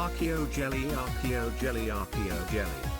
Archeo jelly, Archeo jelly, Archeo jelly.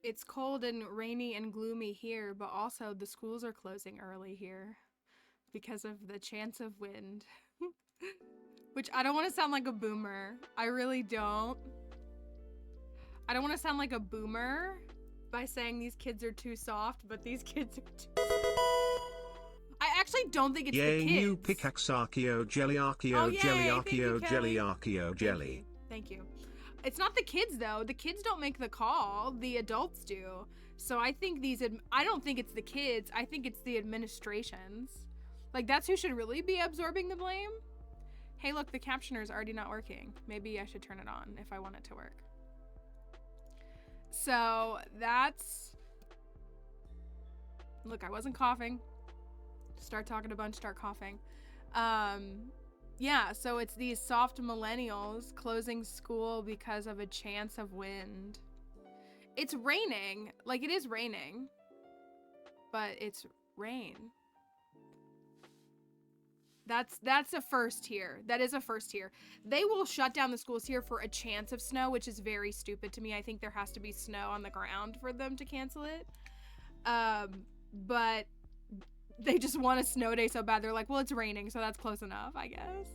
it's cold and rainy and gloomy here, but also the schools are closing early here because of the chance of wind. Which I don't want to sound like a boomer. I really don't. I don't want to sound like a boomer by saying these kids are too soft, but these kids are too... I actually don't think it's the kids. New pickaxe Archeo Jelly Archeo Jelly Archeo Jelly Archeo Jelly. Thank you. It's not the kids though. The kids don't make the call. The adults do. So I think I don't think it's the kids. I think it's the administrations. Like that's who should really be absorbing the blame. Hey, look, the captioner's already not working. Maybe I should turn it on if I want it to work. So that's... Look, I wasn't coughing. Start talking a bunch, start coughing. Yeah, so it's these soft millennials closing school because of a chance of wind. It's raining. Like, it is raining. But it's rain. That's a first here. That is a first here. They will shut down the schools here for a chance of snow, which is very stupid to me. I think there has to be snow on the ground for them to cancel it. But they just want a snow day so bad. They're like, well, it's raining, so that's close enough, I guess.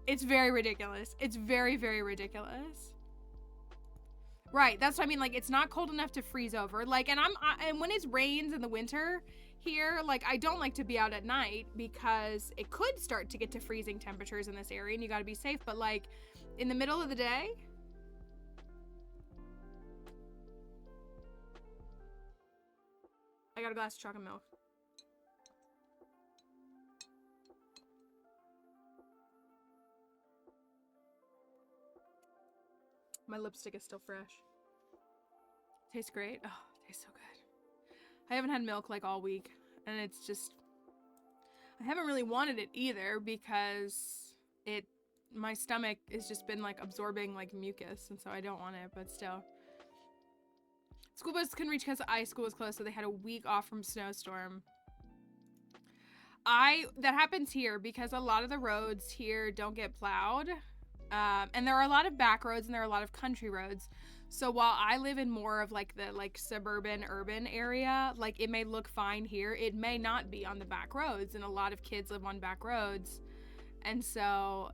It's very ridiculous. It's very, very ridiculous. Right, that's what I mean. Like, it's not cold enough to freeze over. Like, and when it rains in the winter here, like, I don't like to be out at night because it could start to get to freezing temperatures in this area and you gotta be safe. But like, in the middle of the day, I got a glass of chocolate milk. My lipstick is still fresh. Tastes great. Oh, tastes so good. I haven't had milk like all week, and it's just... I haven't really wanted it either because my stomach has just been like absorbing like mucus, and so I don't want it, but still. School bus couldn't reach because the ice school was closed, so they had a week off from snowstorm. That happens here because a lot of the roads here don't get plowed. And there are a lot of back roads and there are a lot of country roads. So while I live in more of like the like suburban urban area, like it may look fine here, it may not be on the back roads, and a lot of kids live on back roads. And so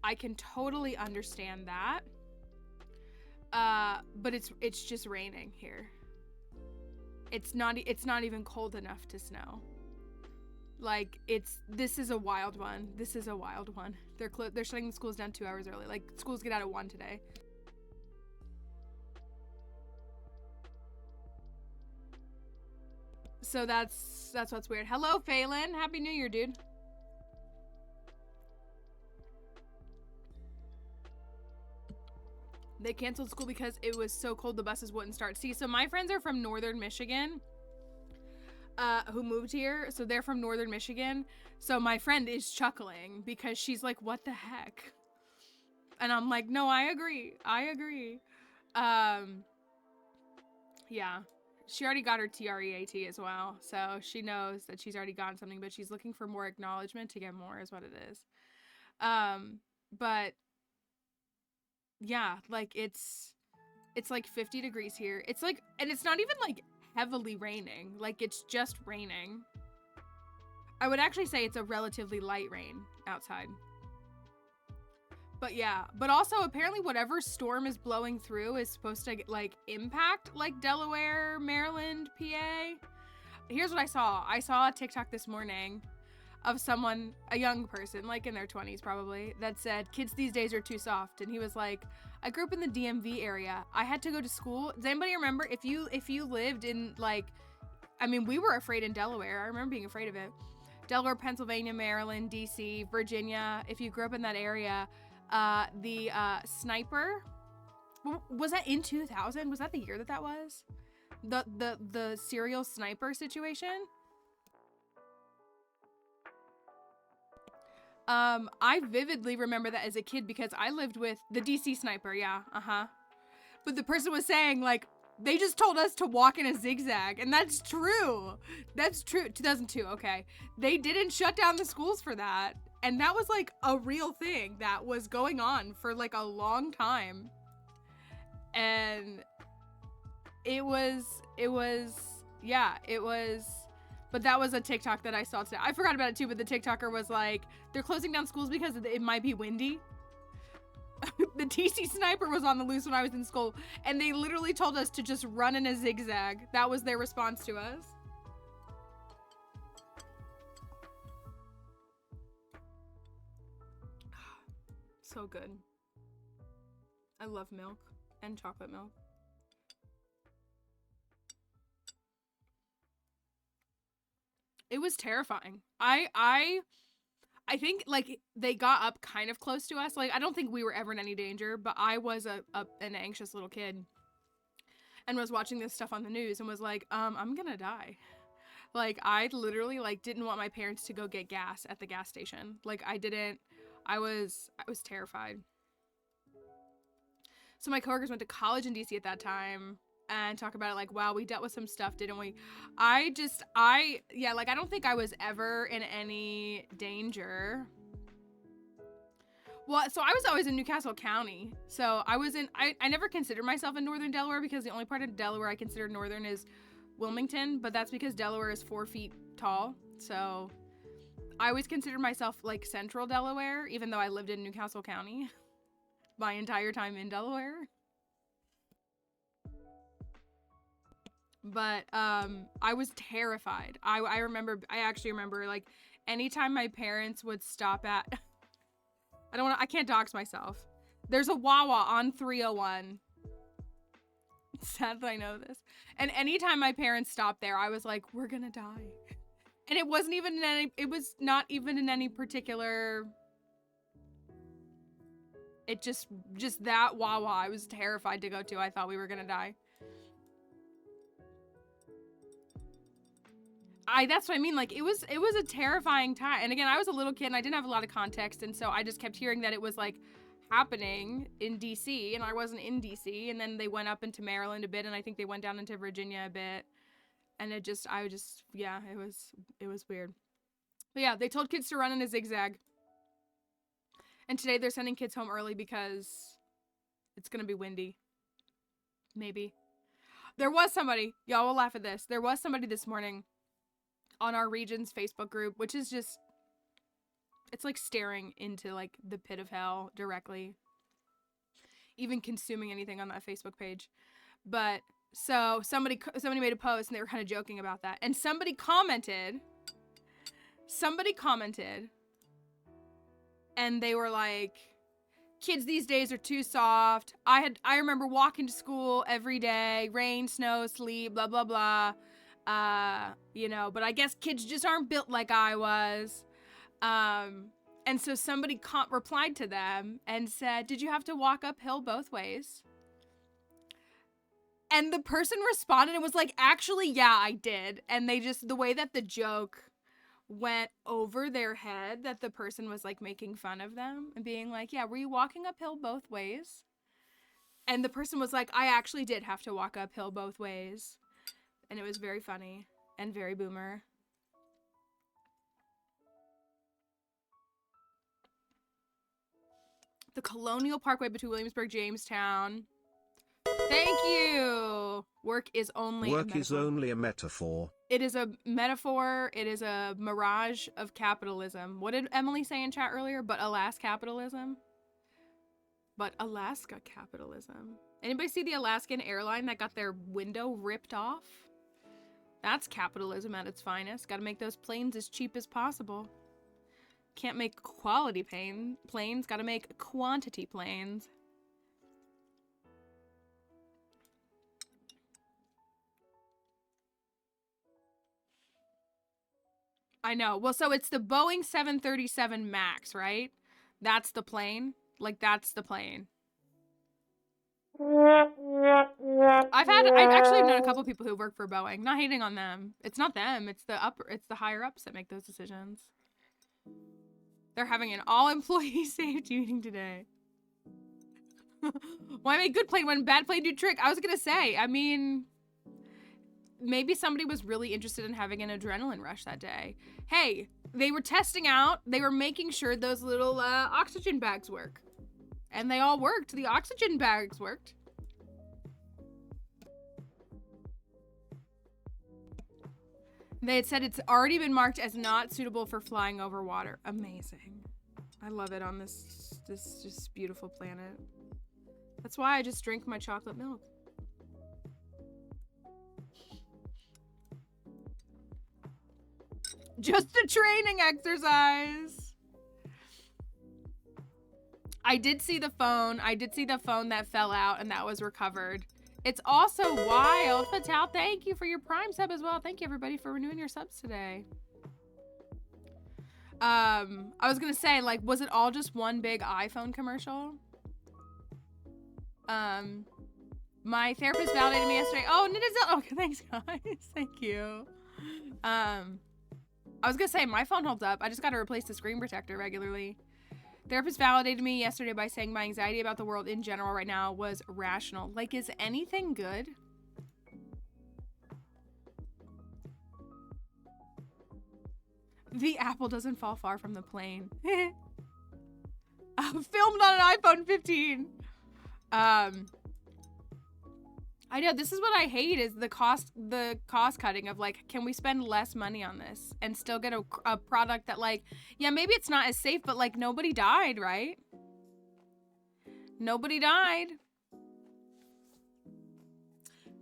I can totally understand that. But it's just raining here. It's not even cold enough to snow. Like, this is a wild one. This is a wild one. They're shutting the schools down 2 hours early. Like, schools get out at 1 today. So that's what's weird. Hello, Phelan. Happy New Year, dude. They canceled school because it was so cold the buses wouldn't start. See, so my friends are from northern Michigan. Who moved here, so they're from northern Michigan. So my friend is chuckling because she's like, what the heck? And I'm like, no, I agree. Yeah, she already got her TREAT as well, so she knows that she's already gotten something, but she's looking for more acknowledgement to get more is what it is. But yeah, like it's like 50 degrees here. It's like, and it's not even like heavily raining, like it's just raining. I would actually say it's a relatively light rain outside. But yeah, but also apparently whatever storm is blowing through is supposed to like impact like Delaware, Maryland, PA. Here's what I saw. I saw a TikTok this morning of someone, a young person, like in their 20s probably, that said, kids these days are too soft. And he was like, I grew up in the DMV area. I had to go to school. Does anybody remember if you lived in like, I mean, we were afraid in Delaware. I remember being afraid of it. Delaware, Pennsylvania, Maryland, DC, Virginia. If you grew up in that area, the sniper, was that in 2000? Was that the year that was? The serial sniper situation? I vividly remember that as a kid because I lived with the DC sniper, yeah, But the person was saying, like, they just told us to walk in a zigzag, and that's true. That's true. 2002, okay. They didn't shut down the schools for that, and that was, like, a real thing that was going on for, like, a long time. And it was, yeah, it was, but that was a TikTok that I saw today. I forgot about it too, but the TikToker was like, they're closing down schools because it might be windy. The TC sniper was on the loose when I was in school, and they literally told us to just run in a zigzag. That was their response to us. So good. I love milk and chocolate milk. It was terrifying. I think, like, they got up kind of close to us. Like, I don't think we were ever in any danger, but I was an anxious little kid and was watching this stuff on the news and was like, I'm gonna die. Like, I literally, like, didn't want my parents to go get gas at the gas station. Like, I was terrified. So my coworkers went to college in DC at that time and talk about it like, wow, we dealt with some stuff, didn't we? Yeah, like, I don't think I was ever in any danger. Well, so I was always in Newcastle County. So I never considered myself in northern Delaware because the only part of Delaware I consider northern is Wilmington, but that's because Delaware is 4 feet tall. So I always considered myself like central Delaware, even though I lived in Newcastle County my entire time in Delaware. But I was terrified. I actually remember, like, anytime my parents would stop at I can't dox myself. There's a Wawa on 301. It's sad that I know this. And anytime my parents stopped there, I was like, we're gonna die. And it was not even in any particular, it just that Wawa I was terrified to go to. I thought we were gonna die. That's what I mean. Like, it was a terrifying time. And again, I was a little kid and I didn't have a lot of context. And so I just kept hearing that it was like happening in DC, and I wasn't in DC. And then they went up into Maryland a bit, and I think they went down into Virginia a bit. And yeah, it was weird. But yeah, they told kids to run in a zigzag. And today they're sending kids home early because it's going to be windy. Maybe. There was somebody, y'all will laugh at this. There was somebody this morning on our region's Facebook group, which is just, it's like staring into like the pit of hell directly, even consuming anything on that Facebook page. But so somebody made a post and they were kind of joking about that, and somebody commented and they were like, kids these days are too soft. I remember walking to school every day, rain, snow, sleet, blah blah blah. You know, but I guess kids just aren't built like I was. And so somebody replied to them and said, did you have to walk uphill both ways? And the person responded and was like, actually, yeah, I did. And the way that the joke went over their head, that the person was like making fun of them and being like, yeah, were you walking uphill both ways? And the person was like, I actually did have to walk uphill both ways. And it was very funny and very boomer. The Colonial Parkway between Williamsburg, Jamestown. Thank you. Work is only a metaphor. It is a metaphor. It is a mirage of capitalism. What did Emily say in chat earlier? But alas, capitalism. But Alaska capitalism. Anybody see the Alaskan airline that got their window ripped off? That's capitalism at its finest. Gotta make those planes as cheap as possible. Can't make quality planes, gotta make quantity planes. I know. Well, so it's the Boeing 737 MAX, right? That's the plane. Like, that's the plane. I've actually known a couple people who work for Boeing. Not hating on them. It's not them. It's the higher ups that make those decisions. They're having an all-employee safety meeting today. Why make good plane when bad plane do trick? I was gonna say, I mean, maybe somebody was really interested in having an adrenaline rush that day. Hey, they were testing out. They were making sure those little oxygen bags work. And they all worked. The oxygen bags worked. They had said it's already been marked as not suitable for flying over water. Amazing. I love it on this just beautiful planet. That's why I just drink my chocolate milk. Just a training exercise. I did see the phone. I did see the phone that fell out and that was recovered. It's also wild. Fatal, thank you for your Prime sub as well. Thank you everybody for renewing your subs today. I was gonna say, like, was it all just one big iPhone commercial? My therapist validated me yesterday. Oh, Nidazil. Okay, thanks guys. Thank you. I was gonna say my phone holds up. I just gotta replace the screen protector regularly. Therapist validated me yesterday by saying my anxiety about the world in general right now was rational. Like, is anything good? The apple doesn't fall far from the plane. Filmed on an iPhone 15. I know, this is what I hate, is the cost cutting of, like, can we spend less money on this and still get a product that, like, yeah, maybe it's not as safe, but, like, nobody died, right? Nobody died.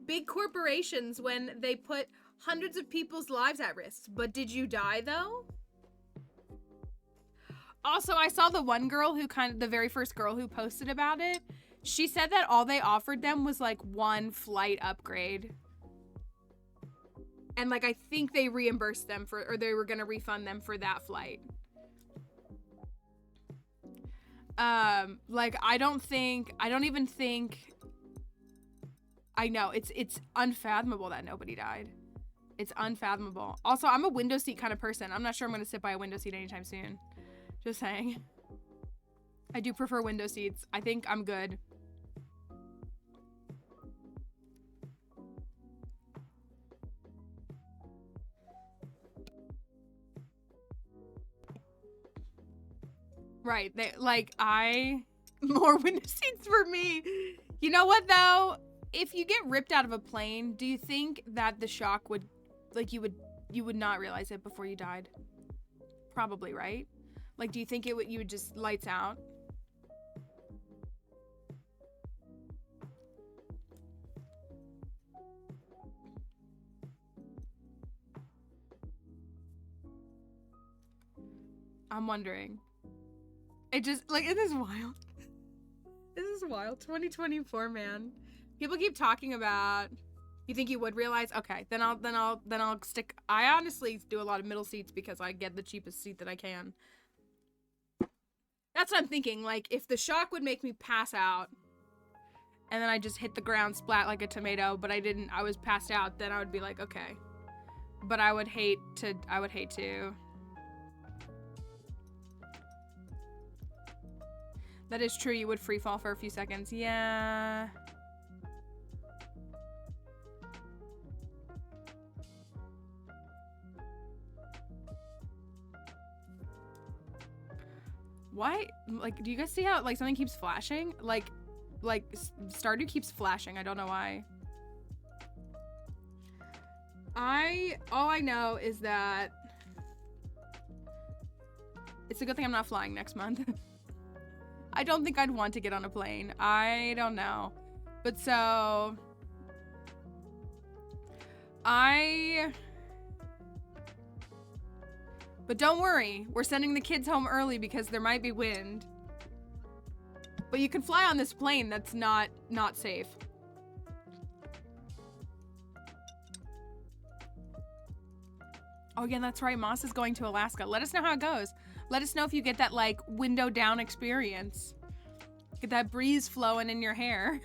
Big corporations, when they put hundreds of people's lives at risk, but did you die though? Also, I saw the one girl who the very first girl who posted about it. She said that all they offered them was like one flight upgrade. And like, I think they reimbursed them for, or they were gonna refund them for that flight. Like, I don't even think, I know, it's unfathomable that nobody died. It's unfathomable. Also, I'm a window seat kind of person. I'm not sure I'm gonna sit by a window seat anytime soon. Just saying. I do prefer window seats. I think I'm good. Right, more window seats for me. You know what though? If you get ripped out of a plane, do you think that the shock would, like, you would not realize it before you died? Probably, right? Like, do you think you would just lights out? I'm wondering. It just, like, it is wild. This is wild. 2024, man. People keep talking about, you think you would realize? Okay, then I'll stick. I honestly do a lot of middle seats because I get the cheapest seat that I can. That's what I'm thinking. Like, if the shock would make me pass out and then I just hit the ground splat like a tomato, but I was passed out, then I would be like, okay. But I would hate to. That is true, you would free fall for a few seconds. Yeah. Why? Like, do you guys see how, like, something keeps flashing? Like Stardew keeps flashing. I don't know why. All I know is that it's a good thing I'm not flying next month. I don't think I'd want to get on a plane. I don't know. But so but don't worry, we're sending the kids home early because there might be wind. But you can fly on this plane that's not safe. Oh yeah, that's right, Moss is going to Alaska. Let us know how it goes. Let us know if you get that, like, window down experience. Get that breeze flowing in your hair.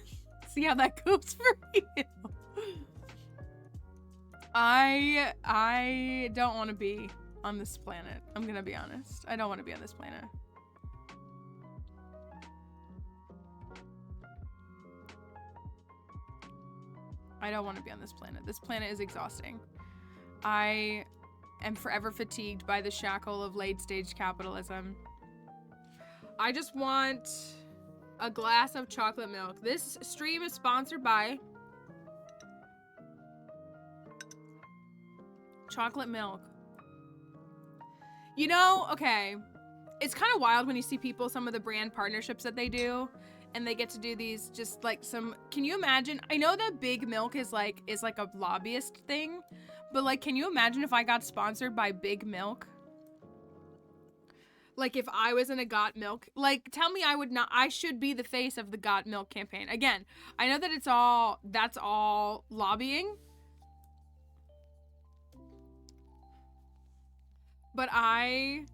See how that goes for you. I don't want to be on this planet. I'm gonna be honest. I don't want to be on this planet. I don't want to be on this planet. This planet is exhausting. I am forever fatigued by the shackle of late-stage capitalism. I just want a glass of chocolate milk. This stream is sponsored by Chocolate milk. You know, okay. It's kind of wild when you see people, some of the brand partnerships that they do, and they get to do these just like some, can you imagine? I know that Big Milk is like a lobbyist thing, but like, can you imagine if I got sponsored by Big Milk? Like if I was in a Got Milk, like tell me I should be the face of the Got Milk campaign. Again, I know that that's all lobbying, but I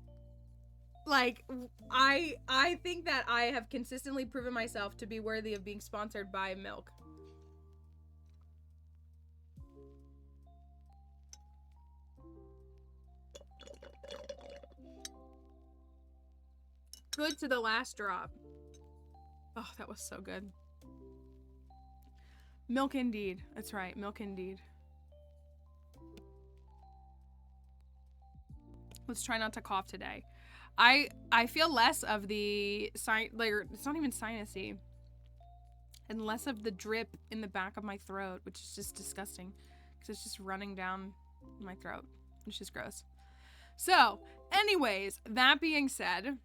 think that I have consistently proven myself to be worthy of being sponsored by milk. Good to the last drop. Oh, that was so good. Milk indeed. That's right, milk indeed. Let's try not to cough today. I feel less of the it's not even sinusy, and less of the drip in the back of my throat, which is just disgusting because it's just running down my throat. It's just gross. So, anyways, that being said,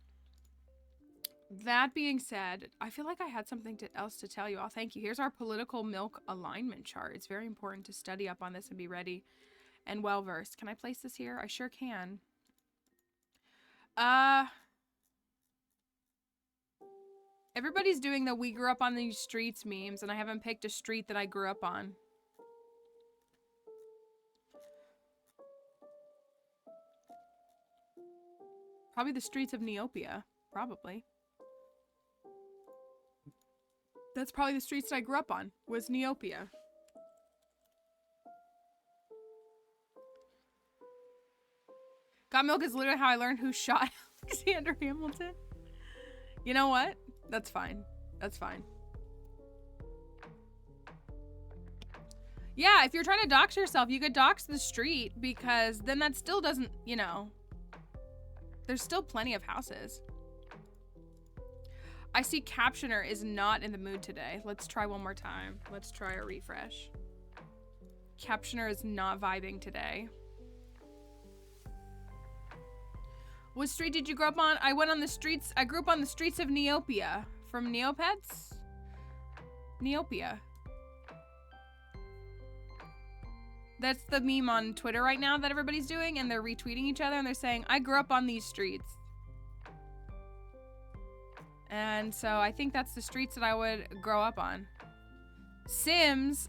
I feel like I had something else to tell you all. Thank you. Here's our political milk alignment chart. It's very important to study up on this and be ready and well versed. Can I place this here? I sure can. Everybody's doing the we grew up on these streets memes, and I haven't picked a street that I grew up on. Probably the streets of Neopia. Probably. That's probably the streets that I grew up on, was Neopia. Got Milk is literally how I learned who shot Alexander Hamilton. You know what? That's fine. That's fine. Yeah, if you're trying to dox yourself, you could dox the street, because then that still doesn't, you know, there's still plenty of houses. I see Captioner is not in the mood today. Let's try one more time. Let's try a refresh. Captioner is not vibing today. What street did you grow up on? I went on the streets. I grew up on the streets of Neopia. From Neopets? Neopia. That's the meme on Twitter right now that everybody's doing, and they're retweeting each other and they're saying, I grew up on these streets. And so I think that's the streets that I would grow up on. Sims.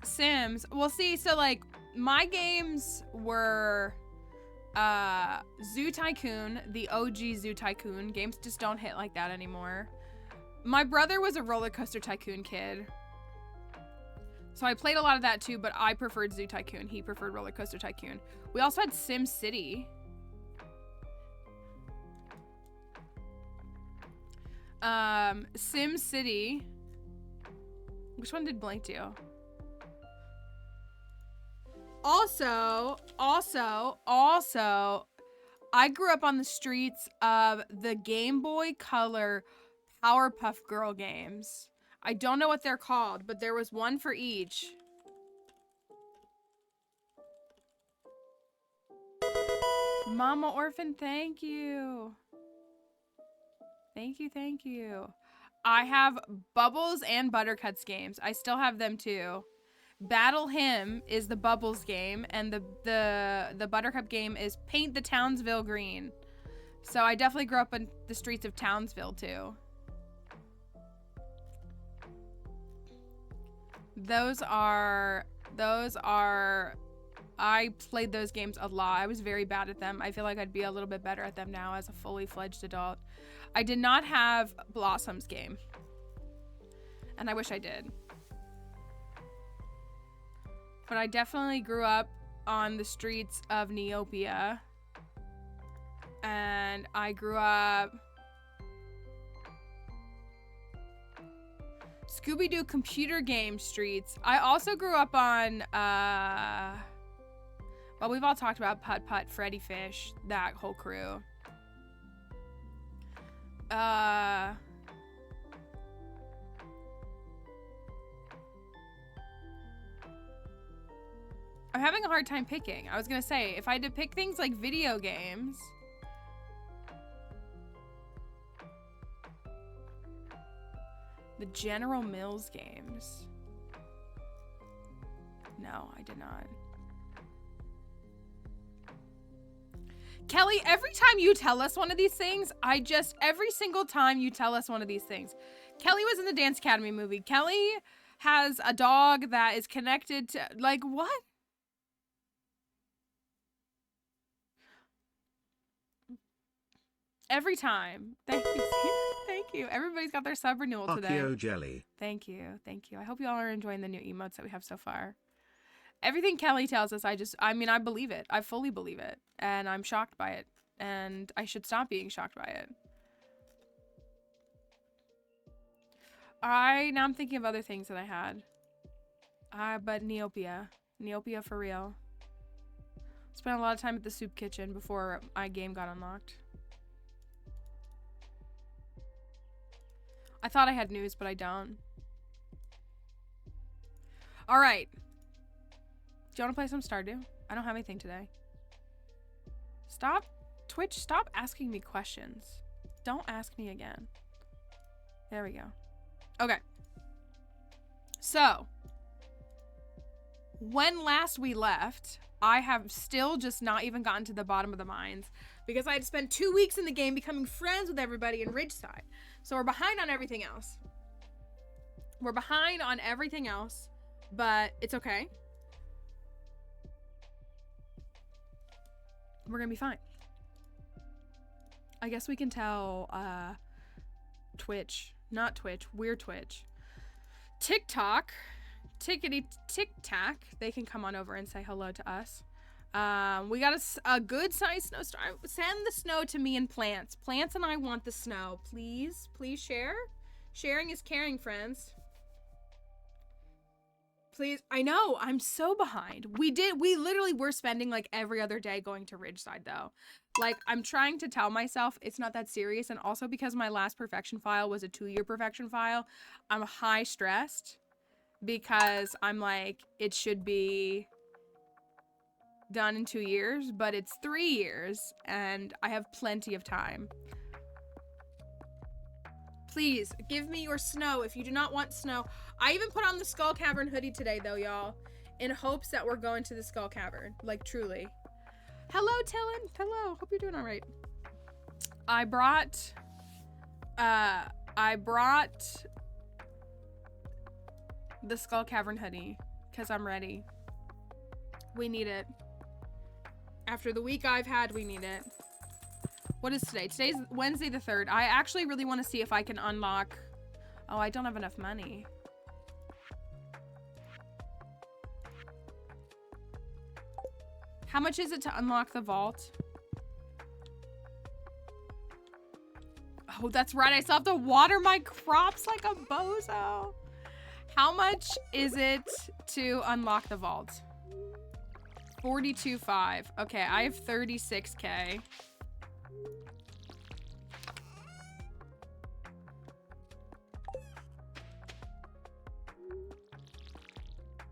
Well, see, so like my games were Zoo Tycoon, the OG Zoo Tycoon. Games just don't hit like that anymore. My brother was a Roller Coaster Tycoon kid, so I played a lot of that too, but I preferred Zoo Tycoon. He preferred Roller Coaster Tycoon. We also had Sim City. Sim City. Which one did Blank do? Also, I grew up on the streets of the Game Boy Color Powerpuff Girl games. I don't know what they're called, but there was one for each. Mama Orphan, thank you. Thank you. I have Bubbles and Buttercuts games. I still have them too. Battle Hymn is the Bubbles game, and the Buttercup game is Paint the Townsville Green. So I definitely grew up in the streets of Townsville too. I played those games a lot. I was very bad at them. I feel like I'd be a little bit better at them now as a fully fledged adult. I did not have Blossom's game, and I wish I did. But I definitely grew up on the streets of Neopia, and I grew up Scooby-Doo computer game streets. I also grew up on, well, we've all talked about Putt Putt, Freddy Fish, that whole crew. I'm having a hard time picking. I was gonna say, if I had to pick things like video games. The General Mills games. No, I did not. Kelly, every time you tell us one of these things, every single time you tell us one of these things. Kelly was in the Dance Academy movie. Kelly has a dog that is connected to, like, what? Every time. Thank you. Thank you. Everybody's got their sub renewal today. Akio Jelly. Thank you. Thank you. I hope you all are enjoying the new emotes that we have so far. Everything Kelly tells us, I mean, I believe it. I fully believe it. And I'm shocked by it. And I should stop being shocked by it. Now I'm thinking of other things that I had. But Neopia. Neopia for real. Spent a lot of time at the soup kitchen before my game got unlocked. I thought I had news, but I don't. All right. Do you want to play some Stardew? I don't have anything today. Stop. Twitch, stop asking me questions. Don't ask me again. There we go. Okay. So, when last we left, I have still just not even gotten to the bottom of the mines because I had spent 2 weeks in the game becoming friends with everybody in Ridgeside. So we're behind on everything else. We're behind on everything else, but it's okay. We're gonna be fine. I guess we can tell Twitch, not Twitch, we're Twitch. TikTok, tickety tic-tac, they can come on over and say hello to us. We got a good sized snowstorm. Send the snow to me and Plants. Plants and I want the snow. Please, please share. Sharing is caring, friends. Please. I know, I'm so behind. We literally were spending like every other day going to Ridgeside though. Like, I'm trying to tell myself it's not that serious, and also because my last perfection file was a 2-year perfection file, I'm high stressed because I'm like, it should be done in 2 years, but it's 3 years and I have plenty of time. Please give me your snow if you do not want snow. I even put on the Skull Cavern hoodie today though, y'all, in hopes that we're going to the Skull Cavern, like truly. Hello, Tillin. Hello. Hope you're doing all right. I brought the Skull Cavern hoodie because I'm ready. We need it. After the week I've had, we need it. What is today? Today's Wednesday the 3rd. I actually really want to see if I can unlock... Oh, I don't have enough money. How much is it to unlock the vault? Oh, that's right. I still have to water my crops like a bozo. How much is it to unlock the vault? 42.5. Okay, I have 36K.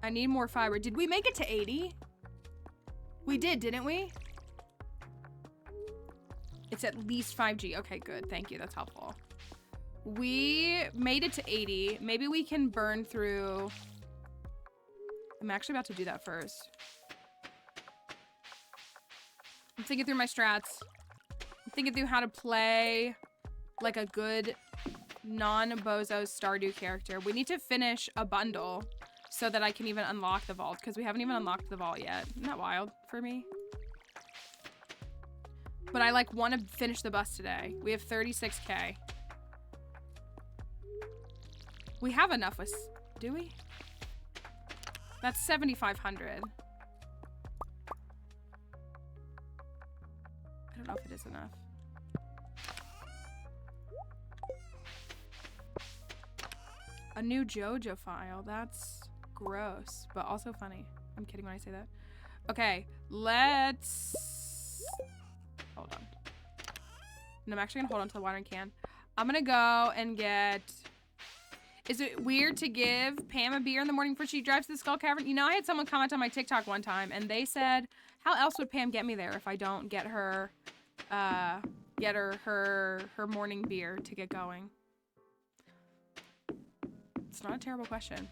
I need more fiber. Did we make it to 80? We did, didn't we? It's at least 5G. Okay, good. Thank you. That's helpful. We made it to 80. Maybe we can burn through... I'm actually about to do that first. I'm thinking through my strats. I'm thinking through how to play like a good non-bozo Stardew character. We need to finish a bundle so that I can even unlock the vault, because we haven't even unlocked the vault yet. Isn't that wild for me? But I like want to finish the bus today. We have 36K. We have enough with, do we? That's 7,500. I don't know if it is enough. A new JoJo file. That's gross, but also funny. I'm kidding when I say that. Okay, let's... Hold on. And I'm actually gonna hold on to the watering can. I'm gonna go and get... Is it weird to give Pam a beer in the morning before she drives to the Skull Cavern? You know, I had someone comment on my TikTok one time, and they said, how else would Pam get me there if I don't get her, her morning beer to get going? It's not a terrible question.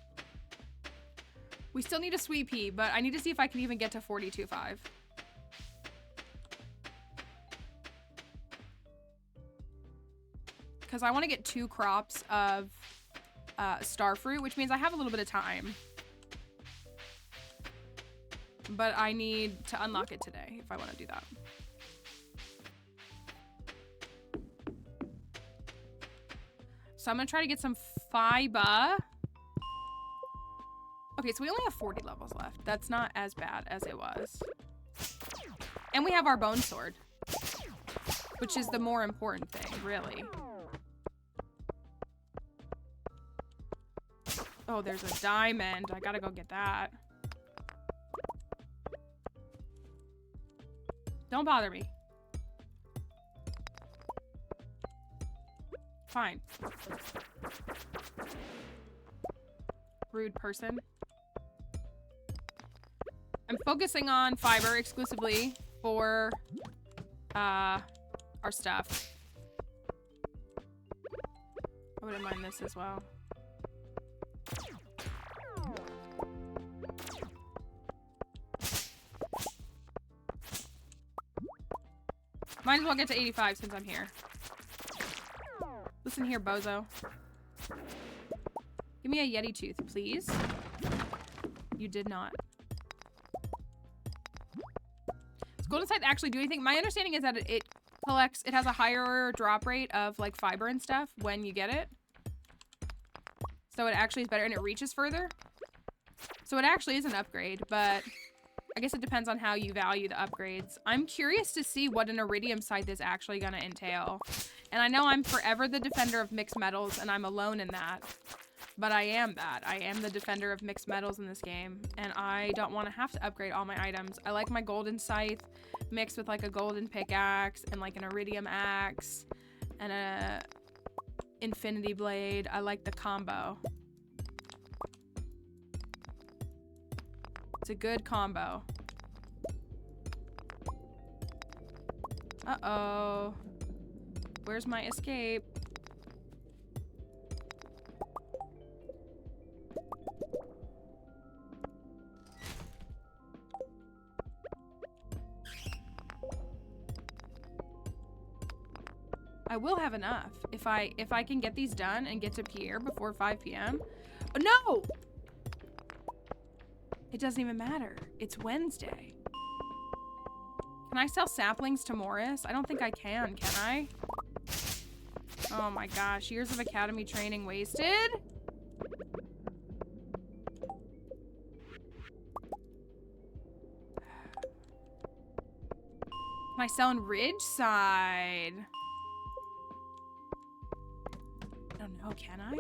We still need a sweet pea, but I need to see if I can even get to 42.5. Because I want to get 2 crops of starfruit, which means I have a little bit of time. But I need to unlock it today if I want to do that. So I'm going to try to get some fiber. Okay, so we only have 40 levels left. That's not as bad as it was. And we have our bone sword, which is the more important thing, really. Oh, there's a diamond. I gotta go get that. Don't bother me. Fine. Rude person. I'm focusing on fiber exclusively for our stuff. I wouldn't mind this as well. Might as well get to 85 since I'm here. Listen here, bozo. Give me a Yeti tooth, please. You did not. Does Golden Scythe actually do anything? My understanding is that it collects, it has a higher drop rate of like fiber and stuff when you get it. So it actually is better and it reaches further. So it actually is an upgrade, but I guess it depends on how you value the upgrades. I'm curious to see what an iridium scythe is actually going to entail. And I know I'm forever the defender of mixed metals, and I'm alone in that. But I am that. I am the defender of mixed metals in this game, and I don't want to have to upgrade all my items. I like my golden scythe mixed with like a golden pickaxe and like an iridium axe and a infinity blade. I like the combo. It's a good combo. Uh-oh. Where's my escape? I will have enough if I can get these done and get to Pierre before 5 p.m. Oh, no! It doesn't even matter. It's Wednesday. Can I sell saplings to Morris? I don't think I can I? Oh my gosh, years of academy training wasted? Can I sell in Ridgeside? I don't know, can I?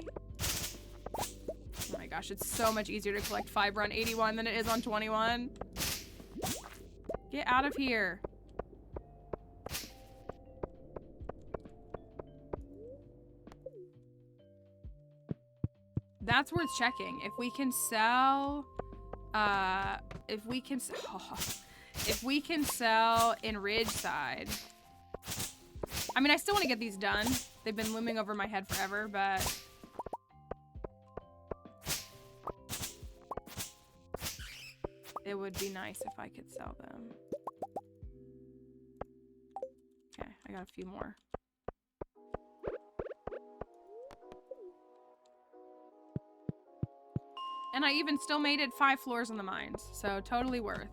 Oh my gosh, it's so much easier to collect fiber on 81 than it is on 21. Get out of here. That's worth checking. If we can sell, if we can sell in Ridgeside. I mean, I still want to get these done. They've been looming over my head forever, but it would be nice if I could sell them. Okay, I got a few more. And I even still made it 5 floors in the mines, so totally worth.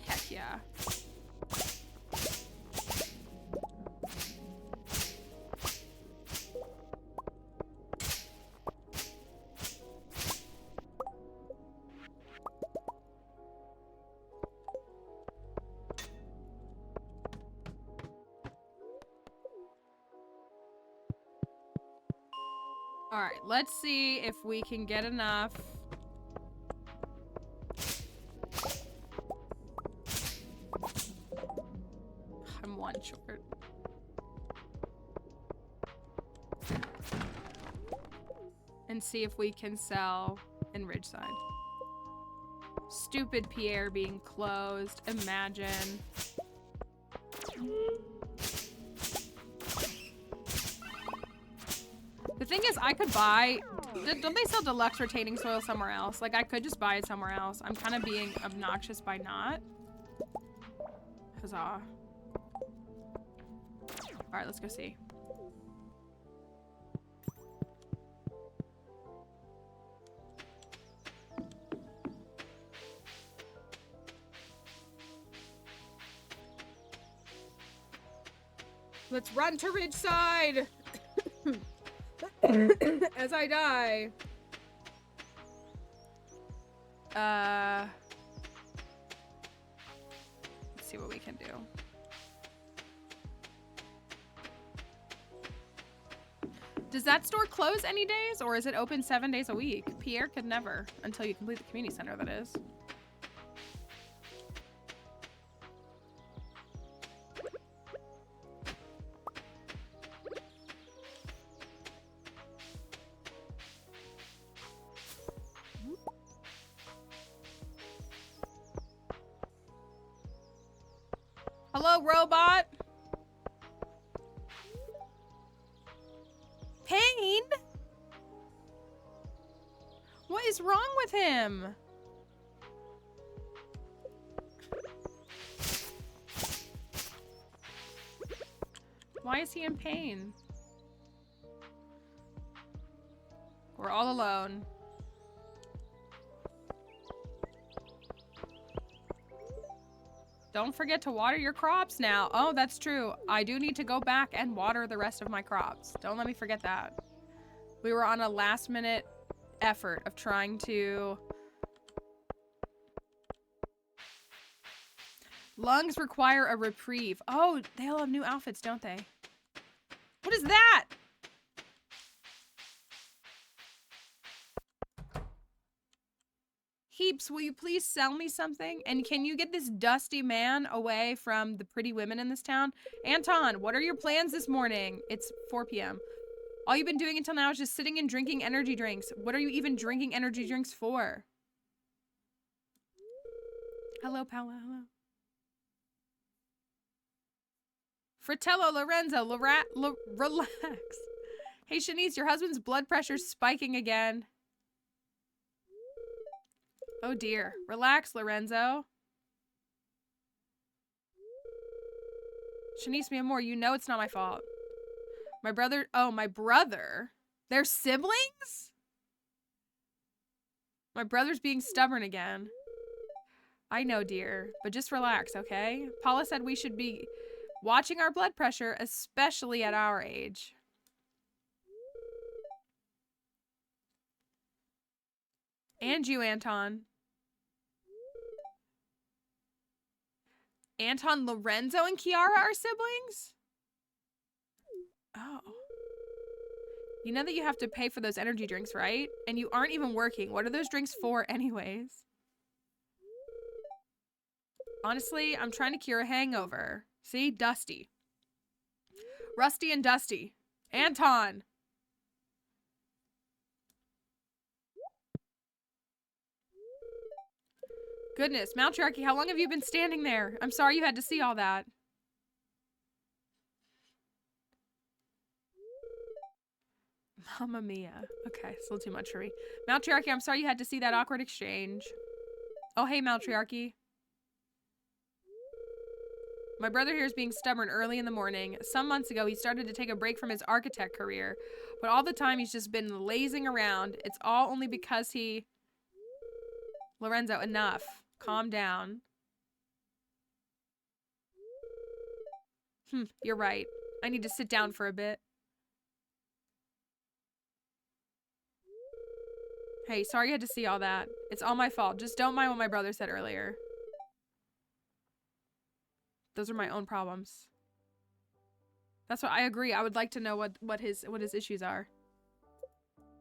Heck yeah. All right, let's see if we can get enough. I'm 1 short. and see if we can sell in Ridgeside. Stupid Pierre being closed. Imagine. The thing is, I could buy... Don't they sell deluxe retaining soil somewhere else? Like, I could just buy it somewhere else. I'm kind of being obnoxious by not. Huzzah. Alright, let's go see. Let's run to Ridgeside! As I die. Let's see what we can do. Does that store close any days, or is it open 7 days a week? Pierre could never, until you complete the community center, that is. Hello, robot. Pain? What is wrong with him? Why is he in pain? We're all alone. Don't forget to water your crops now. Oh, that's true. I do need to go back and water the rest of my crops. Don't let me forget that. We were on a last-minute effort of trying to... Lungs require a reprieve. Oh, they all have new outfits, don't they? What is that? Heaps, will you please sell me something? And can you get this dusty man away from the pretty women in this town? Anton, what are your plans this morning? It's 4 p.m. All you've been doing until now is just sitting and drinking energy drinks. What are you even drinking energy drinks for? Hello, Paula, hello. Fratello, Lorenzo, relax. Hey, Shanice, your husband's blood pressure's spiking again. Oh dear. Relax, Lorenzo. Shanice, mi amor, you know it's not my fault. My brother, oh, my brother? They're siblings? My brother's being stubborn again. I know, dear, but just relax, okay? Paula said we should be watching our blood pressure, especially at our age. And you, Anton. Anton, Lorenzo, and Kiara are siblings? Oh. You know that you have to pay for those energy drinks, right? And you aren't even working. What are those drinks for anyways? Honestly, I'm trying to cure a hangover. See? Dusty. Rusty and Dusty. Anton! Goodness, Matriarchy, how long have you been standing there? I'm sorry you had to see all that. Mamma mia. Okay, it's a little too much for me. Matriarchy, I'm sorry you had to see that awkward exchange. Oh, hey, Matriarchy. My brother here is being stubborn early in the morning. Some months ago, he started to take a break from his architect career. But all the time, he's just been lazing around. It's all only because he... Lorenzo, enough. Calm down. You're right. I need to sit down for a bit. Hey, sorry you had to see all that. It's all my fault. Just don't mind what my brother said earlier. Those are my own problems. That's what I agree. I would like to know what his issues are.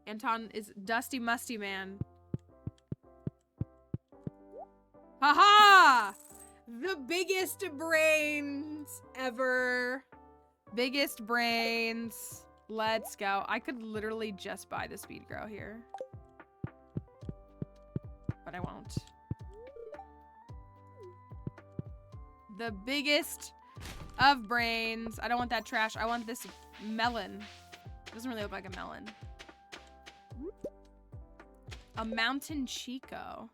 Anton is dusty musty man. Haha! The biggest brains ever. Biggest brains. Let's go. I could literally just buy the speed grow here. But I won't. The biggest of brains. I don't want that trash. I want this melon. It doesn't really look like a melon. A mountain chico.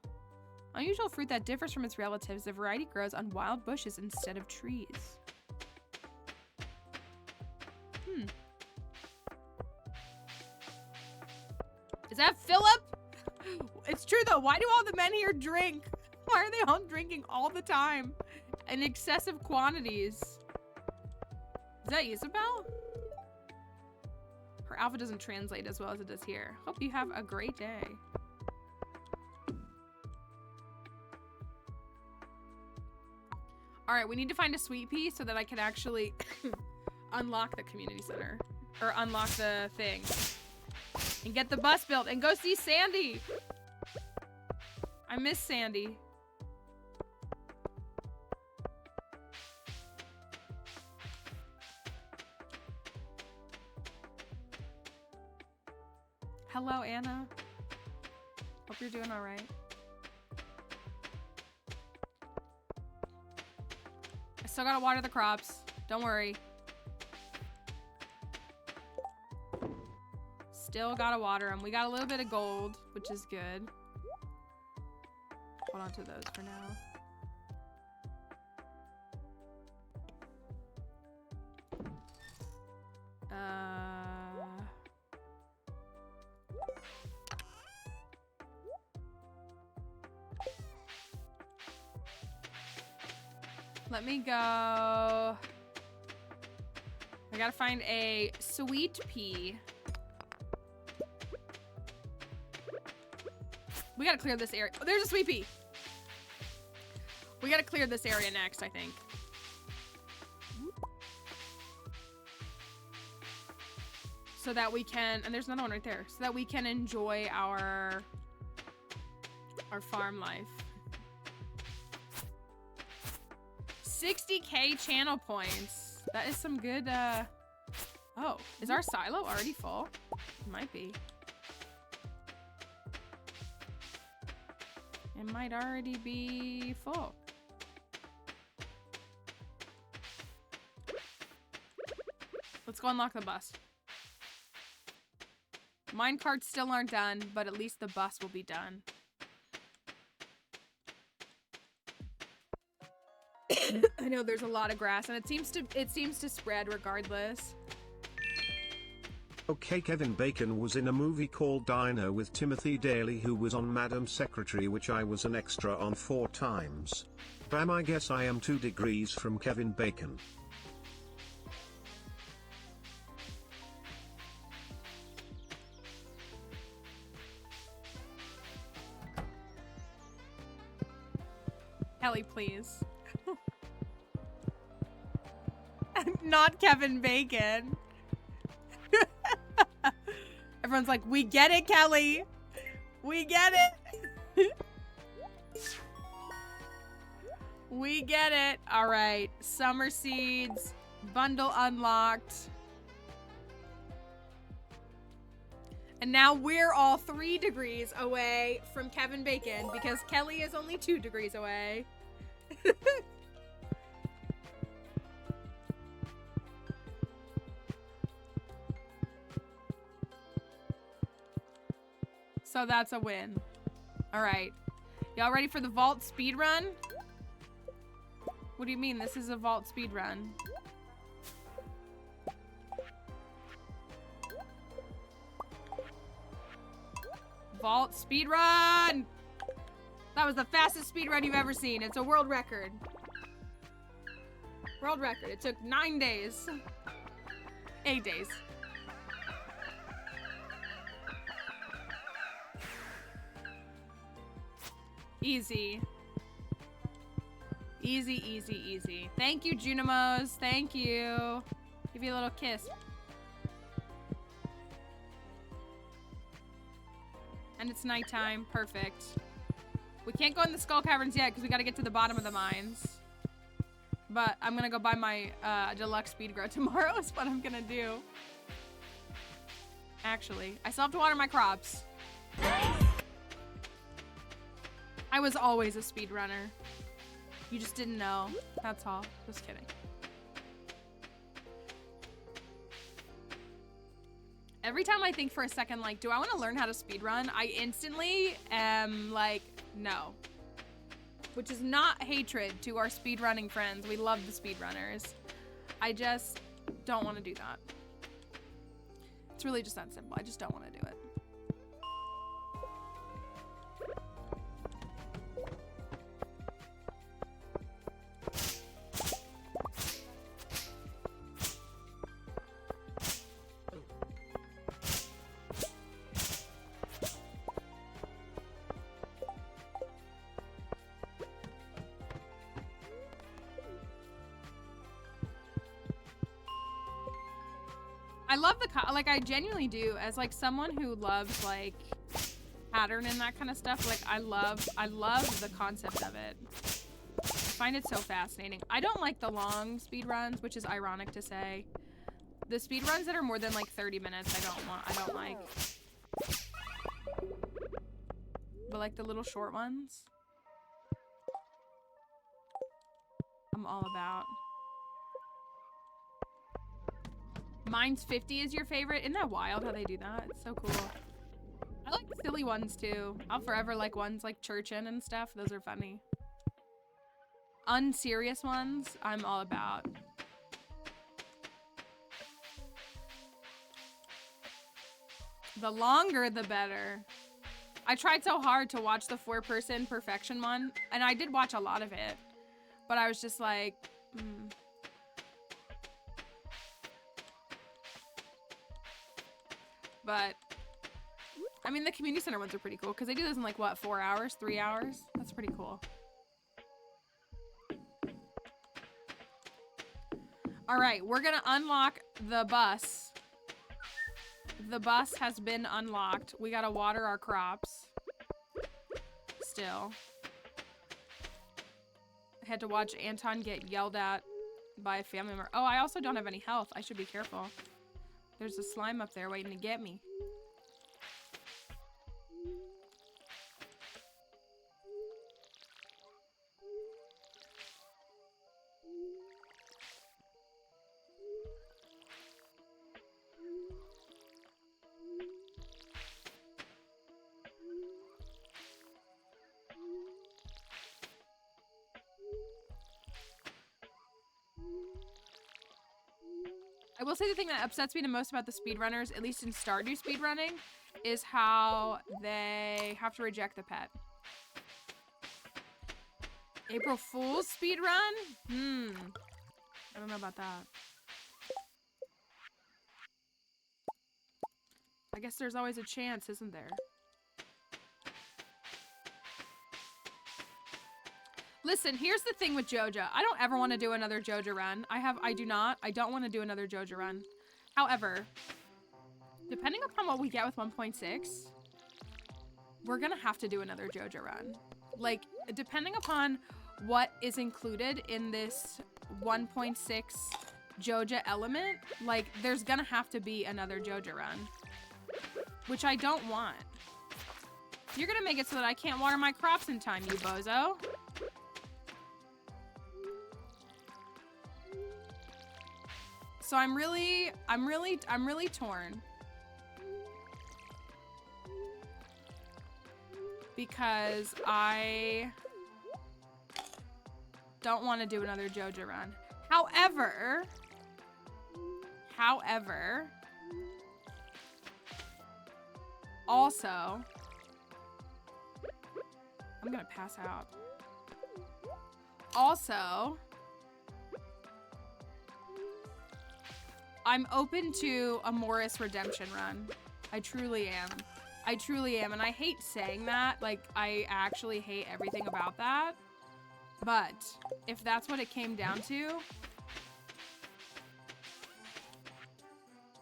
Unusual fruit that differs from its relatives. The variety grows on wild bushes instead of trees. Is that Philip? It's true though. Why do all the men here drink? Why are they all drinking all the time? In excessive quantities. Is that Isabel? Her alpha doesn't translate as well as it does here. Hope you have a great day. All right, we need to find a sweet pea so that I can actually unlock the community center. Or unlock the thing. And get the bus built and go see Sandy. I miss Sandy. Hello, Anna. Hope you're doing all right. I still gotta water the crops. Don't worry. Still gotta water them. We got a little bit of gold, which is good. Hold on to those for now. Let me go. I gotta find a sweet pea. We gotta clear this area. Oh, there's a sweet pea. We gotta clear this area next, I think. So that we can, and there's another one right there, so that we can enjoy our farm life. 60K channel points. That is some good, oh, is our silo already full? It might be. It might already be full. Let's go unlock the bus. Mine carts still aren't done, but at least the bus will be done. I know there's a lot of grass, and it seems to spread regardless. Okay, Kevin Bacon was in a movie called Dino with Timothy Daly, who was on Madam Secretary, which I was an extra on 4 times. Bam, I guess I am 2 degrees from Kevin Bacon. Kelly, please. Not Kevin Bacon. Everyone's like, we get it, Kelly. We get it. We get it. All right. Summer seeds. Bundle unlocked. And now we're all 3 degrees away from Kevin Bacon because Kelly is only 2 degrees away. So that's a win. All right. Y'all ready for the vault speed run? What do you mean? This is a vault speed run. Vault speed run! That was the fastest speed run you've ever seen. It's a world record. World record. It took 9 days. 8 days. Easy. Easy, easy, easy. Thank you, Junimos. Thank you. Give you a little kiss. And it's nighttime. Perfect. We can't go in the skull caverns yet because we got to get to the bottom of the mines. But I'm going to go buy my deluxe speed grow tomorrow is what I'm going to do. Actually, I still have to water my crops. I was always a speedrunner. You just didn't know. That's all. Just kidding. Every time I think for a second, like, do I want to learn how to speedrun? I instantly am like, no. Which is not hatred to our speedrunning friends. We love the speedrunners. I just don't want to do that. It's really just that simple. I just don't want to do it. I love the, like, I genuinely do, as, like, someone who loves, like, pattern and that kind of stuff. Like, I love the concept of it. I find it so fascinating. I don't like the long speed runs, which is ironic to say. The speed runs that are more than, like, 30 minutes, I don't like. But, like, the little short ones, I'm all about. Mine's 50 is your favorite. Isn't that wild how they do that? It's so cool. I like the silly ones too. I'll forever like ones like Churchin' and stuff. Those are funny. Unserious ones, I'm all about. The longer, the better. I tried so hard to watch the 4-person perfection one, and I did watch a lot of it, but I was just like, But, I mean, the community center ones are pretty cool because they do this in like, what, 4 hours, 3 hours? That's pretty cool. All right, we're gonna unlock the bus. The bus has been unlocked. We gotta water our crops. Still. I had to watch Anton get yelled at by a family member. Oh, I also don't have any health. I should be careful. There's a slime up there waiting to get me. I will say the thing that upsets me the most about the speedrunners, at least in Stardew speedrunning, is how they have to reject the pet. April Fool's speedrun? I don't know about that. I guess there's always a chance, isn't there? Listen, here's the thing with Joja. I don't ever want to do another Joja run. I don't want to do another Joja run. However, depending upon what we get with 1.6, we're gonna have to do another Joja run. Like, depending upon what is included in this 1.6 Joja element, like, there's gonna have to be another Joja run. Which I don't want. You're gonna make it so that I can't water my crops in time, you bozo. So I'm really torn. Because I don't want to do another Joja run. However, also, I'm gonna pass out. Also, I'm open to a Morris redemption run. I truly am. I truly am. And I hate saying that. Like, I actually hate everything about that. But if that's what it came down to,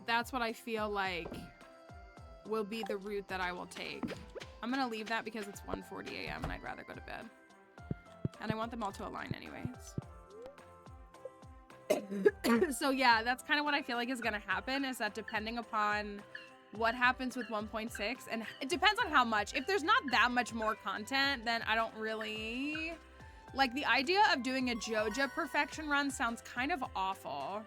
that's what I feel like will be the route that I will take. I'm gonna leave that because it's 1:40 a.m. and I'd rather go to bed. And I want them all to align anyways. So yeah, that's kind of what I feel like is gonna happen, is that depending upon what happens with 1.6, and it depends on how much. If there's not that much more content, then I don't really... Like, the idea of doing a JoJo perfection run sounds kind of awful.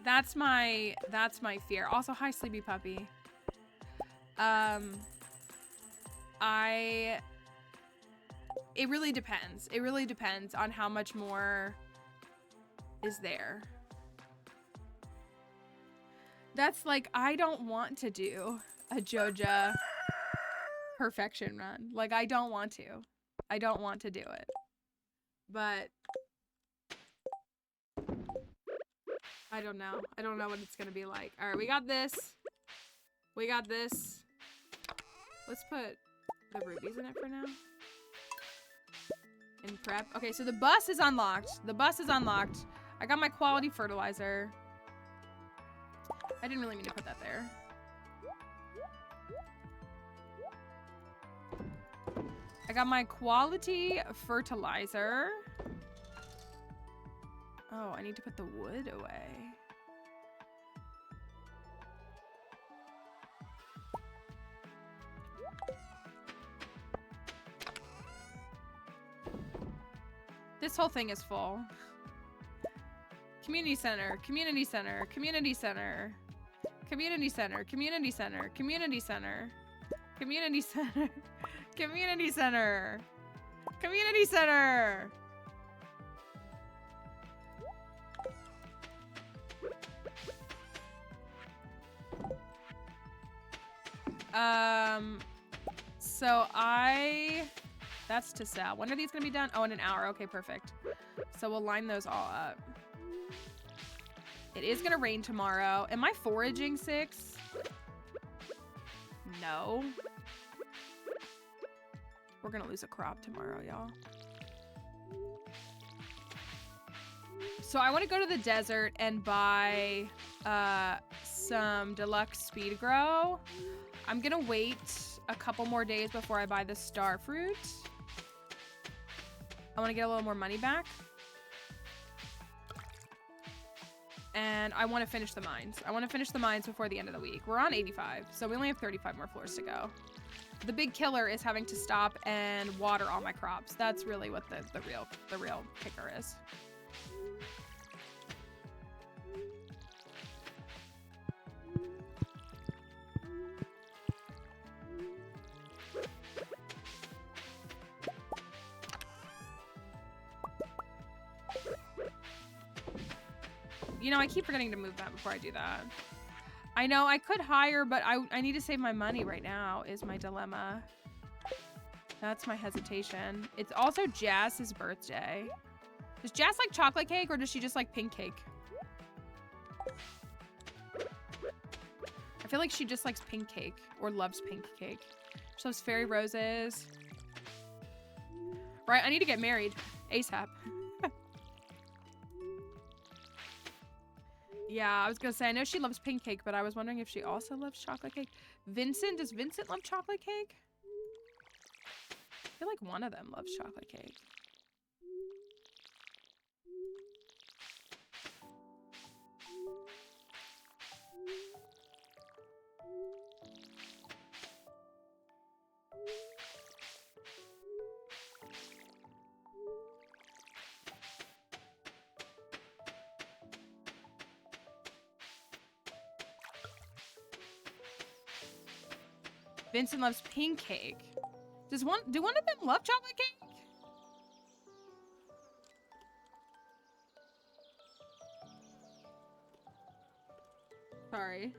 That's my fear. Also, hi, Sleepy Puppy. It really depends. It really depends on how much more is there. That's like, I don't want to do a JoJo perfection run. Like, I don't want to. I don't want to do it. But I don't know. I don't know what it's gonna be like. All right, we got this. We got this. Let's put the rubies in it for now. In prep. Okay, so the bus is unlocked. The bus is unlocked. I got my quality fertilizer. I didn't really mean to put that there. I got my quality fertilizer. Oh, I need to put the wood away. This whole thing is full. Community center, community center, community center, community center, community center, community center, community center, community center, community center. So that's to sell. When are these gonna be done? Oh, in an hour. Okay, perfect. So we'll line those all up. It is gonna rain tomorrow. Am I foraging 6? No. We're gonna lose a crop tomorrow, y'all. So I want to go to the desert and buy some deluxe speed grow. I'm gonna wait a couple more days before I buy the star fruit. I want to get a little more money back. And I want to finish the mines. I want to finish the mines before the end of the week. We're on 85, so we only have 35 more floors to go. The big killer is having to stop and water all my crops. That's really what the real kicker is. You know, I keep forgetting to move that before I do that. I know I could hire, but I need to save my money right now is my dilemma. That's my hesitation. It's also Jazz's birthday. Does Jazz like chocolate cake or does she just like pink cake? I feel like she just likes pink cake or loves pink cake. She loves fairy roses. Right, I need to get married ASAP. Yeah, I was gonna say, I know she loves pink cake, but I was wondering if she also loves chocolate cake. Vincent, does Vincent love chocolate cake? I feel like one of them loves chocolate cake. Vincent loves pink cake. Do one of them love chocolate cake? Sorry.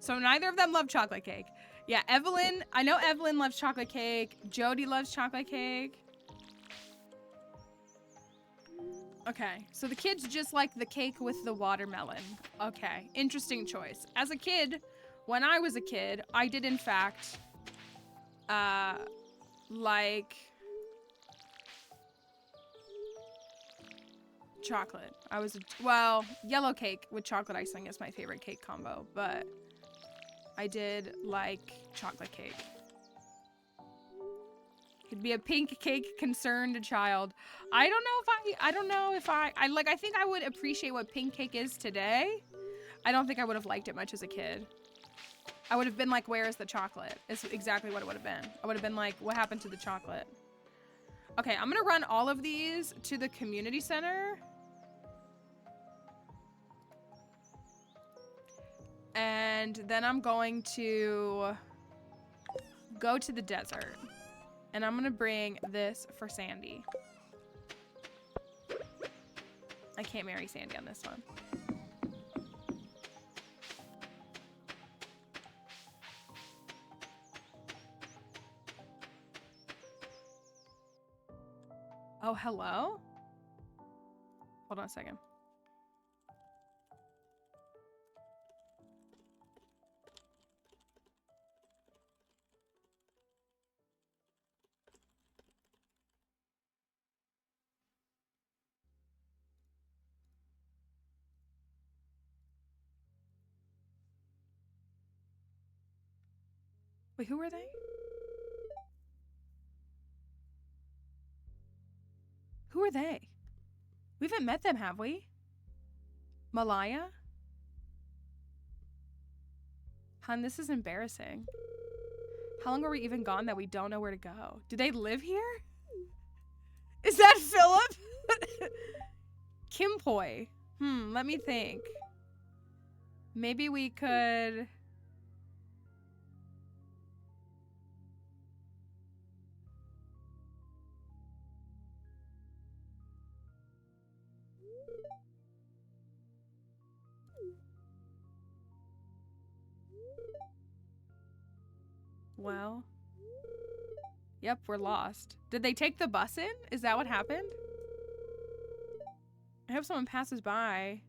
So neither of them love chocolate cake. Yeah, Evelyn, I know Evelyn loves chocolate cake. Jody loves chocolate cake. Okay, so the kids just like the cake with the watermelon. Okay, interesting choice. As a kid, when I was a kid, I did in fact, like chocolate. Well, yellow cake with chocolate icing is my favorite cake combo, but I did like chocolate cake. Could be a pink cake concerned child. I don't know if I think I would appreciate what pink cake is today. I don't think I would have liked it much as a kid. I would have been like, where is the chocolate? Is exactly what it would have been. I would have been like, what happened to the chocolate? Okay, I'm gonna run all of these to the community center. And then I'm going to go to the desert. And I'm gonna bring this for Sandy. I can't marry Sandy on this one. Oh, hello? Hold on a second. Wait, who are they? Who are they? We haven't met them, have we? Malaya? Hun, this is embarrassing. How long are we even gone that we don't know where to go? Do they live here? Is that Philip? Kimpoi. Let me think. Maybe we could... Well, yep, we're lost. Did they take the bus in? Is that what happened? I hope someone passes by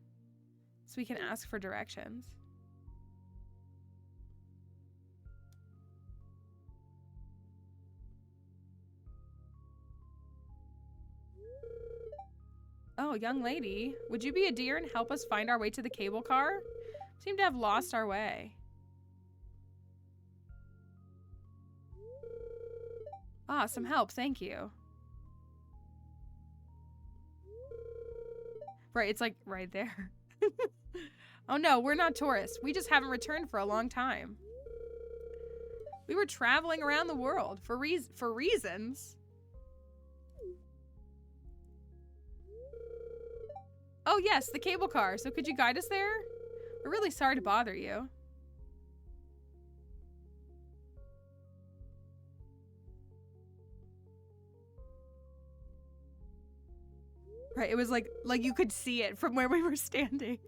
so we can ask for directions. Oh, young lady, would you be a dear and help us find our way to the cable car? Seem to have lost our way. Ah, some help, thank you. Right, it's like right there. Oh no, we're not tourists. We just haven't returned for a long time. We were traveling around the world for reasons. Oh yes, the cable car. So could you guide us there? We're really sorry to bother you. Right, it was like you could see it from where we were standing.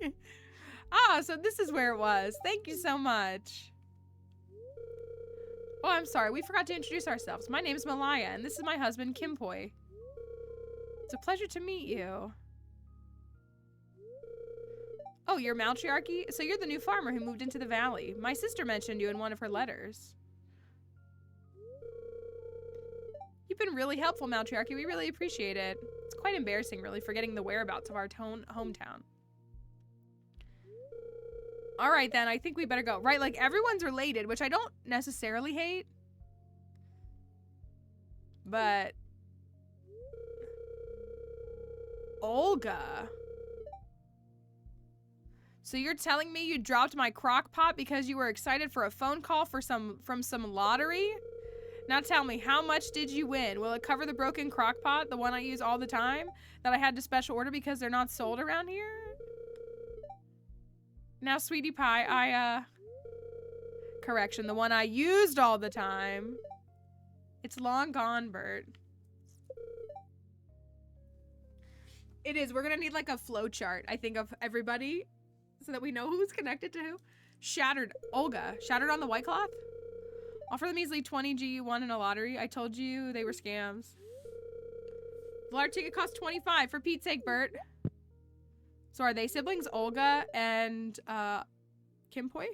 Ah, so this is where it was. Thank you so much. Oh, I'm sorry. We forgot to introduce ourselves. My name is Malaya, and this is my husband, Kimpoi. It's a pleasure to meet you. Oh, you're matriarchy? So you're the new farmer who moved into the valley. My sister mentioned you in one of her letters. You've been really helpful, matriarchy. We really appreciate it. It's quite embarrassing, really, forgetting the whereabouts of our hometown. All right, then. I think we better go. Right, like, everyone's related, which I don't necessarily hate. But... Olga. So you're telling me you dropped my crock pot because you were excited for a phone call from some lottery? Now tell me, how much did you win? Will it cover the broken crock pot, the one I use all the time, that I had to special order because they're not sold around here? Now, sweetie pie, correction, the one I used all the time. It's long gone, Bert. It is. We're gonna need like a flow chart, I think, of everybody so that we know who's connected to who. Shattered. Olga. Shattered on the white cloth? Offer the measly 20 G you won in a lottery. I told you they were scams. The lottery ticket cost 25, for Pete's sake, Bert. So are they siblings, Olga and Kimpoi?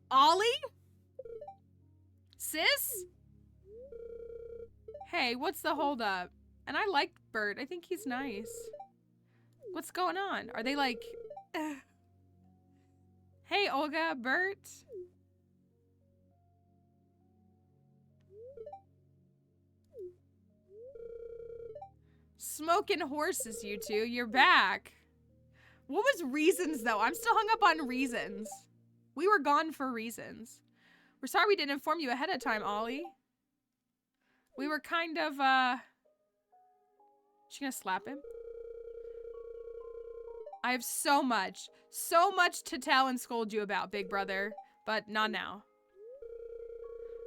Ollie? Sis? Hey, what's the holdup? And I like Bert. I think he's nice. What's going on? Are they like... Hey, Olga, Bert. Smoking horses, you two. You're back. What was reasons, though? I'm still hung up on reasons. We were gone for reasons. We're sorry we didn't inform you ahead of time, Ollie. We were kind of, She gonna slap him? I have so much to tell and scold you about, big brother. But not now.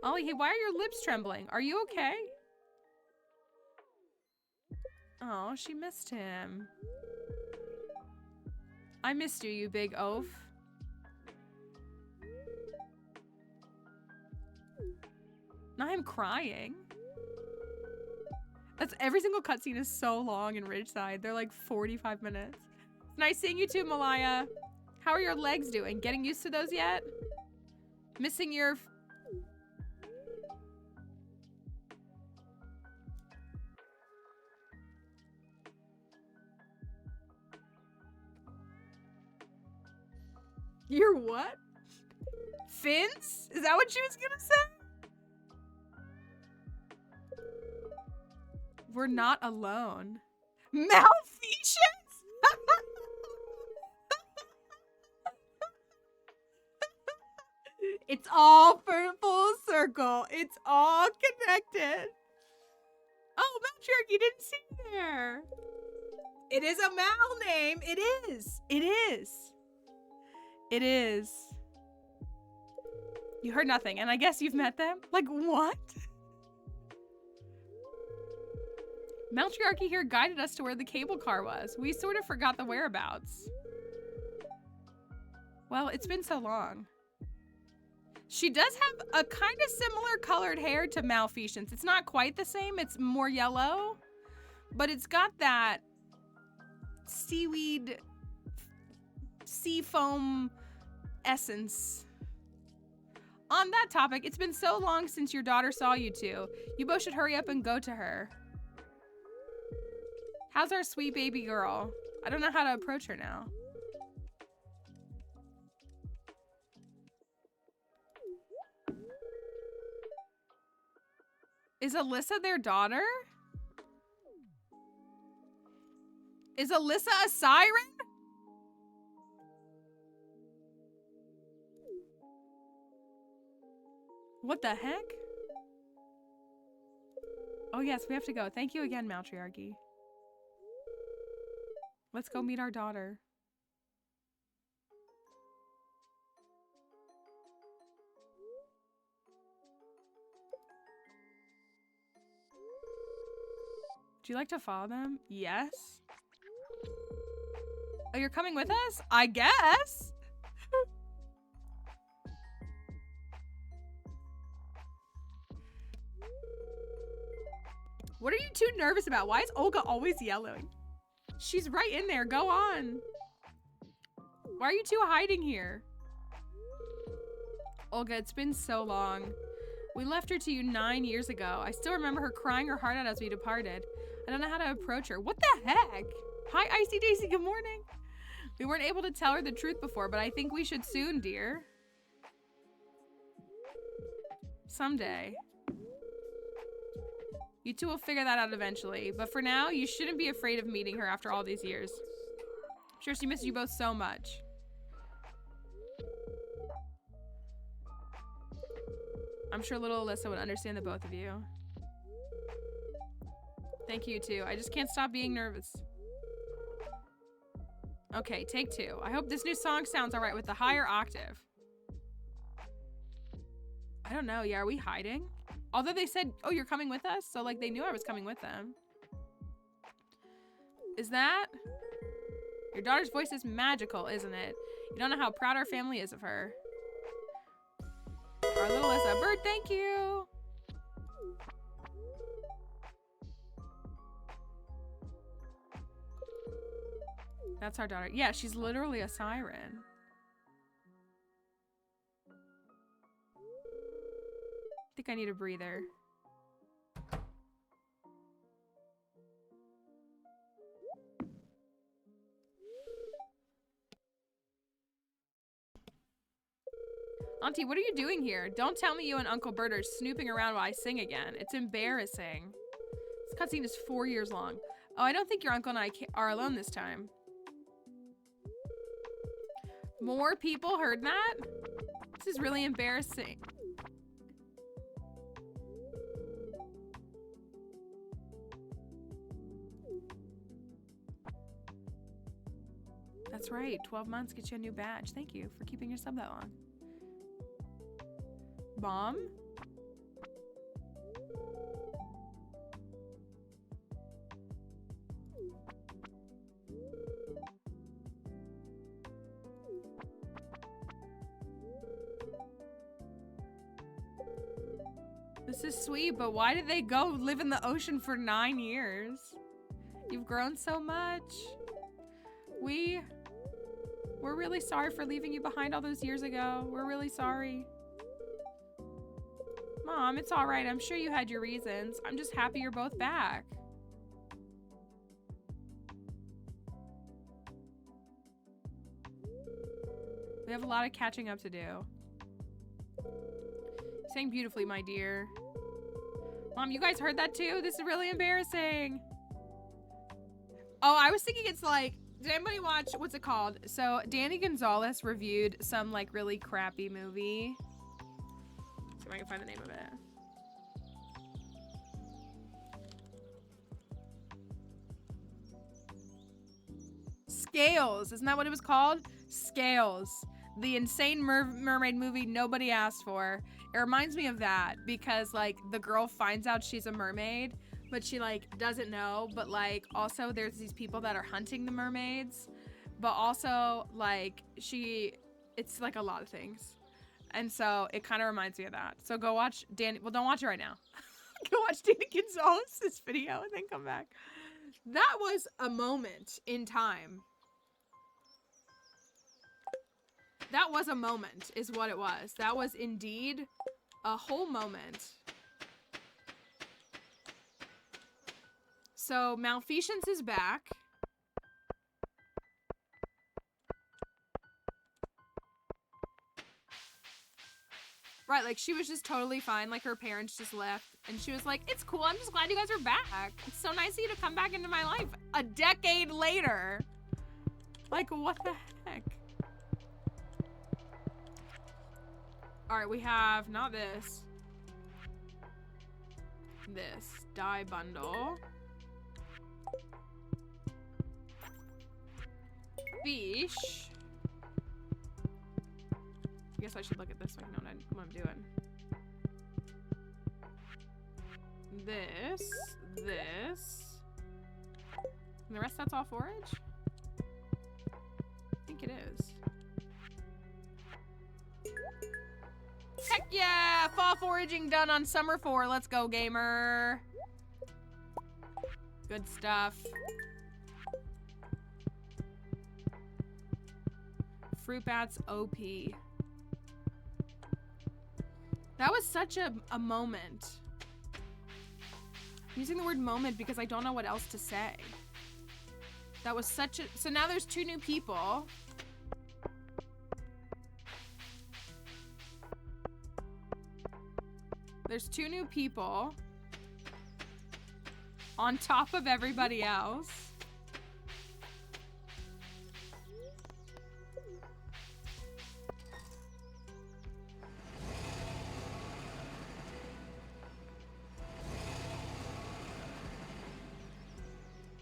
Ollie, hey, why are your lips trembling? Are you okay? Oh, she missed him. I missed you, you big oaf. Now I'm crying. That's every single cutscene is so long in Ridgeside. They're like 45 minutes. It's nice seeing you too, Malaya. How are your legs doing? Getting used to those yet? Missing your... Your what? Fins? Is that what she was gonna say? We're not alone. Malfeasance? It's all for full circle. It's all connected. Oh, Matriarch, you didn't see there. It is a Mal name. It is. It is. It is. You heard nothing, and I guess you've met them? Like, what? Matriarchy here guided us to where the cable car was. We sort of forgot the whereabouts. Well, it's been so long. She does have a kind of similar colored hair to Malfeasance. It's not quite the same. It's more yellow. But it's got that seaweed, sea foam essence. On that topic, it's been so long since your daughter saw you two. You both should hurry up and go to her. How's our sweet baby girl? I don't know how to approach her now. Is Alyssa their daughter? Is Alyssa a siren? What the heck? Oh yes, we have to go. Thank you again, Matriarchy. Let's go meet our daughter. Do you like to follow them? Yes. Oh, you're coming with us? I guess. What are you two nervous about? Why is Olga always yelling? She's right in there. Go on. Why are you two hiding here? Olga, it's been so long. We left her to you 9 years ago. I still remember her crying her heart out as we departed. I don't know how to approach her. What the heck? Hi, Icy Daisy. Good morning. We weren't able to tell her the truth before, but I think we should soon, dear. Someday. You two will figure that out eventually, but for now, you shouldn't be afraid of meeting her after all these years. I'm sure she misses you both so much. I'm sure little Alyssa would understand the both of you. Thank you, too. I just can't stop being nervous. Okay, take two. I hope this new song sounds alright with the higher octave. I don't know. Yeah, are we hiding? Although they said, oh, you're coming with us? So, like, they knew I was coming with them. Is that? Your daughter's voice is magical, isn't it? You don't know how proud our family is of her. Our little Alyssa. Bird, thank you! That's our daughter. Yeah, she's literally a siren. I think I need a breather. Auntie, what are you doing here? Don't tell me you and Uncle Bert are snooping around while I sing again. It's embarrassing. This cutscene is 4 years long. Oh, I don't think your uncle and I are alone this time. More people heard that? This is really embarrassing. That's right. 12 months gets you a new badge. Thank you for keeping your sub that long. Mom? This is sweet, but why did they go live in the ocean for 9 years? You've grown so much. We're really sorry for leaving you behind all those years ago. We're really sorry. Mom, it's all right. I'm sure you had your reasons. I'm just happy you're both back. We have a lot of catching up to do. You sang beautifully, my dear. Mom, you guys heard that too? This is really embarrassing. Oh, I was thinking it's like, did anybody watch, what's it called? So Danny Gonzalez reviewed some like really crappy movie. See if I can find the name of it. Scales, isn't that what it was called? Scales. The insane mermaid movie nobody asked for. It reminds me of that because like the girl finds out she's a mermaid, but she like doesn't know, but like also there's these people that are hunting the mermaids, but also like it's like a lot of things. And so it kind of reminds me of that. So go watch Danny, well don't watch it right now. Go watch Danny Gonzalez's video and then come back. That was a moment in time. That was a moment, is what it was. That was indeed a whole moment. So, Malfeasance is back. Right, like, she was just totally fine. Like, her parents just left. And she was like, it's cool. I'm just glad you guys are back. It's so nice of you to come back into my life a decade later. Like, what the heck? Alright, we have, not this. This. Dye bundle. Fish. I guess I should look at this so I can know what I'm doing. This. And the rest that's all forage? I think it is. Heck yeah! Fall foraging done on summer 4. Let's go, gamer. Good stuff. Fruit bats OP. That was such a moment. I'm using the word moment because I don't know what else to say. That was such a... So now there's 2 new people. There's 2 new people on top of everybody else.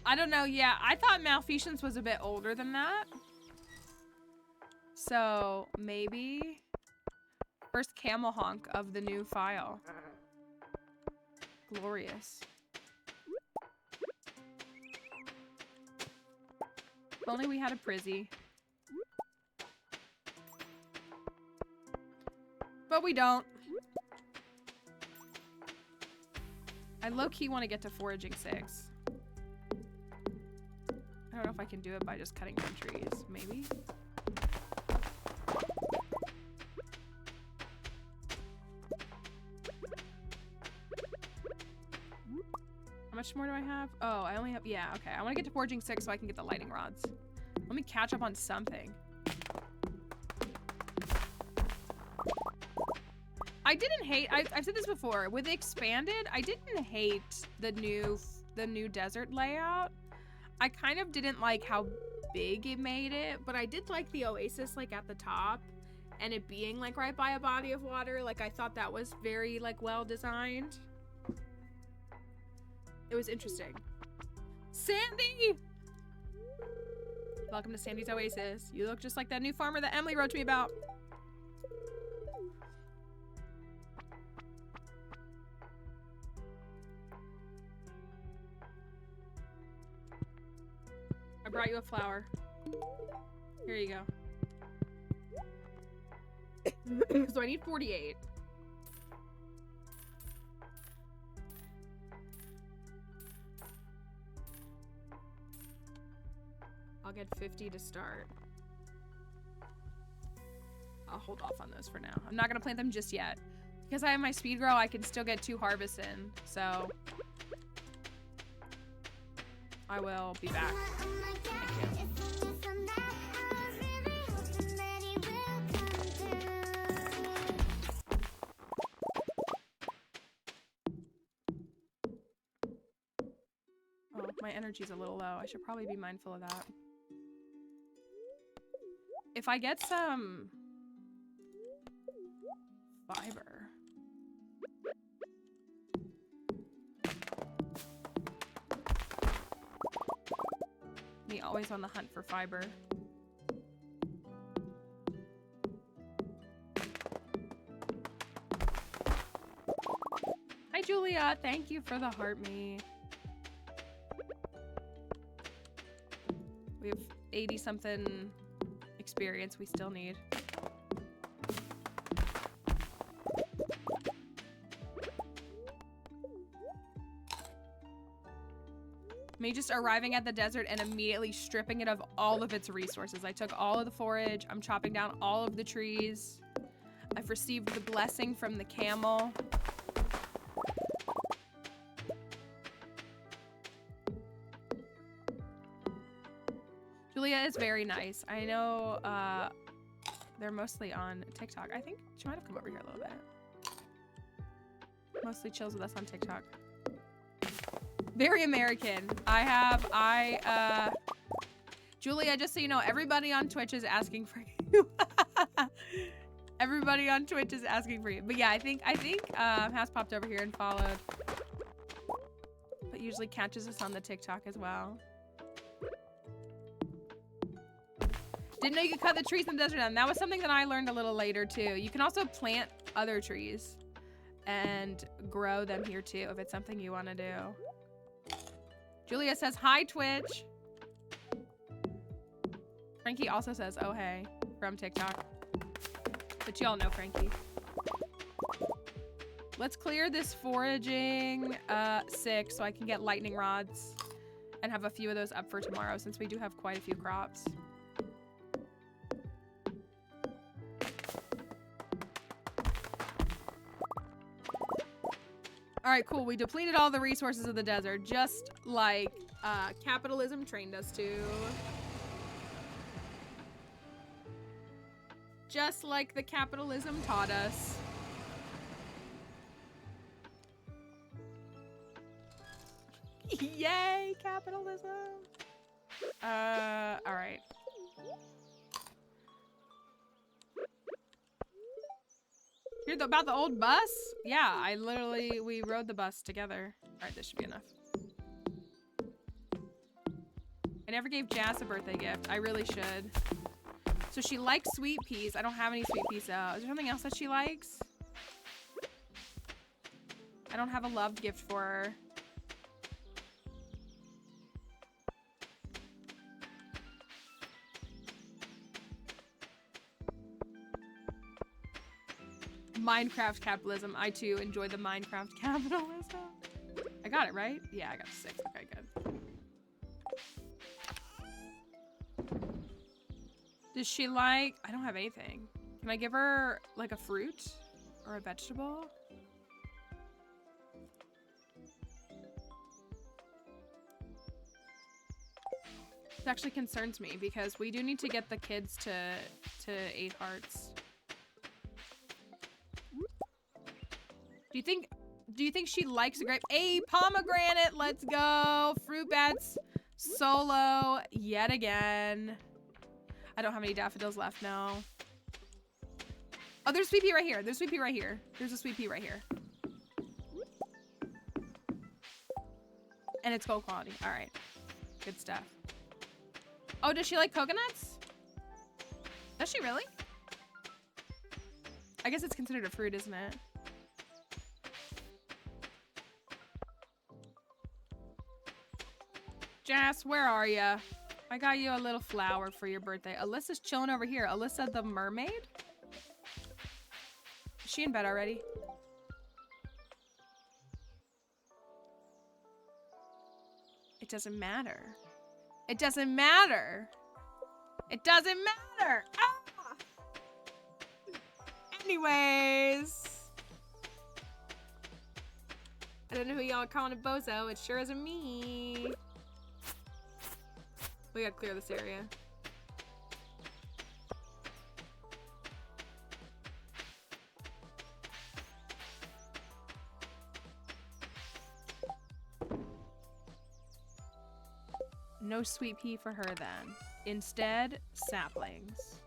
I don't know. Yeah, I thought Malfeasance was a bit older than that. So maybe... First camel honk of the new file. Glorious. If only we had a Prizzy. But we don't. I low-key want to get to foraging 6. I don't know if I can do it by just cutting down trees. Maybe? How much more do I have? Oh, I only have... Yeah, okay. I want to get to foraging 6 so I can get the lightning rods. Let me catch up on something. I didn't hate, I've said this before, with Expanded, I didn't hate the new desert layout. I kind of didn't like how big it made it, but I did like the oasis like at the top and it being like right by a body of water. Like I thought that was very like well designed. It was interesting. Sandy! Welcome to Sandy's Oasis. You look just like that new farmer that Emily wrote to me about. I brought you a flower. Here you go. So I need 48. I'll get 50 to start. I'll hold off on those for now. I'm not gonna plant them just yet. Because I have my speed grow, I can still get 2 harvests in, so I will be back. Thank you. Oh, my energy's a little low. I should probably be mindful of that. If I get some fiber. Me always on the hunt for fiber. Hi Julia, thank you for the heart me. We have 80 something experience we still need. Me just arriving at the desert and immediately stripping it of all of its resources. I took all of the forage. I'm chopping down all of the trees. I've received the blessing from the camel. Julia is very nice. I know they're mostly on TikTok. I think she might have come over here a little bit. Mostly chills with us on TikTok. Very American. Julia, just so you know, everybody on Twitch is asking for you. Everybody on Twitch is asking for you. But yeah, I think has popped over here and followed. But usually catches us on the TikTok as well. Didn't know you could cut the trees in the desert down. That was something that I learned a little later too. You can also plant other trees and grow them here too if it's something you want to do. Julia says, hi, Twitch. Frankie also says, oh, hey, from TikTok. But y'all know Frankie. Let's clear this foraging 6 so I can get lightning rods and have a few of those up for tomorrow since we do have quite a few crops. All right, cool. We depleted all the resources of the desert, just like capitalism trained us to. Just like the capitalism taught us. Yay, capitalism. All right. Hear about the old bus? Yeah, we rode the bus together. All right, this should be enough. I never gave Jazz a birthday gift. I really should. So she likes sweet peas. I don't have any sweet peas out. Is there something else that she likes? I don't have a loved gift for her. Minecraft capitalism. I too enjoy the Minecraft capitalism. I got it, right? Yeah, I got 6. Okay, good. Does she like... I don't have anything. Can I give her, like, a fruit? Or a vegetable? This actually concerns me, because we do need to get the kids to 8 hearts. Do you think she likes a grape? A pomegranate, let's go. Fruit bats, solo, yet again. I don't have any daffodils left, no. Oh, there's sweet pea right here. There's sweet pea right here. There's a sweet pea right here. And it's gold quality. All right, good stuff. Oh, does she like coconuts? Does she really? I guess it's considered a fruit, isn't it? Jess, where are ya? I got you a little flower for your birthday. Alyssa's chilling over here. Alyssa the mermaid? Is she in bed already? It doesn't matter. It doesn't matter. It doesn't matter. Ah! Anyways. I don't know who y'all are calling a bozo. It sure isn't me. We gotta clear this area. No sweet pea for her then. Instead, saplings.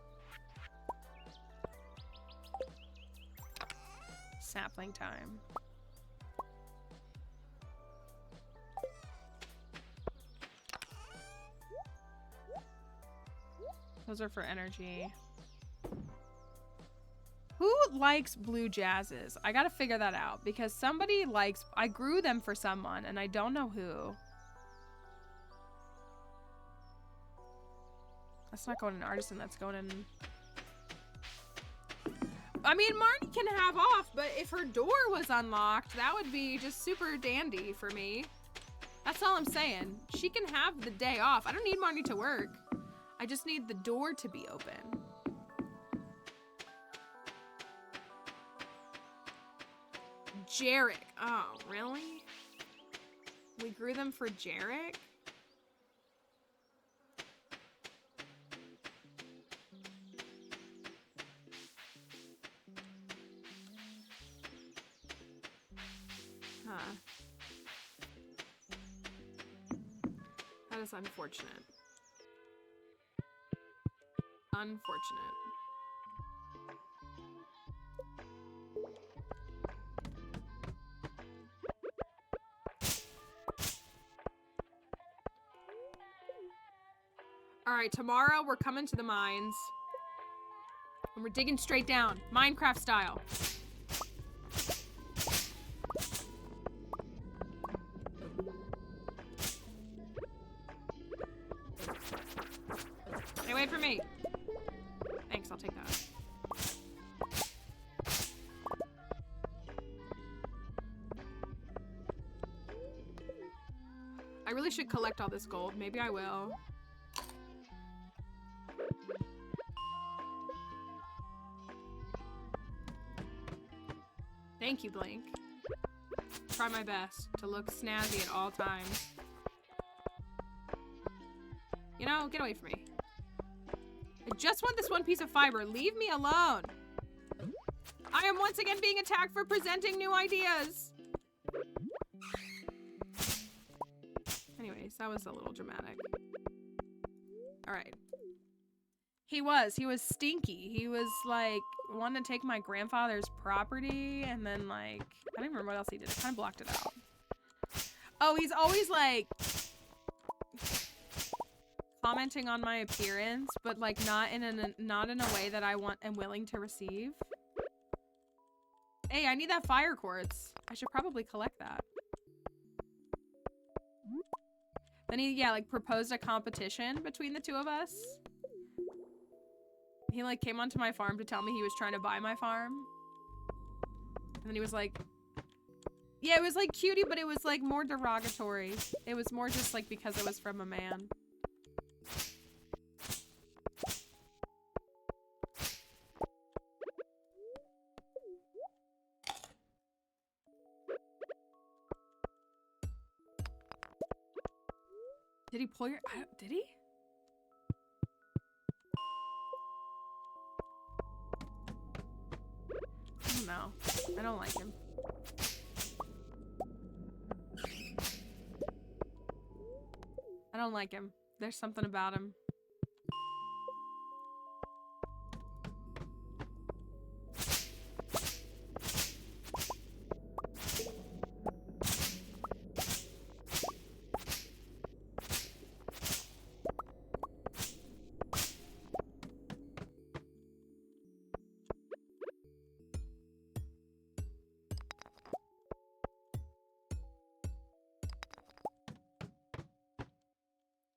Sapling time. Those are for energy. Who likes blue jazzes? I gotta figure that out because somebody likes... I grew them for someone and I don't know who. That's not going in artisan, that's going in... I mean, Marnie can have off, but if her door was unlocked, that would be just super dandy for me. That's all I'm saying. She can have the day off. I don't need Marnie to work. I just need the door to be open. Jarek. Oh, really? We grew them for Jarek? Huh. That is unfortunate. Unfortunate. All right, tomorrow we're coming to the mines. And we're digging straight down, Minecraft style. Hey, wait for me. Thanks, I'll take that. I really should collect all this gold. Maybe I will. Thank you, Blink. Try my best to look snazzy at all times. You know, get away from me. I just want this one piece of fiber. Leave me alone. I am once again being attacked for presenting new ideas. Anyways, that was a little dramatic. All right. He was stinky. He was like wanting to take my grandfather's property and then like, I don't even remember what else he did. I kind of blocked it out. Oh, he's always like commenting on my appearance, but like not in a way that I am willing to receive. Hey, I need that fire quartz. I should probably collect that. Then he, yeah, like proposed a competition between the two of us. He like came onto my farm to tell me he was trying to buy my farm. And then he was like, yeah, it was like cutie, but it was like more derogatory. It was more just like because it was from a man. Did he pull your... did he? I don't know. I don't like him. don't like him. There's something about him.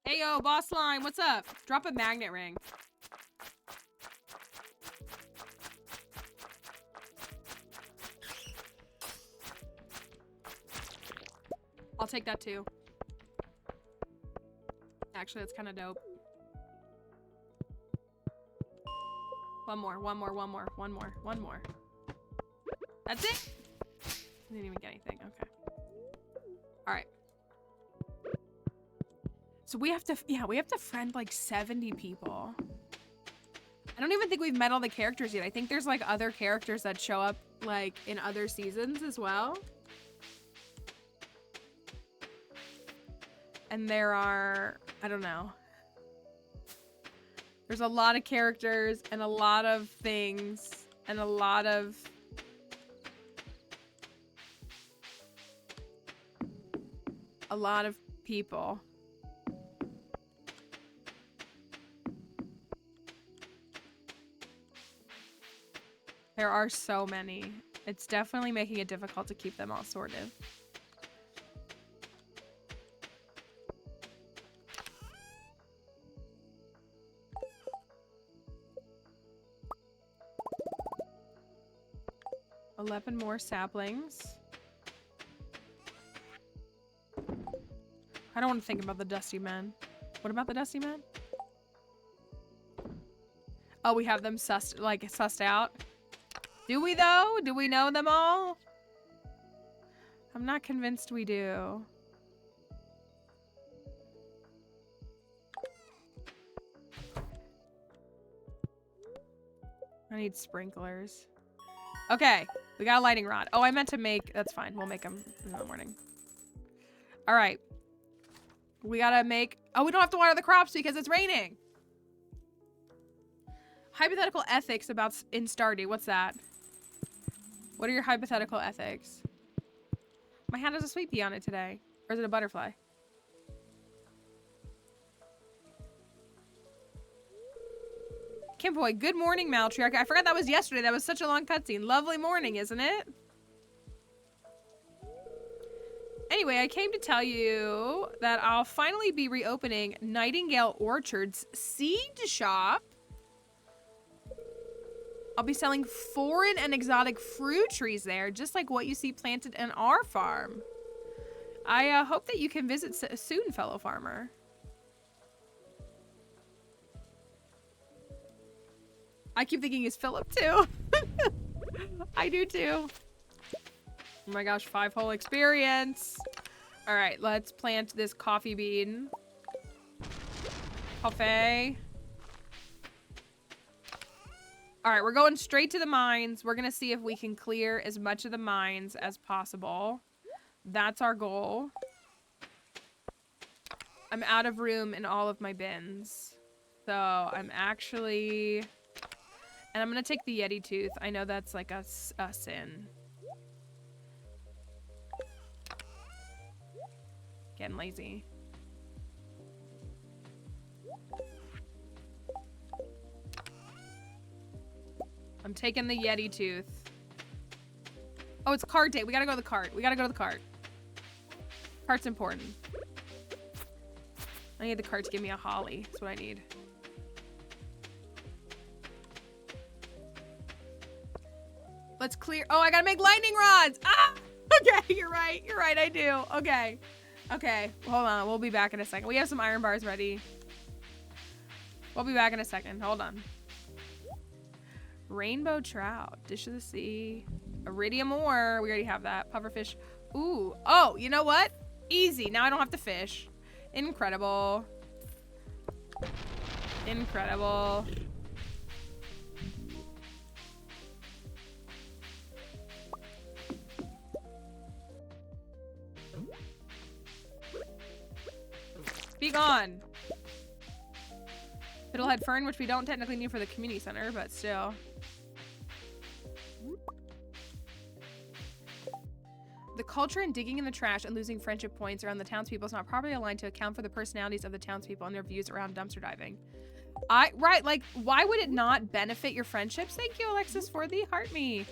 Hey yo, boss line, what's up? Drop a magnet ring. I'll take that too. Actually, that's kind of dope. One more. That's it? I didn't even get anything. Okay. All right. So we have to, yeah, we have to friend like 70 people. I don't even think we've met all the characters yet. I think there's like other characters that show up like in other seasons as well. And there are, I don't know. There's a lot of characters and a lot of things and a lot of people. There are so many. It's definitely making it difficult to keep them all sorted. $11 more saplings. I don't want to think about the dusty men. What about the dusty men? Oh, we have them sussed out. Do we though? Do we know them all? I'm not convinced we do. I need sprinklers. Okay, we got a lightning rod. Oh, I meant to make, that's fine. We'll make them in the morning. All right. We gotta make, oh, we don't have to water the crops because it's raining. Hypothetical ethics about in Stardew. What's that? What are your hypothetical ethics? My hand has a sweet pea on it today. Or is it a butterfly? Kimboy, good morning, Maltriarch. I forgot that was yesterday. That was such a long cutscene. Lovely morning, isn't it? Anyway, I came to tell you that I'll finally be reopening Nightingale Orchard's seed shop. I'll be selling foreign and exotic fruit trees there, just like what you see planted in our farm. I hope that you can visit soon, fellow farmer. I keep thinking it's Philip too. I do too. Oh my gosh, 5 whole experience. All right, let's plant this coffee bean. Coffee. All right, we're going straight to the mines. We're gonna see if we can clear as much of the mines as possible. That's our goal. I'm out of room in all of my bins. So I'm actually... And I'm gonna take the Yeti tooth. I know that's like a sin. Getting lazy. I'm taking the Yeti tooth. Oh, it's cart day. We gotta go to the cart. We gotta go to the cart. Cart's important. I need the cart to give me a holly. That's what I need. Let's clear. Oh, I gotta make lightning rods. Ah! Okay, you're right. You're right. I do. Okay. Okay. Hold on. We'll be back in a second. We have some iron bars ready. We'll be back in a second. Hold on. Rainbow trout. Dish of the sea. Iridium ore. We already have that. Pufferfish. Ooh. Oh, you know what? Easy. Now I don't have to fish. Incredible. Incredible. Be gone. Fiddlehead Fern, which we don't technically need for the community center, but still. The culture in digging in the trash and losing friendship points around the townspeople is not properly aligned to account for the personalities of the townspeople and their views around dumpster diving. Right, like, why would it not benefit your friendships? Thank you, Alexis, for the heart me.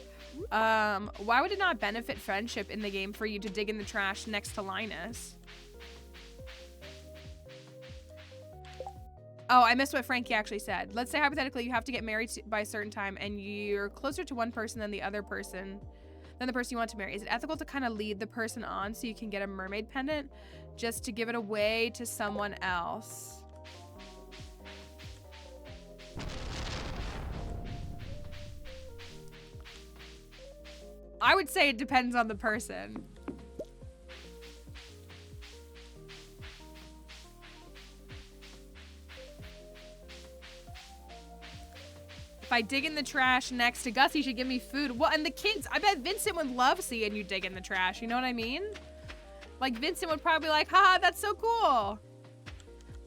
Why would it not benefit friendship in the game for you to dig in the trash next to Linus? Oh, I missed what Frankie actually said. Let's say hypothetically you have to get married by a certain time and you're closer to one person than the other person, than the person you want to marry. Is it ethical to kind of lead the person on so you can get a mermaid pendant just to give it away to someone else? I would say it depends on the person. If I dig in the trash next to Gus, he should give me food. Well, and the kids, I bet Vincent would love seeing you dig in the trash. You know what I mean? Like, Vincent would probably be like, haha, that's so cool.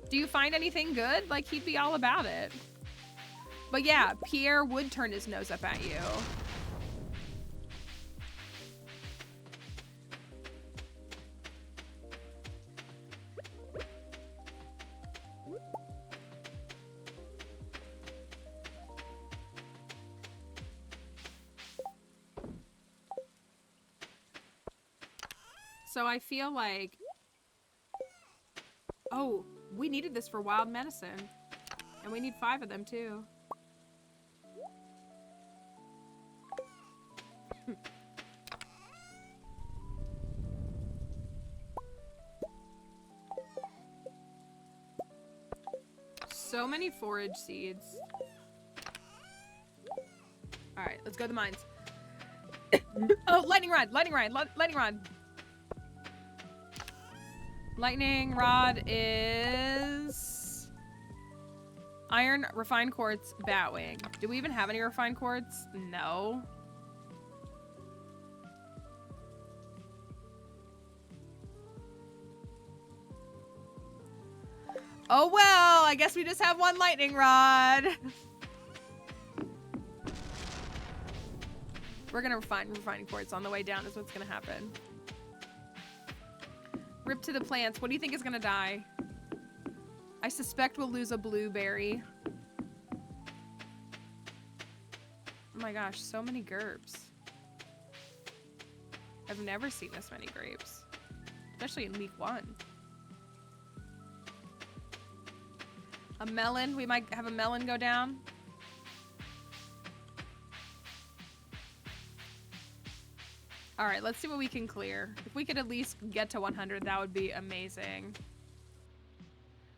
Do you find anything good? Like, he'd be all about it. But yeah, Pierre would turn his nose up at you. So I feel like, oh, we needed this for wild medicine. And we need 5 of them too. So many forage seeds. All right, let's go to the mines. Oh, lightning rod, lightning rod, lightning rod. Lightning rod is iron, refined quartz, batwing. Do we even have any refined quartz? No. Oh well, I guess we just have 1 lightning rod. We're gonna refine refined quartz on the way down is what's gonna happen. Rip to the plants. What do you think is gonna die? I suspect we'll lose a blueberry. Oh my gosh, so many gerbs. I've never seen this many grapes. Especially in week 1. A melon. We might have a melon go down. All right, let's see what we can clear. If we could at least get to 100, that would be amazing.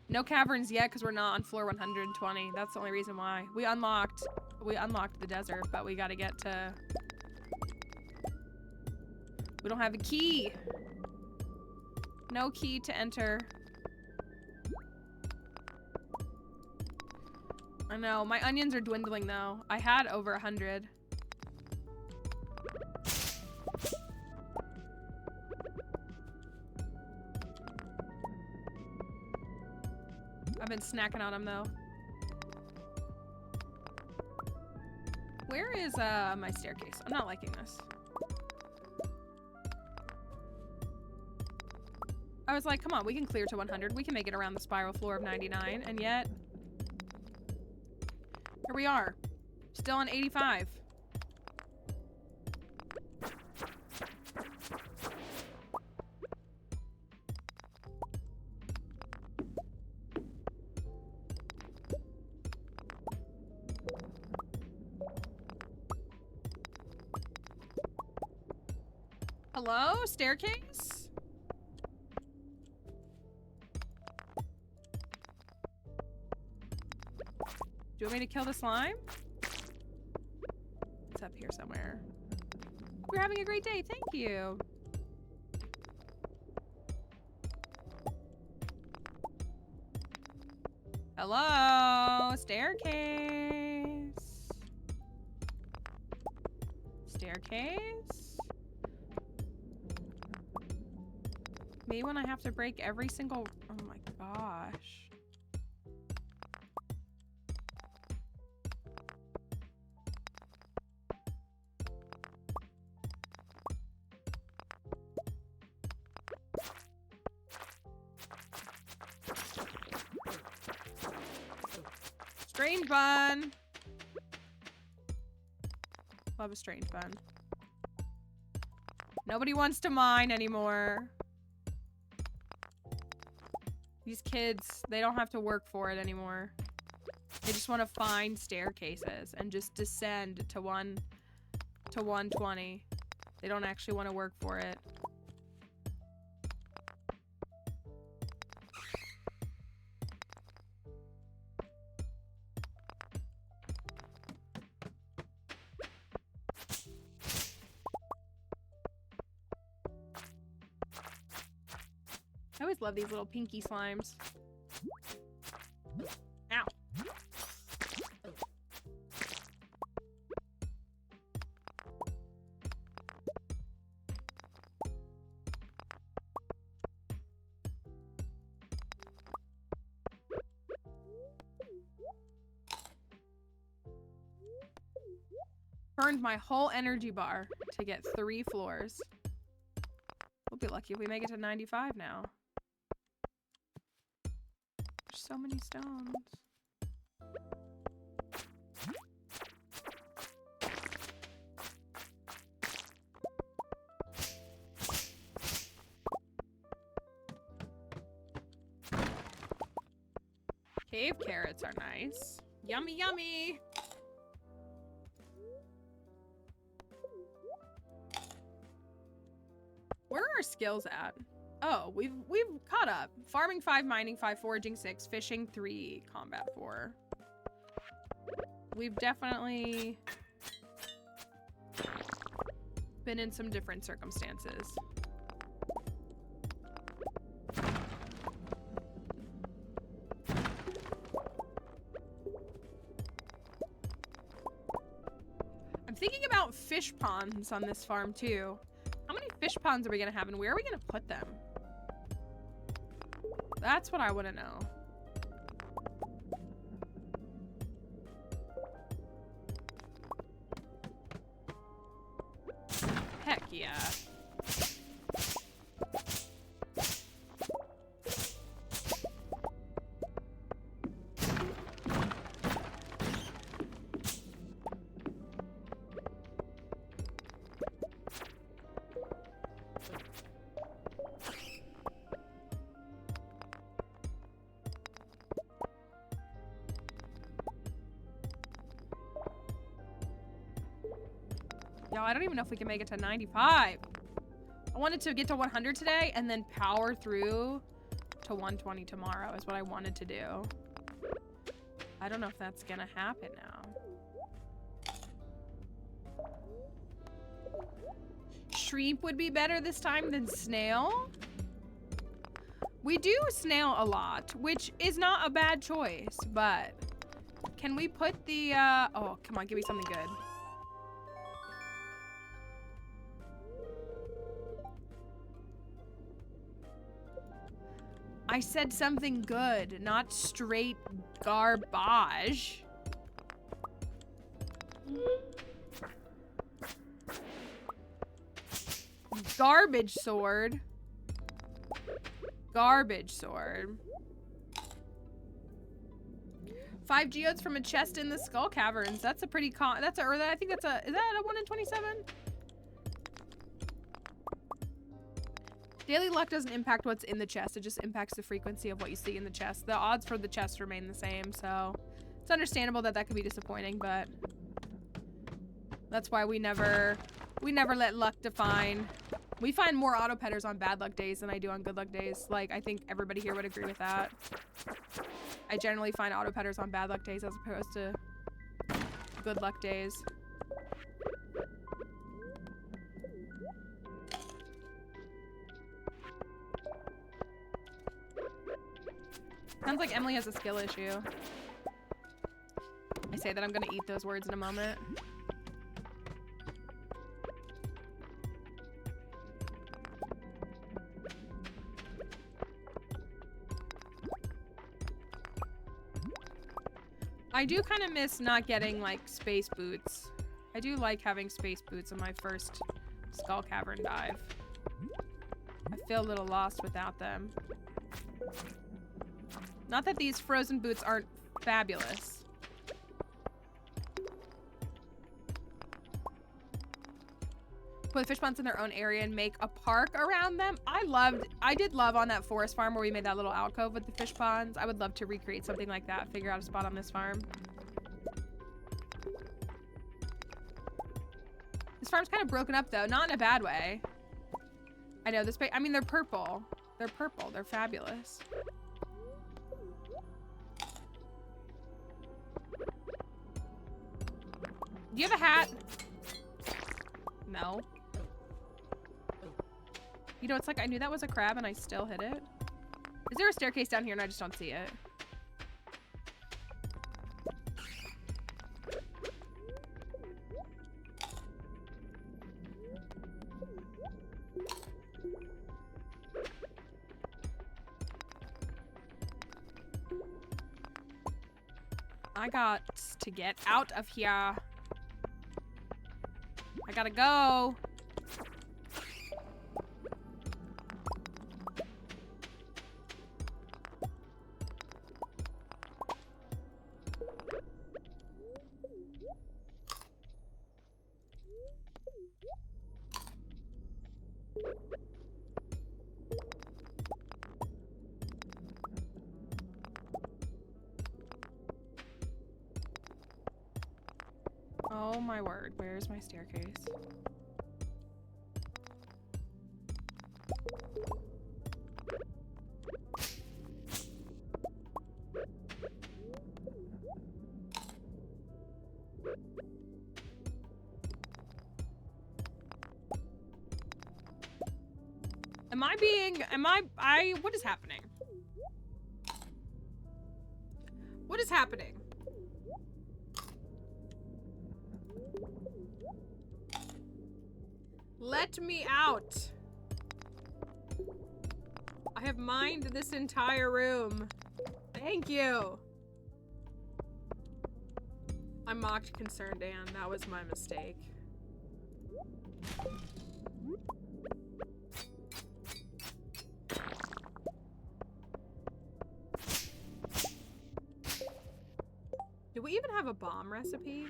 No caverns yet because we're not on floor 120. That's the only reason why. We unlocked the desert, but we got to get to... We don't have a key. No key to enter. I know. My onions are dwindling, though. I had over 100. I've been snacking on them, though. Where is my staircase? I'm not liking this. I was like, come on, we can clear to 100. We can make it around the spiral floor of 99, and yet... Here we are. Still on 85. Hello? Staircase? Do you want me to kill the slime? It's up here somewhere. We're having a great day. Thank you. Hello? Staircase? Staircase? Maybe when I have to break every single... Oh my god. Strange bun. Love a strange bun. Nobody wants to mine anymore. These kids, they don't have to work for it anymore. They just want to find staircases and just descend to 120. They don't actually want to work for it. I always love these little pinky slimes. Ow. Burned my whole energy bar to get 3 floors. We'll be lucky if we make it to 95 now. There's so many stones. Cave carrots are nice. Yummy, yummy. Where are our skills at? Oh, we've caught up. Farming 5, mining 5, foraging 6, fishing 3, combat 4. We've definitely been in some different circumstances. I'm thinking about fish ponds on this farm too. How many fish ponds are we gonna have and where are we gonna put them? That's what I want to know. Heck yeah. Yo, I don't even know if we can make it to 95. I wanted to get to 100 today and then power through to 120 tomorrow is what I wanted to do. I don't know if that's gonna happen now. Shrimp would be better this time than snail. We do snail a lot, which is not a bad choice, but can we put the, oh, come on, give me something good. I said something good, not straight garbage. Garbage sword. Garbage sword. 5 geodes from a chest in the skull caverns. That's a pretty that's a, or I think that's a, is that a 1 in 27? Daily luck doesn't impact what's in the chest. It just impacts the frequency of what you see in the chest. The odds for the chest remain the same, so it's understandable that that could be disappointing, but that's why we never let luck define. We find more auto petters on bad luck days than I do on good luck days. Like, I think everybody here would agree with that. I generally find auto petters on bad luck days as opposed to good luck days. Sounds like Emily has a skill issue. I say that I'm gonna eat those words in a moment. I do kind of miss not getting, like, space boots. I do like having space boots on my first skull cavern dive. I feel a little lost without them. Not that these frozen boots aren't fabulous. put fish ponds in their own area and make a park around them. I did love on that forest farm where we made that little alcove with the fish ponds. I would love to recreate something like that, figure out a spot on this farm. This farm's kind of broken up though, not in a bad way. I know this, I mean, they're purple. They're purple, they're fabulous. Do you have a hat? No. You know, it's like I knew that was a crab and I still hit it. Is there a staircase down here and I just don't see it? I got to get out of here. I gotta go. Oh my word, where's my staircase? What is happening? What is happening? Let me out. I have mined this entire room. Thank you. I mocked Concerned Dan. That was my mistake. Do we even have a bomb recipe?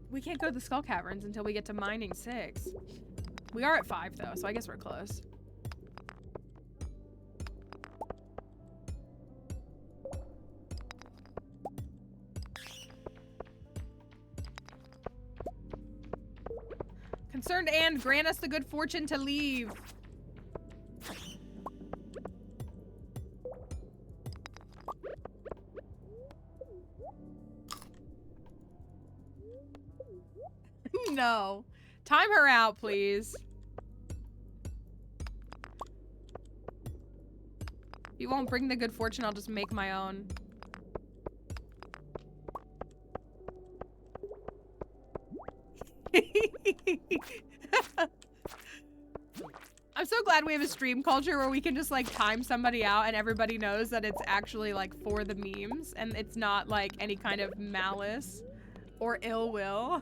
We can't go to the Skull Caverns until we get to mining 6. We are at 5 though, so I guess we're close. Concerned and grant us the good fortune to leave. No. Time her out, please. If you won't bring the good fortune, I'll just make my own. I'm so glad we have a stream culture where we can just like time somebody out and everybody knows that it's actually like for the memes and it's not like any kind of malice or ill will.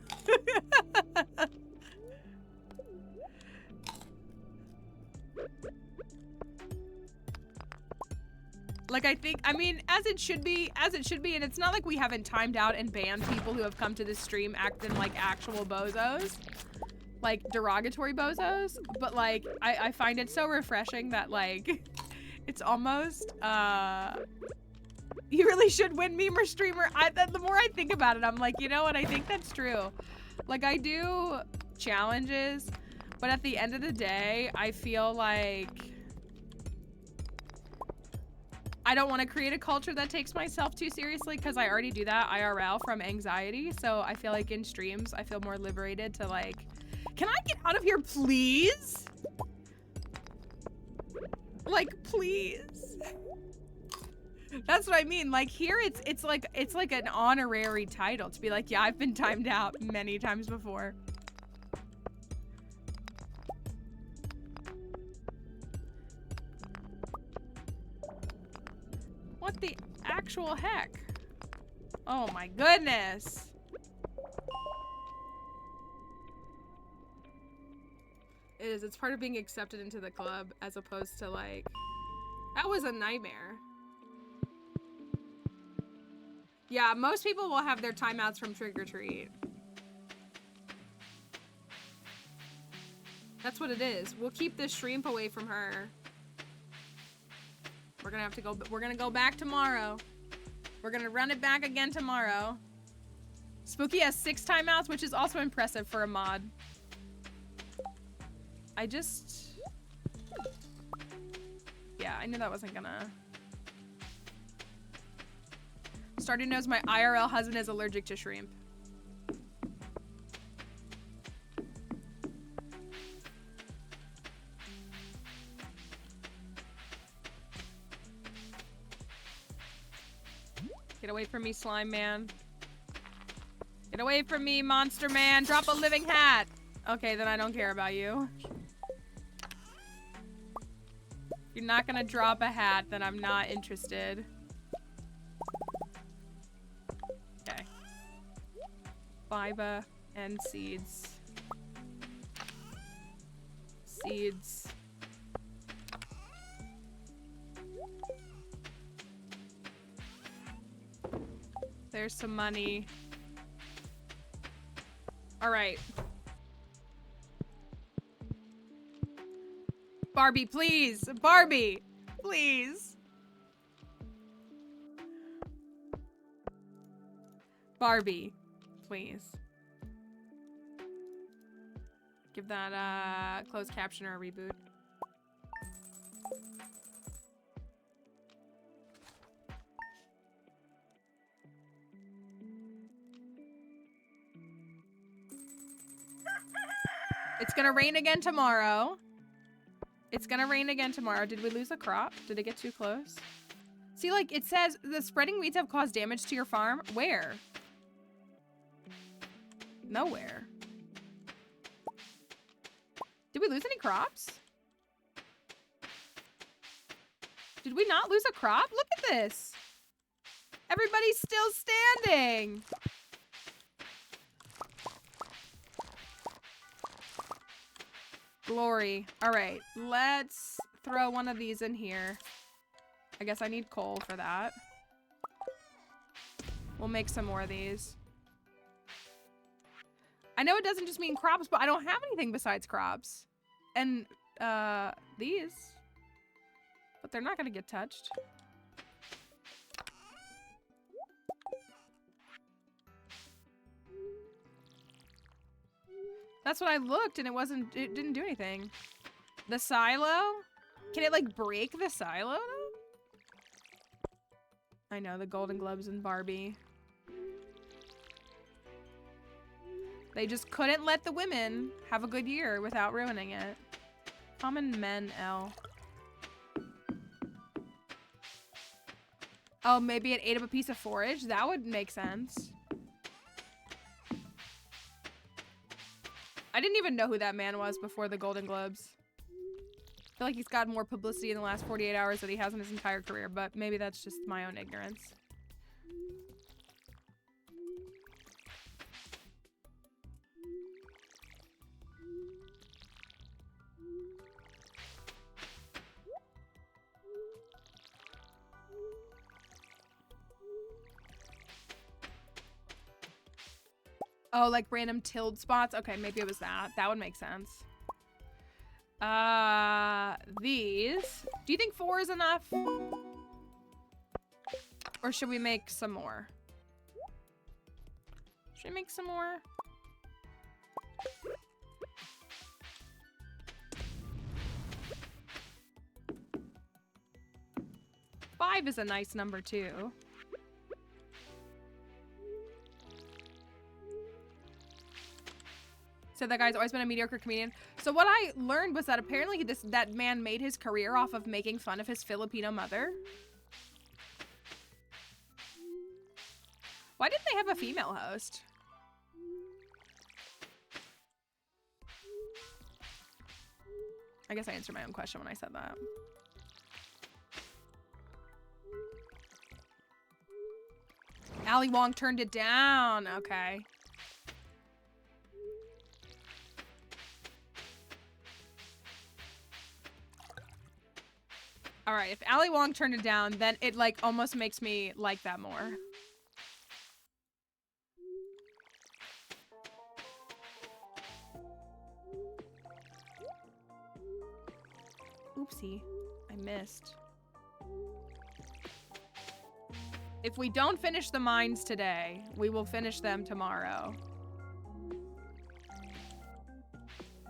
Like, I mean, as it should be, and it's not like we haven't timed out and banned people who have come to this stream acting like actual bozos, like derogatory bozos, but like, I find it so refreshing that like, it's almost, you really should win meme or streamer. The more I think about it, I'm like, you know what, I think that's true. Like, I do challenges, but at the end of the day, I feel like I don't want to create a culture that takes myself too seriously because I already do that IRL from anxiety. So I feel like in streams, I feel more liberated to like, can I get out of here, please? Like, please. That's what I mean. Like here, it's like an honorary title to be like, yeah, I've been timed out many times before. What the actual heck? Oh my goodness. It is. It's part of being accepted into the club as opposed to like, that was a nightmare. Yeah, most people will have their timeouts from Trick or Treat. That's what it is. We'll keep this shrimp away from her. We're gonna have to go, we're gonna go back tomorrow. We're gonna run it back again tomorrow. Spooky has 6 timeouts, which is also impressive for a mod. Yeah, I knew that wasn't gonna... Stardew knows my IRL husband is allergic to shrimp. Get away from me, slime man. Get away from me, monster man. Drop a living hat. Okay, then I don't care about you. If you're not gonna drop a hat, then I'm not interested. Okay. Fiber and seeds. Seeds. There's some money. All right. Barbie, please. Barbie, please. Barbie, please. Give that closed captioner a reboot. It's gonna rain again tomorrow. It's gonna rain again tomorrow. Did we lose a crop? Did it get too close? See, like, it says the spreading weeds have caused damage to your farm. Where? Nowhere. Did we lose any crops? Did we not lose a crop? Look at this. Everybody's still standing. Glory. All right, let's throw one of these in here. I guess I need coal for that. We'll make some more of these. I know it doesn't just mean crops, but I don't have anything besides crops. And these. But they're not gonna get touched. That's what I looked and it didn't do anything. The silo? Can it like break the silo though? I know, the Golden Globes and Barbie. They just couldn't let the women have a good year without ruining it. Common men, L. Oh, maybe it ate up a piece of forage? That would make sense. I didn't even know who that man was before the Golden Globes. I feel like he's gotten more publicity in the last 48 hours than he has in his entire career, but maybe that's just my own ignorance. Oh, like random tilled spots? Okay, maybe it was that. That would make sense. These. Do you think 4 is enough? Or should we make some more? Should we make some more? Five is a nice number too. So that guy's always been a mediocre comedian. So what I learned was that apparently that man made his career off of making fun of his Filipino mother. Why didn't they have a female host? I guess I answered my own question when I said that. Ali Wong turned it down. Okay. All right, if Ali Wong turned it down, then it like almost makes me like that more. Oopsie. I missed. If we don't finish the mines today, we will finish them tomorrow.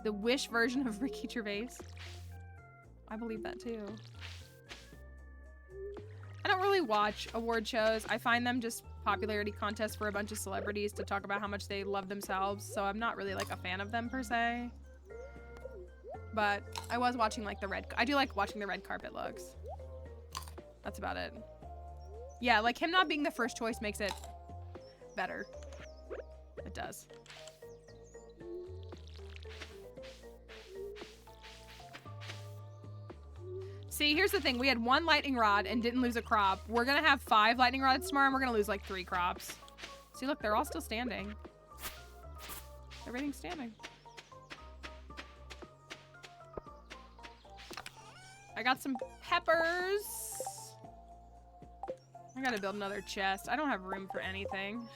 The Wish version of Ricky Gervais. I believe that too. I don't really watch award shows. I find them just popularity contests for a bunch of celebrities to talk about how much they love themselves. So I'm not really like a fan of them per se. But I was watching like I do like watching the red carpet looks. That's about it. Yeah, like him not being the first choice makes it better. It does. See, here's the thing. We had 1 lightning rod and didn't lose a crop. We're gonna have 5 lightning rods tomorrow and we're gonna lose like 3 crops. See, look, they're all still standing. Everything's standing. I got some peppers. I gotta build another chest. I don't have room for anything.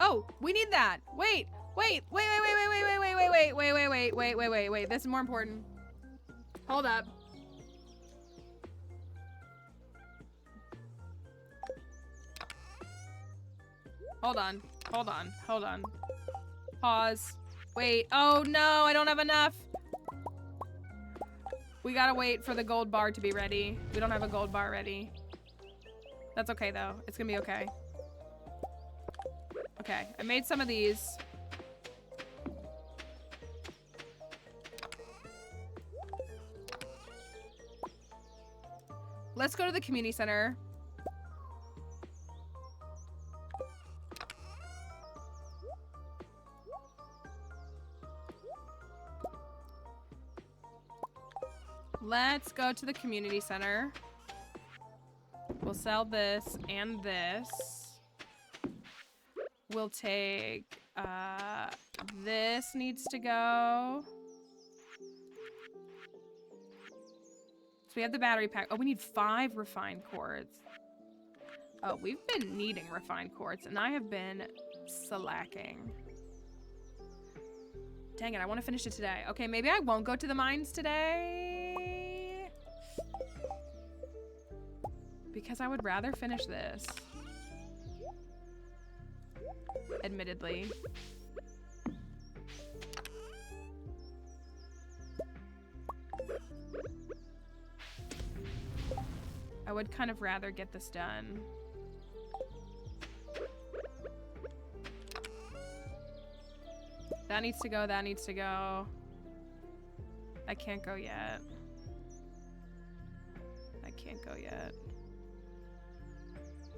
Oh, we need that. Wait. Wait. This is more important. Hold up. Hold on. Hold on. Hold on. Pause. Wait. Oh no, I don't have enough. We gotta wait for the gold bar to be ready. We don't have a gold bar ready. That's okay though. It's gonna be okay. Okay, I made some of these. Let's go to the community center. Let's go to the community center. We'll sell this and this. We'll take, this needs to go. So we have the battery pack. Oh, we need 5 refined quartz. Oh, we've been needing refined quartz and I have been slacking. Dang it, I want to finish it today. Okay, maybe I won't go to the mines today. Because I would rather finish this. Admittedly. I would kind of rather get this done. That needs to go, that needs to go. I can't go yet. I can't go yet.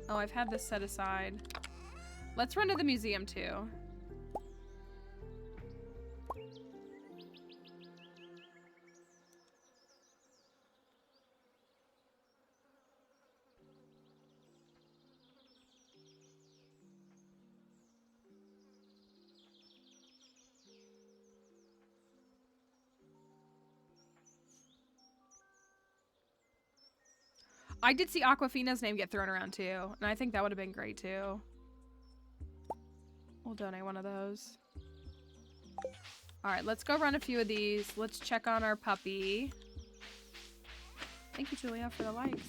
Oh, I've had this set aside. Let's run to the museum too. I did see Aquafina's name get thrown around too, and I think that would have been great too. We'll donate one of those. All right, let's go run a few of these. Let's check on our puppy. Thank you, Julia, for the likes.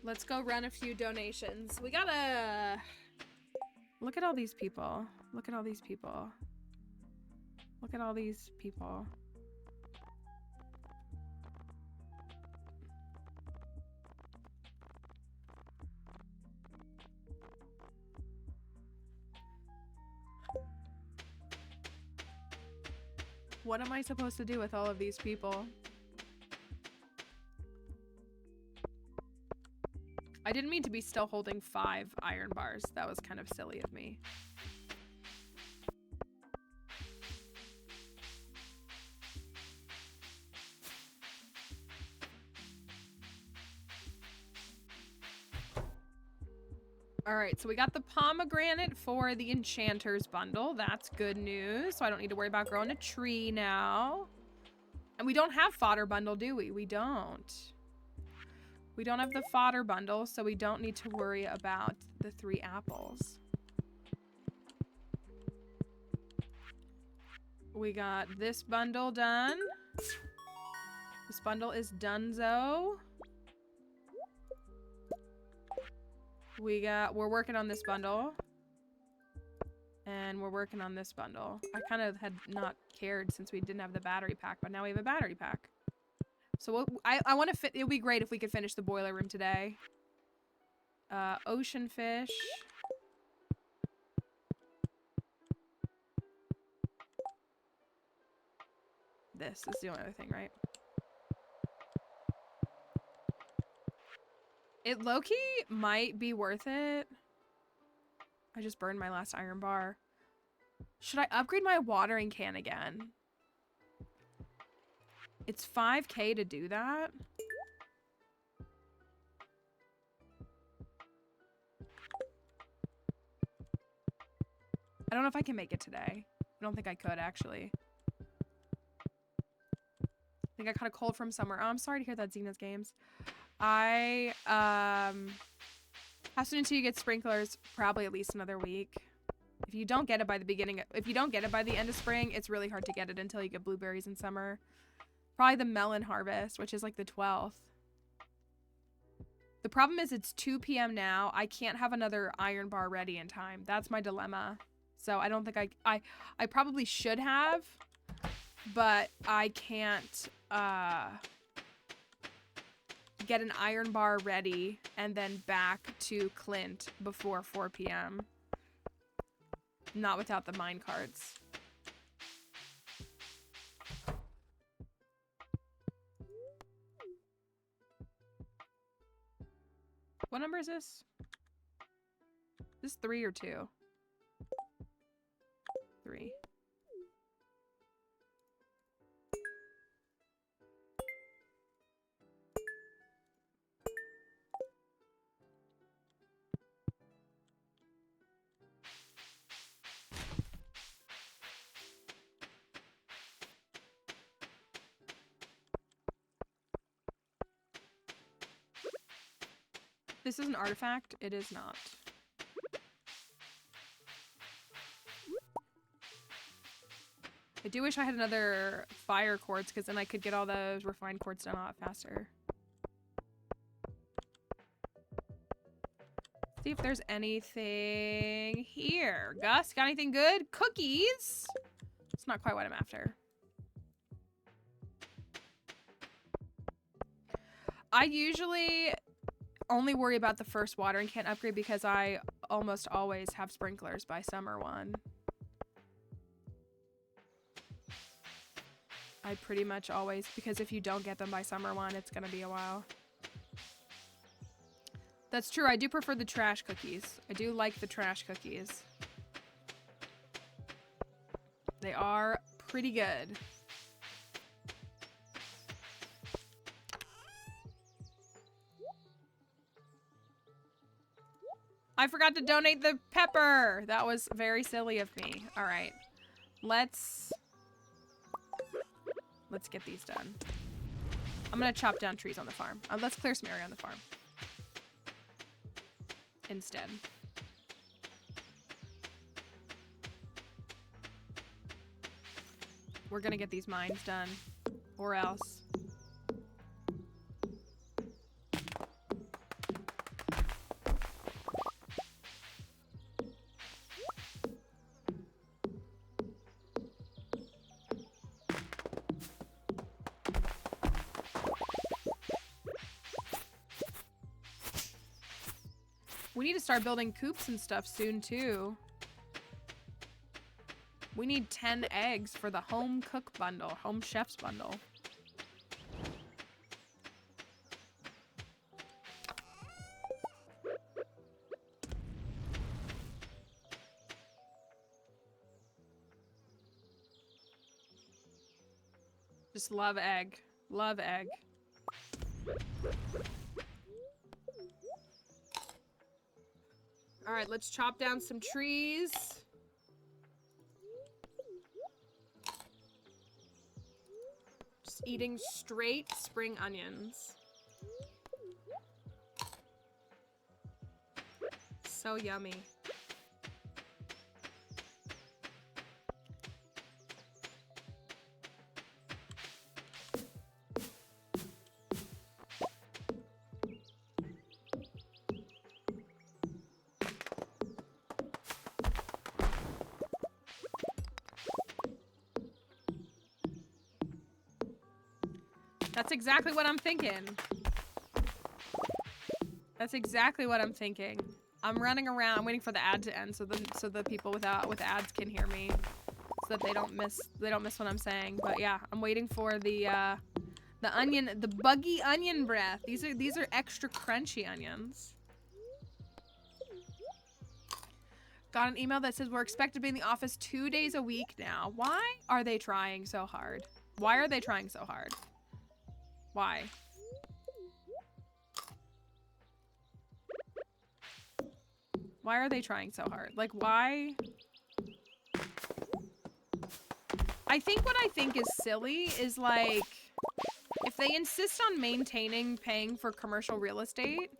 Let's go run a few donations. We gotta... Look at all these people. Look at all these people. Look at all these people. What am I supposed to do with all of these people? I didn't mean to be still holding 5 iron bars. That was kind of silly of me. All right, so we got the pomegranate for the Enchanter's bundle. That's good news. So I don't need to worry about growing a tree now. And we don't have fodder bundle, do we? We don't. We don't have the fodder bundle, so we don't need to worry about the 3 apples. We got this bundle done. This bundle is donezo. We're working on this bundle. And we're working on this bundle. I kind of had not cared since we didn't have the battery pack, but now we have a battery pack. So I want to fit. It would be great if we could finish the boiler room today. Ocean fish. This is the only other thing, right? It low-key might be worth it. I just burned my last iron bar. Should I upgrade my watering can again? It's 5K to do that. I don't know if I can make it today. I don't think I could, actually. I think I caught a cold from somewhere. Oh, I'm sorry to hear that, Xena's Games. How soon until you get sprinklers? Probably at least another week. If you don't get it by the end of spring, it's really hard to get it until you get blueberries in summer. Probably the melon harvest, which is like the 12th. The problem is it's 2 p.m. now. I can't have another iron bar ready in time. That's my dilemma. So I don't think I probably should have, but I can't get an iron bar ready and then back to Clint before 4 p.m. Not without the mine carts. What number is this? This is 3 or 2? 3. This is an artifact. It is not. I do wish I had another fire quartz, because then I could get all those refined quartz done a lot faster. See if there's anything here. Gus, got anything good? Cookies? It's not quite what I'm after. I usually only worry about the first watering can upgrade because I almost always have sprinklers by summer 1. I pretty much always, because if you don't get them by summer 1, it's gonna be a while. That's true, I do prefer the trash cookies. I do like the trash cookies. They are pretty good. I forgot to donate the pepper. That was very silly of me. All right, let's get these done. I'm gonna chop down trees on the farm. Let's clear some area on the farm instead. We're gonna get these mines done, or else. We need to start building coops and stuff soon, too. We need 10 eggs for the home cook bundle, home chef's bundle. Just love egg. Love egg. All right, let's chop down some trees. Just eating straight spring onions. So yummy. That's exactly what I'm thinking. That's exactly what I'm thinking. I'm running around. I'm waiting for the ad to end so the people with ads can hear me, so that they don't miss what I'm saying. But yeah, I'm waiting for the buggy onion breath. These are extra crunchy onions. Got an email that says we're expected to be in the office 2 days a week now. Why are they trying so hard? Why are they trying so hard? Why? Why are they trying so hard? Like, why? I think what I think is silly is, like, if they insist on maintaining paying for commercial real estate,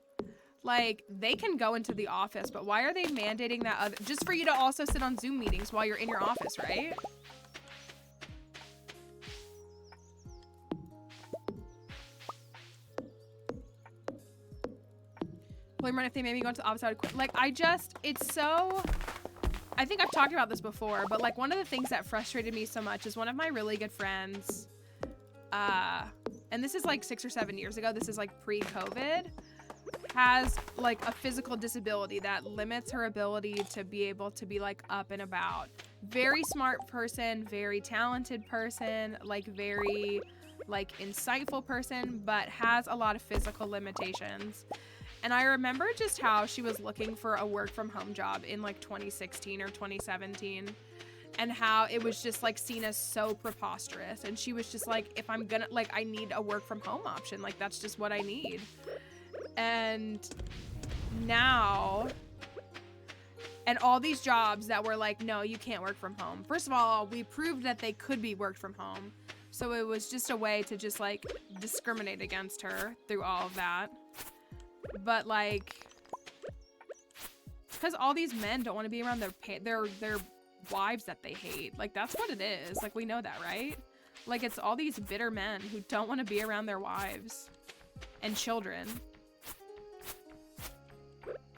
like, they can go into the office, but why are they mandating that just for you to also sit on Zoom meetings while you're in your office, right? If they made me go into the office, I would quit. Like, it's so, I think I've talked about this before, but like one of the things that frustrated me so much is one of my really good friends, and this is like 6 or 7 years ago, this is like pre-COVID, has like a physical disability that limits her ability to be able to be like up and about. Very smart person, very talented person, like very like insightful person, but has a lot of physical limitations. And I remember just how she was looking for a work from home job in like 2016 or 2017, and how it was just like seen as so preposterous. And she was just like, if I'm gonna, like, I need a work from home option. Like, that's just what I need. And now, and all these jobs that were like, no, you can't work from home. First of all, we proved that they could be worked from home. So it was just a way to just like discriminate against her through all of that. But like, because all these men don't want to be around their wives that they hate. Like, that's what it is. Like, we know that, right? Like, it's all these bitter men who don't want to be around their wives and children.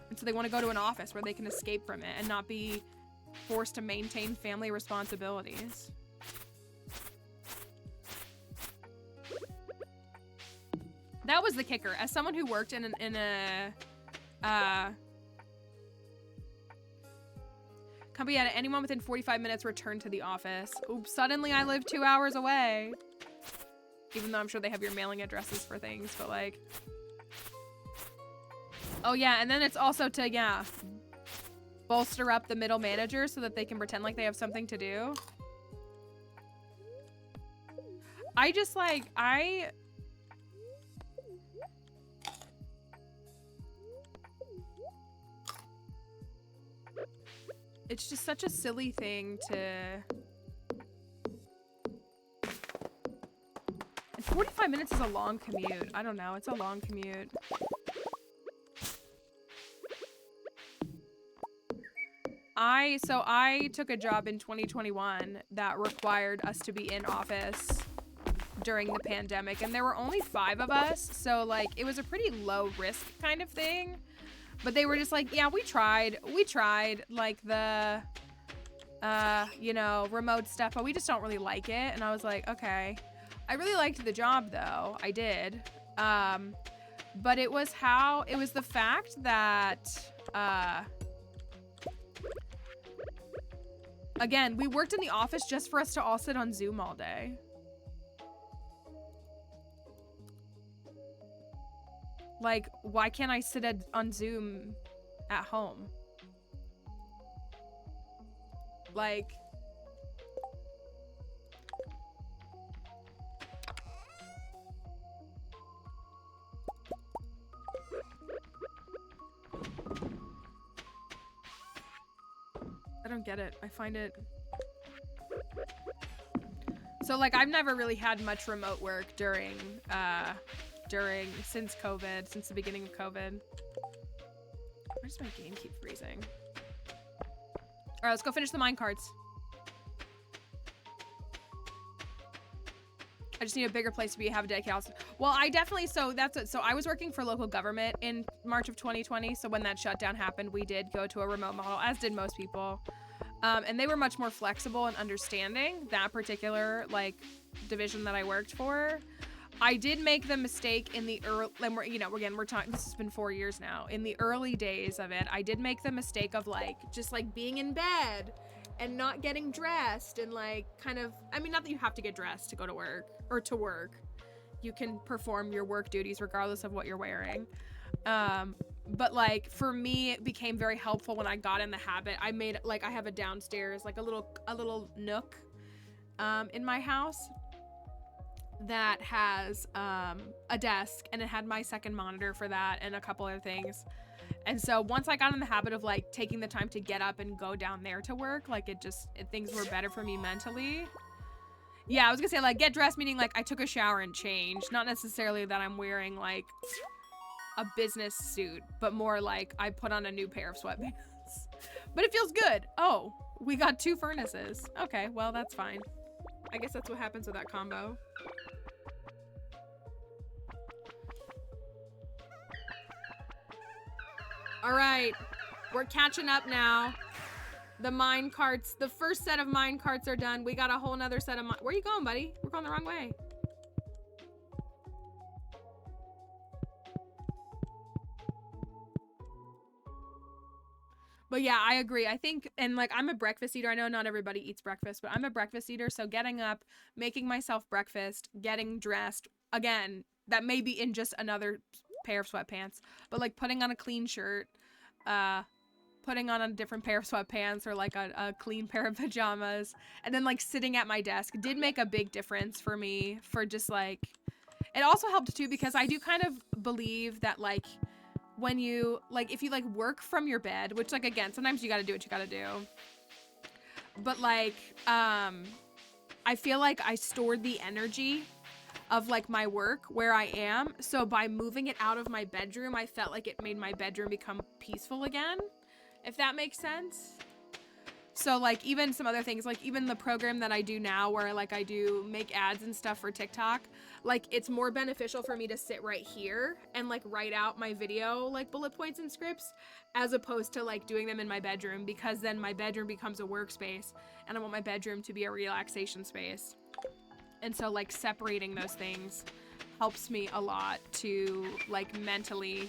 And so they want to go to an office where they can escape from it and not be forced to maintain family responsibilities. That was the kicker. As someone who worked in a company, at anyone within 45 minutes returned to the office. Oops, suddenly I live 2 hours away. Even though I'm sure they have your mailing addresses for things, but like... Oh yeah, and then it's also to, yeah, bolster up the middle managers so that they can pretend like they have something to do. I just like, it's just such a silly thing to... And 45 minutes is a long commute. I don't know, it's a long commute. So I took a job in 2021 that required us to be in office during the pandemic, and there were only 5 of us, so like it was a pretty low risk kind of thing. But they were just like, yeah, we tried like the you know, remote stuff, but we just don't really like it. And I was like, okay. I really liked the job though. I did. But it was the fact that again, we worked in the office just for us to all sit on Zoom all day. Like, why can't I sit on Zoom at home? Like... I don't get it. I find it... So, like, I've never really had much remote work since the beginning of COVID. Why does my game keep freezing? All right, let's go finish the mine carts. I just need a bigger place to have a dedicated house. Well, I definitely, so that's it. So I was working for local government in March of 2020. So when that shutdown happened, we did go to a remote model, as did most people. And they were much more flexible and understanding, that particular like division that I worked for. I did make the mistake in the early, we're talking, this has been 4 years now. In the early days of it, I did make the mistake of like, just like being in bed and not getting dressed and like kind of, I mean, not that you have to get dressed to go to work or to work. You can perform your work duties regardless of what you're wearing. But like for me, it became very helpful when I got in the habit. I made like, I have a downstairs, like a little nook in my house that has a desk, and it had my second monitor for that and a couple other things. And so once I got in the habit of like taking the time to get up and go down there to work, like things were better for me mentally. Yeah, I was gonna say like get dressed, meaning like I took a shower and changed, not necessarily that I'm wearing like a business suit, but more like I put on a new pair of sweatpants. But it feels good. Oh, we got 2 furnaces. Okay, well that's fine. I guess that's what happens with that combo. All right, we're catching up now. The mine carts, the first set of mine carts are done. We got a whole nother set of mine. Where you going, buddy? We're going the wrong way. But yeah, I agree. I think, and like, I'm a breakfast eater. I know not everybody eats breakfast, but I'm a breakfast eater. So getting up, making myself breakfast, getting dressed, again, that may be in just another pair of sweatpants, but like putting on a clean shirt, putting on a different pair of sweatpants or like a clean pair of pajamas, and then like sitting at my desk did make a big difference for me, for just like, it also helped too, because I do kind of believe that like, when you, like, if you like work from your bed, which like, again, sometimes you gotta do what you gotta do, but like, I feel like I stored the energy of like my work where I am. So by moving it out of my bedroom, I felt like it made my bedroom become peaceful again, if that makes sense. So like even some other things, like even the program that I do now where like I do make ads and stuff for TikTok, like it's more beneficial for me to sit right here and like write out my video like bullet points and scripts, as opposed to like doing them in my bedroom, because then my bedroom becomes a workspace and I want my bedroom to be a relaxation space. And so like separating those things helps me a lot to like mentally,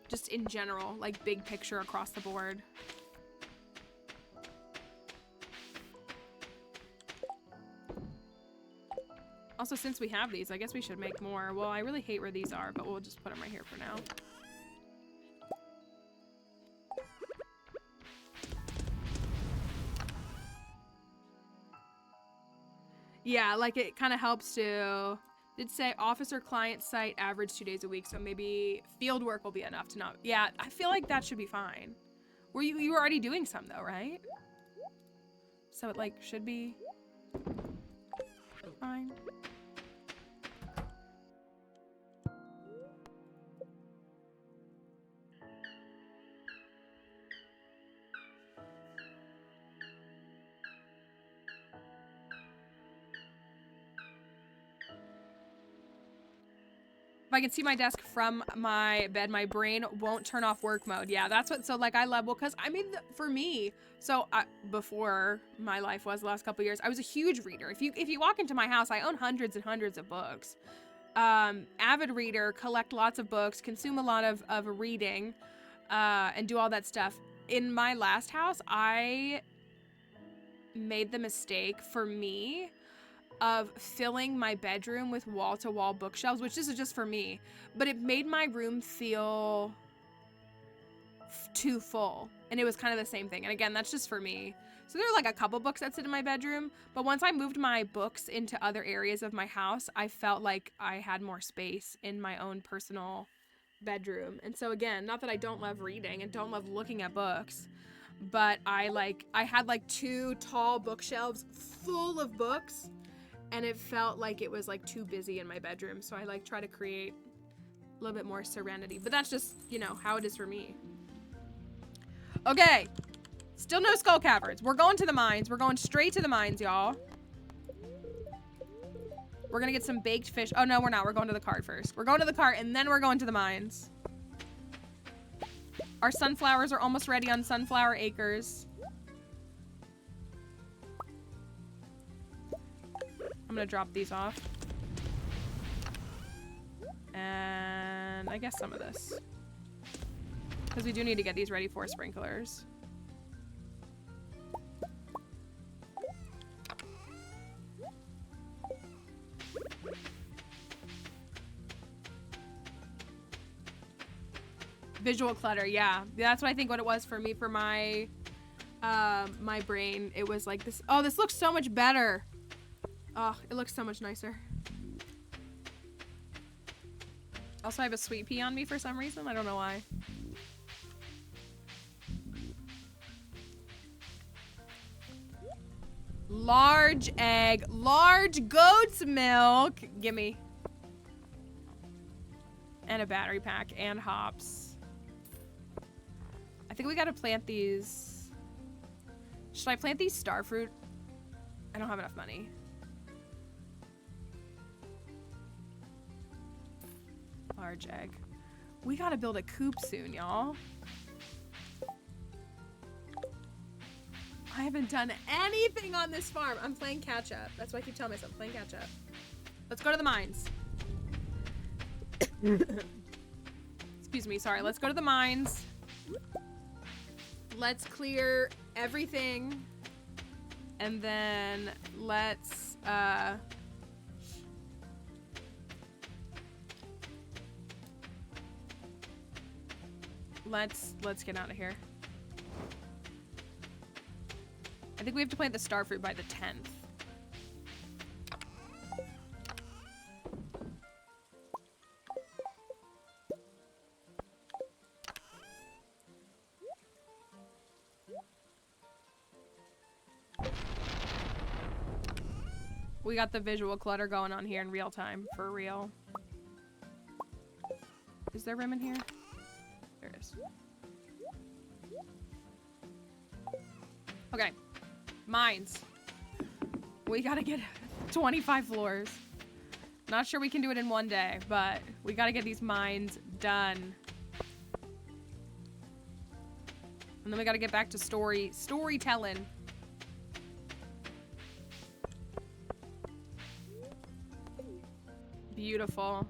just in general, like big picture across the board. Also, since we have these, I guess we should make more. Well, I really hate where these are, but we'll just put them right here for now. Yeah, like it kind of helps to, did say officer client site average 2 days a week. So maybe field work will be enough to not, yeah, I feel like that should be fine. You were already doing some though, right? So it like should be fine. If I can see my desk from my bed, my brain won't turn off work mode. Yeah, that's what, so like I love, well, cause I mean, for me, so before my life was the last couple years, I was a huge reader. If you walk into my house, I own hundreds and hundreds of books. Avid reader, collect lots of books, consume a lot of reading, and do all that stuff. In my last house, I made the mistake, for me, of filling my bedroom with wall-to-wall bookshelves, which this is just for me, but it made my room feel too full, and it was kind of the same thing. And again, that's just for me. So there are like a couple books that sit in my bedroom, but once I moved my books into other areas of my house, I felt like I had more space in my own personal bedroom. And so again, not that I don't love reading and don't love looking at books, but I had like 2 tall bookshelves full of books, and it felt like it was like too busy in my bedroom. So I like try to create a little bit more serenity, but that's just, you know, how it is for me. Okay. Still no skull caverns. We're going to the mines. We're going straight to the mines, y'all. We're gonna get some baked fish. Oh, no, we're not. We're going to the cart first. We're going to the cart, and then we're going to the mines. Our sunflowers are almost ready on Sunflower Acres. I'm gonna drop these off. And I guess some of this. Because we do need to get these ready for sprinklers. Visual clutter, yeah. That's what I think what it was for me for my my brain. It was like this. Oh, this looks so much better. Oh, it looks so much nicer. Also, I have a sweet pea on me for some reason. I don't know why. Large egg, large goat's milk. Gimme. And a battery pack and hops. I think we gotta plant these. Should I plant these starfruit? I don't have enough money. Large egg. We gotta build a coop soon, y'all. I haven't done anything on this farm. I'm playing catch up. That's why I keep telling myself, playing catch up. Let's go to the mines. Excuse me, sorry. Let's go to the mines. Let's clear everything. And then let's get out of here. I think we have to plant the starfruit by the 10th. We got the visual clutter going on here in real time, for real. Is there room in here? There is. Okay. Mines. We gotta get 25 floors. Not sure we can do it in one day, but we gotta get these mines done. And then we gotta get back to storytelling. Beautiful.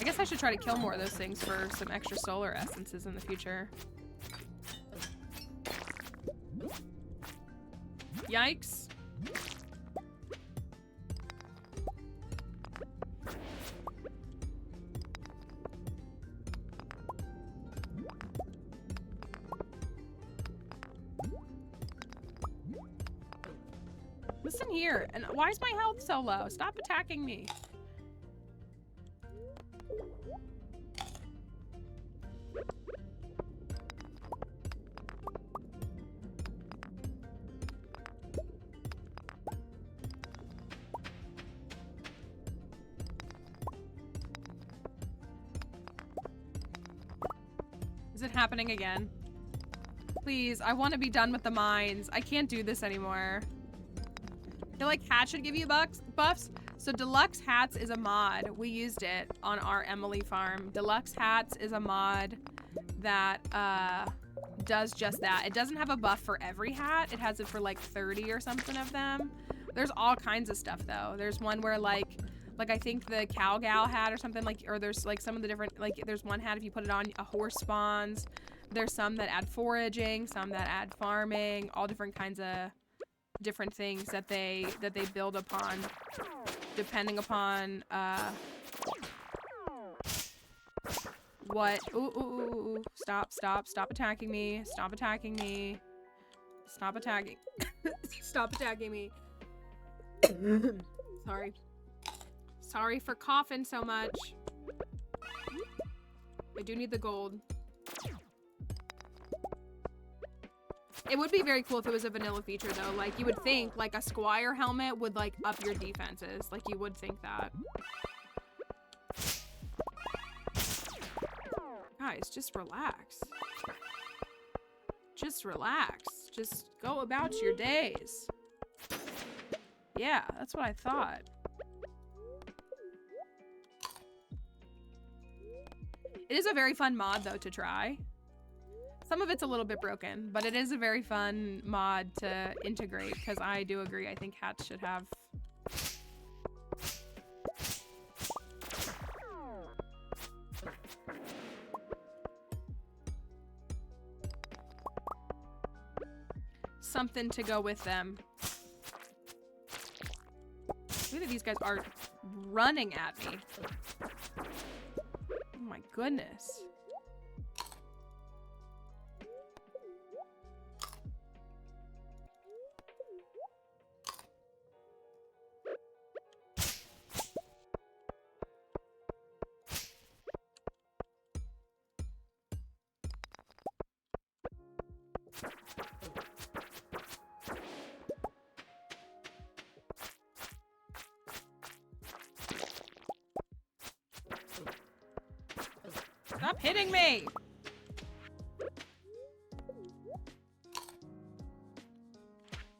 I guess I should try to kill more of those things for some extra solar essences in the future. Yikes. Listen here. And why is my health so low? Stop attacking me. Is it happening again? Please, I want to be done with the mines. I can't do this anymore. I feel like hats should give you buffs. So Deluxe Hats is a mod. We used it on our Emily farm. Deluxe Hats is a mod that does just that. It doesn't have a buff for every hat. It has it for like 30 or something of them. There's all kinds of stuff though. There's one where like I think the cow gal hat or something, like, or there's like some of the different, like there's one hat if you put it on, a horse spawns. There's some that add foraging, some that add farming, all different kinds of different things that they build upon depending upon what. Ooh. Stop attacking me. Stop attacking me. Stop attacking. Stop attacking me. Sorry for coughing so much. I do need the gold. It would be very cool if it was a vanilla feature, though. Like, you would think, like, a Squire helmet would, like, up your defenses. Like, you would think that. Guys, just relax. Just relax. Just go about your days. Yeah, that's what I thought. It is a very fun mod, though, to try. Some of it's a little bit broken, but it is a very fun mod to integrate, because I do agree. I think hats should have... something to go with them. Look at these guys are running at me. Oh my goodness. Stop hitting me!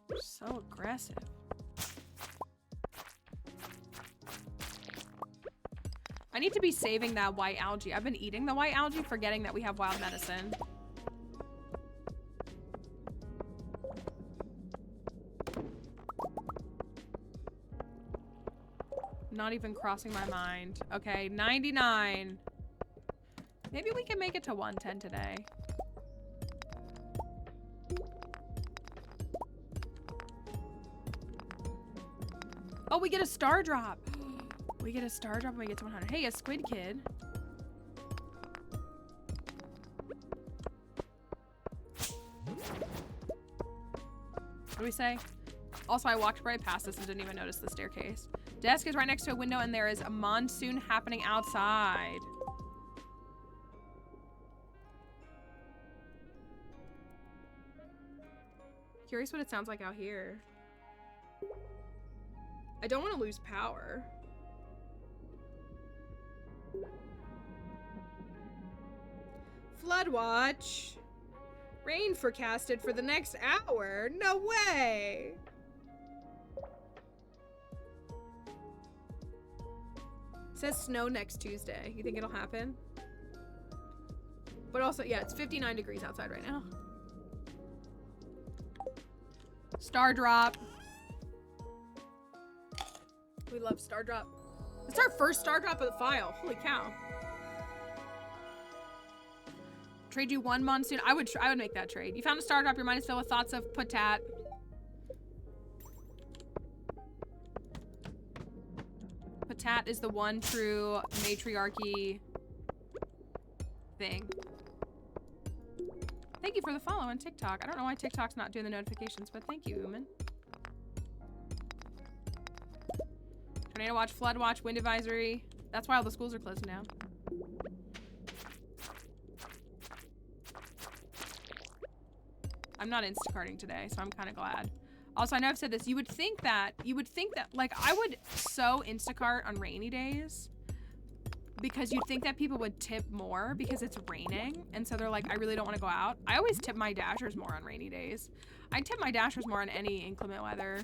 You're so aggressive. I need to be saving that white algae. I've been eating the white algae, forgetting that we have wild medicine. Not even crossing my mind. Okay, 99. Maybe we can make it to 110 today. Oh, we get a star drop. We get a star drop when we get to 100. Hey, a squid kid. What do we say? Also, I walked right past this and didn't even notice the staircase. Desk is right next to a window and there is a monsoon happening outside. Curious what it sounds like out here. I don't want to lose power. Flood watch. Rain forecasted for the next hour. No way. It says snow next Tuesday. You think it'll happen? But also, yeah, it's 59 degrees outside right now. Star drop. We love star drop. It's our first star drop of the file. Holy cow. Trade you one monsoon. I would make that trade. You found a star drop. Your mind is filled with thoughts of Patat. Patat is the one true matriarchy thing. Thank you for the follow on TikTok. I don't know why TikTok's not doing the notifications, but thank you, Uman. Tornado watch, flood watch, wind advisory. That's why all the schools are closing down. I'm not Instacarting today, so I'm kind of glad. Also, I know I've said this. You would think that, like, I would so Instacart on rainy days because you'd think that people would tip more because it's raining. And so they're like, I really don't want to go out. I always tip my Dashers more on rainy days. I tip my Dashers more on any inclement weather.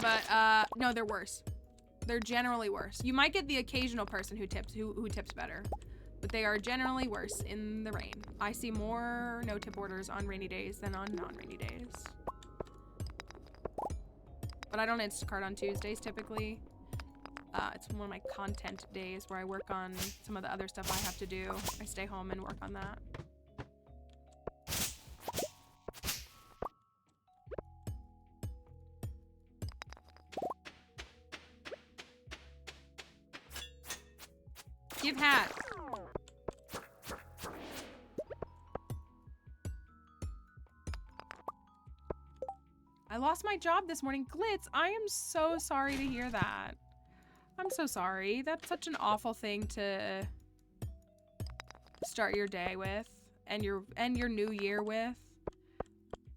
But, no, they're worse. They're generally worse. You might get the occasional person who tips better. But they are generally worse in the rain. I see more no-tip orders on rainy days than on non-rainy days. But I don't Instacart on Tuesdays, typically. It's one of my content days where I work on some of the other stuff I have to do. I stay home and work on that. Give hat. I lost my job this morning. Glitz, I am so sorry to hear that. I'm so sorry. That's such an awful thing to start your day with. end your new year with.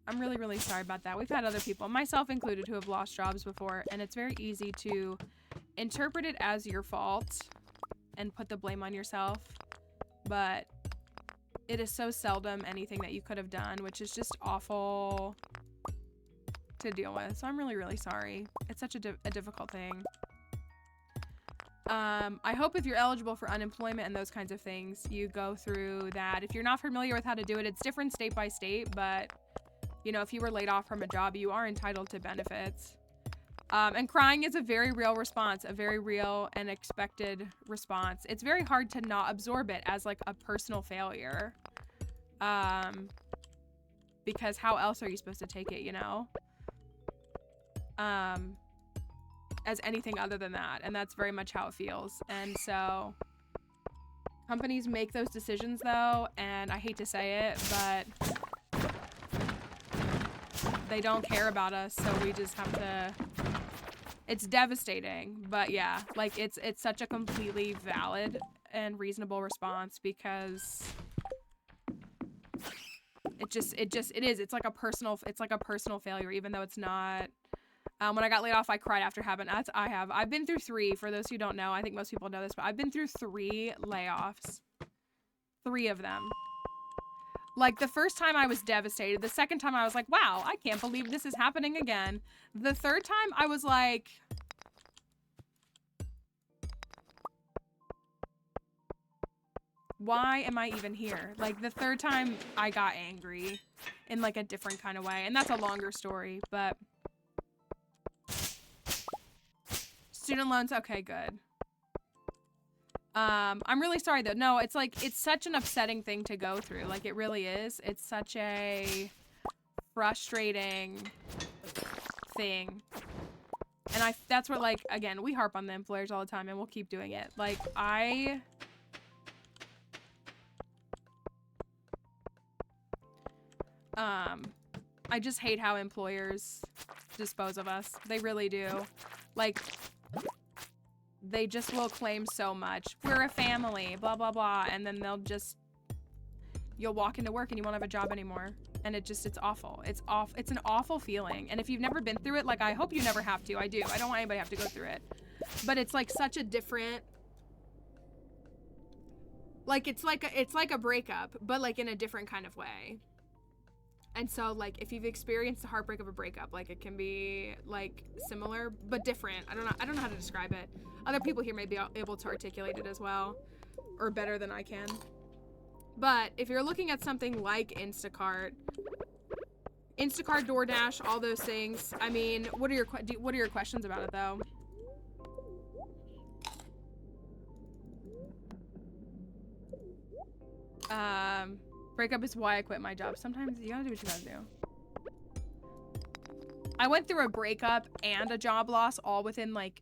I'm really, really sorry about that. We've had other people, myself included, who have lost jobs before, and it's very easy to interpret it as your fault and put the blame on yourself. But it is so seldom anything that you could have done, which is just awful to deal with. So I'm really, really sorry. It's such a difficult thing. I hope if you're eligible for unemployment and those kinds of things, you go through that. If you're not familiar with how to do it, it's different state by state, but you know, if you were laid off from a job, you are entitled to benefits. And crying is a very real response, a very real and expected response. It's very hard to not absorb it as like a personal failure. Because how else are you supposed to take it, you know? As anything other than that. And that's very much how it feels. And so companies make those decisions though, and I hate to say it, but they don't care about us, so we just have to. It's devastating, but yeah, like it's such a completely valid and reasonable response because it is. It's like a personal failure, even though it's not. When I got laid off, I cried after having. I've been through 3. For those who don't know, I think most people know this, but I've been through 3 layoffs. 3 of them. Like, the first time I was devastated. The second time I was like, wow, I can't believe this is happening again. The third time I was like, why am I even here? Like, the third time I got angry in like a different kind of way. And that's a longer story, but student loans, okay, good. I'm really sorry though. No, it's like, it's such an upsetting thing to go through. Like, it really is. It's such a frustrating thing. And that's where, like, again, we harp on the employers all the time and we'll keep doing it. Like, I just hate how employers dispose of us. They really do. Like, they just will claim so much. We're a family, blah, blah, blah. And then you'll walk into work and you won't have a job anymore. And it's awful. It's an awful feeling. And if you've never been through it, like, I hope you never have to. I do. I don't want anybody to have to go through it. But it's like such a different, like, it's like a breakup, but like in a different kind of way. And so, like, if you've experienced the heartbreak of a breakup, like, it can be, like, similar, but different. I don't know how to describe it. Other people here may be able to articulate it as well, or better than I can. But if you're looking at something like Instacart, DoorDash, all those things, I mean, what are your questions about it, though? Breakup is why I quit my job. Sometimes you gotta do what you gotta do. I went through a breakup and a job loss all within like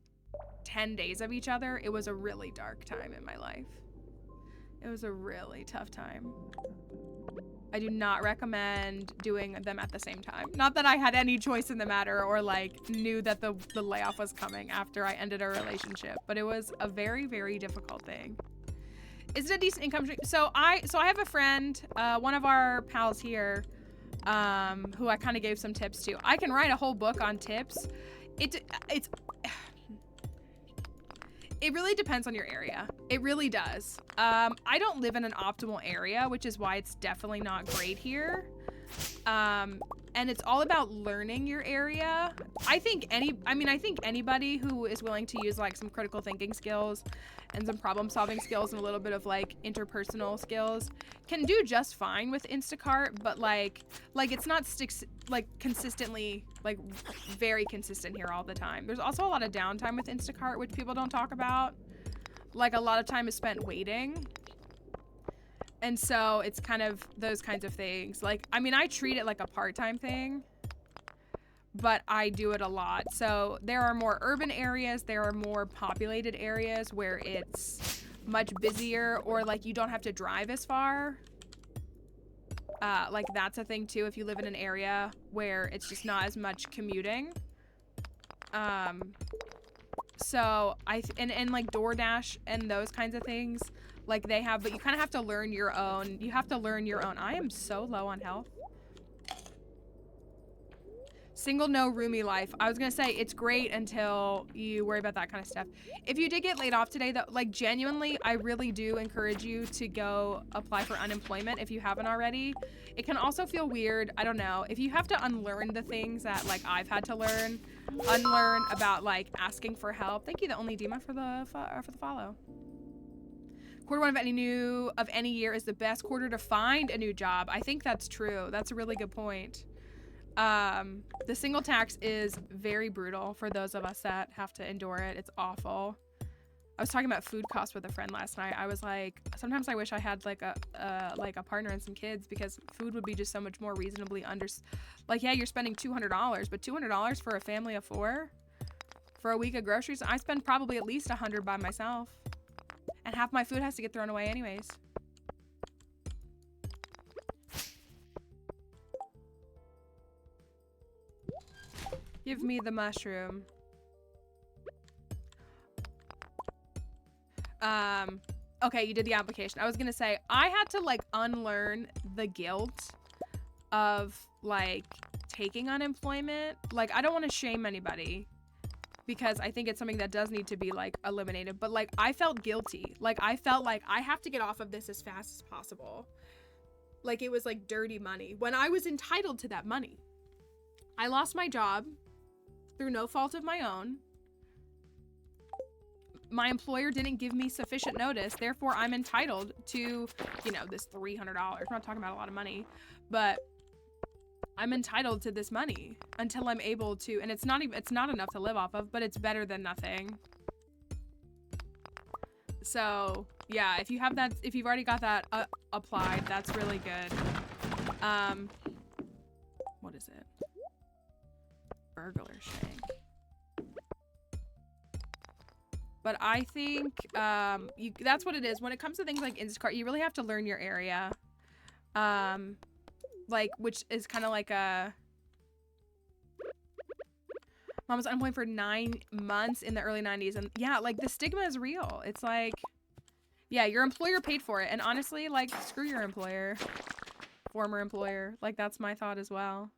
10 days of each other. It was a really dark time in my life. It was a really tough time. I do not recommend doing them at the same time. Not that I had any choice in the matter or like knew that the layoff was coming after I ended a relationship, but it was a very, very difficult thing. Is it a decent income stream? So I have a friend, one of our pals here, who I kind of gave some tips to. I can write a whole book on tips. It really depends on your area. It really does. I don't live in an optimal area, which is why it's definitely not great here. And it's all about learning your area. I think anybody who is willing to use like some critical thinking skills and some problem solving skills and a little bit of like interpersonal skills can do just fine with Instacart, but like it's not consistently, like very consistent here all the time. There's also a lot of downtime with Instacart, which people don't talk about. Like, a lot of time is spent waiting. And so it's kind of those kinds of things. Like, I mean, I treat it like a part-time thing, but I do it a lot. So there are more urban areas, there are more populated areas where it's much busier, or like you don't have to drive as far. Like, that's a thing too, if you live in an area where it's just not as much commuting. So and like DoorDash and those kinds of things, like they have, but you kind of have to learn your own. You have to learn your own. I am so low on health. Single, no roomie life. I was gonna say it's great until you worry about that kind of stuff. If you did get laid off today, though, like genuinely, I really do encourage you to go apply for unemployment if you haven't already. It can also feel weird. I don't know, if you have to unlearn the things that like I've had to unlearn about like asking for help. Thank you, the only Dima, for the follow. Quarter one of any year is the best quarter to find a new job. I think that's true. That's a really good point. The single tax is very brutal for those of us that have to endure it. It's awful. I was talking about food costs with a friend last night. I was like, sometimes I wish I had like a partner and some kids, because food would be just so much more reasonably like, yeah, you're spending $200, but $200 for a family of 4 for a week of groceries. I spend probably at least $100 by myself, and half my food has to get thrown away anyways. Give me the mushroom. Okay, you did the application. I was gonna say, I had to like unlearn the guilt of like taking unemployment. Like, I don't want to shame anybody, because I think it's something that does need to be like eliminated, but like I felt guilty. Like I felt like I have to get off of this as fast as possible. Like it was like dirty money when I was entitled to that money. I lost my job through no fault of my own. My employer didn't give me sufficient notice, therefore I'm entitled to, you know, this $300. I'm not talking about a lot of money, but I'm entitled to this money until I'm able to, and it's not enough to live off of, but it's better than nothing. So yeah, if you have that, if you've already got that applied, that's really good. What is it? Burglar shank. But I think that's what it is. When it comes to things like Instacart, you really have to learn your area. Like, which is kind of like a... Mom was unemployed for 9 months in the early 90s. And yeah, like the stigma is real. It's like, yeah, your employer paid for it. And honestly, like, screw your employer. Former employer. Like, that's my thought as well.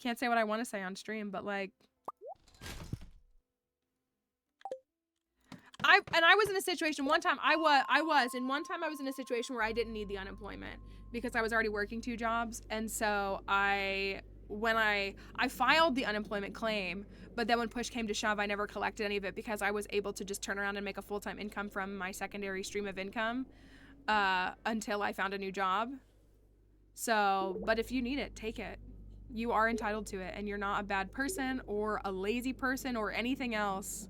Can't say what I want to say on stream, but like... I was in a situation one time, I was in a situation where I didn't need the unemployment because I was already working 2 jobs. And so when I filed the unemployment claim, but then when push came to shove, I never collected any of it because I was able to just turn around and make a full-time income from my secondary stream of income until I found a new job. So, but if you need it, take it. You are entitled to it, and you're not a bad person or a lazy person or anything else.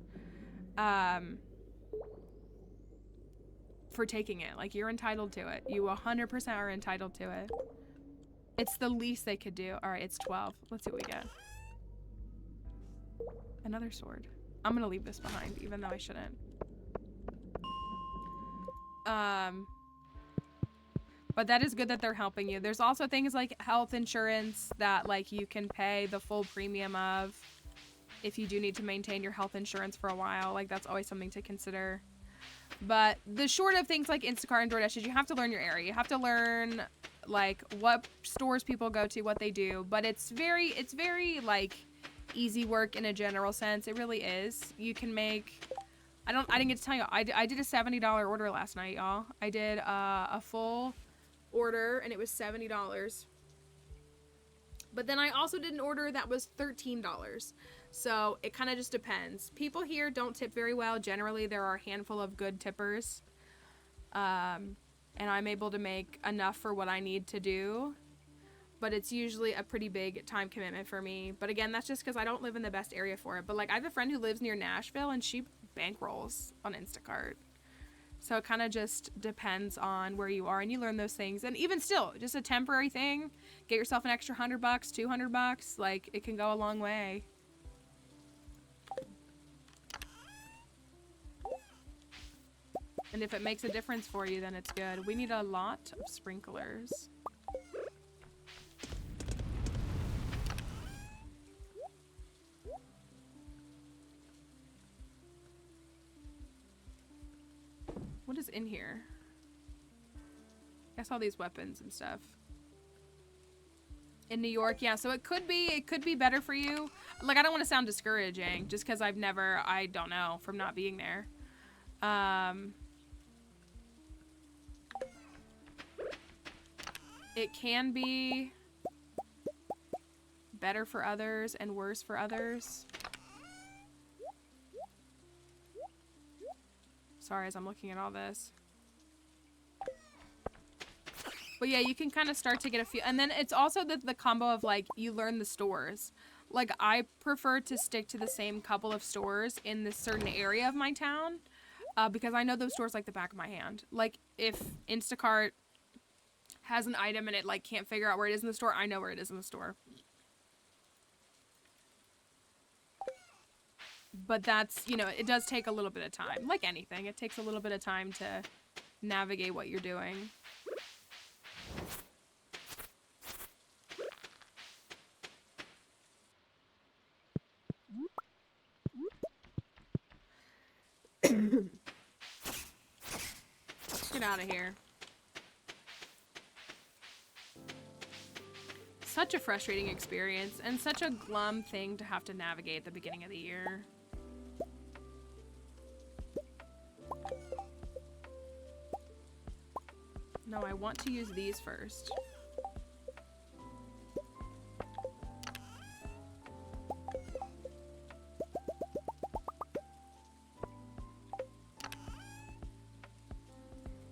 For taking it. Like, you're entitled to it. You 100% are entitled to it. It's the least they could do. All right, it's 12. Let's see what we get. Another sword. I'm gonna leave this behind, even though I shouldn't. But that is good that they're helping you. There's also things like health insurance that like you can pay the full premium of if you do need to maintain your health insurance for a while. Like, that's always something to consider. But the short of things like Instacart and DoorDash is you have to learn your area. You have to learn like what stores people go to, what they do. But it's very like easy work in a general sense. It really is. You can make, I didn't get to tell you, I did a $70 order last night, y'all. I did a full order and it was $70. But then I also did an order that was $13. So it kind of just depends. People here don't tip very well. Generally, there are a handful of good tippers. And I'm able to make enough for what I need to do. But it's usually a pretty big time commitment for me. But again, that's just because I don't live in the best area for it. But like, I have a friend who lives near Nashville and she bankrolls on Instacart. So it kind of just depends on where you are, and you learn those things. And even still, just a temporary thing, get yourself an extra $100, $200, like it can go a long way. And if it makes a difference for you, then it's good. We need a lot of sprinklers. What is in here? I guess all these weapons and stuff. In New York, yeah, so it could be better for you. Like, I don't want to sound discouraging just because I don't know from not being there. It can be better for others and worse for others. Sorry, as I'm looking at all this. But yeah, you can kind of start to get a feel. And then it's also the combo of, like, you learn the stores. Like, I prefer to stick to the same couple of stores in this certain area of my town. Because I know those stores like the back of my hand. Like, if Instacart has an item and it, like, can't figure out where it is in the store, I know where it is in the store. But that's, you know, it does take a little bit of time. Like anything, it takes a little bit of time to navigate what you're doing. Get out of here. Such a frustrating experience and such a glum thing to have to navigate at the beginning of the year. No, I want to use these first.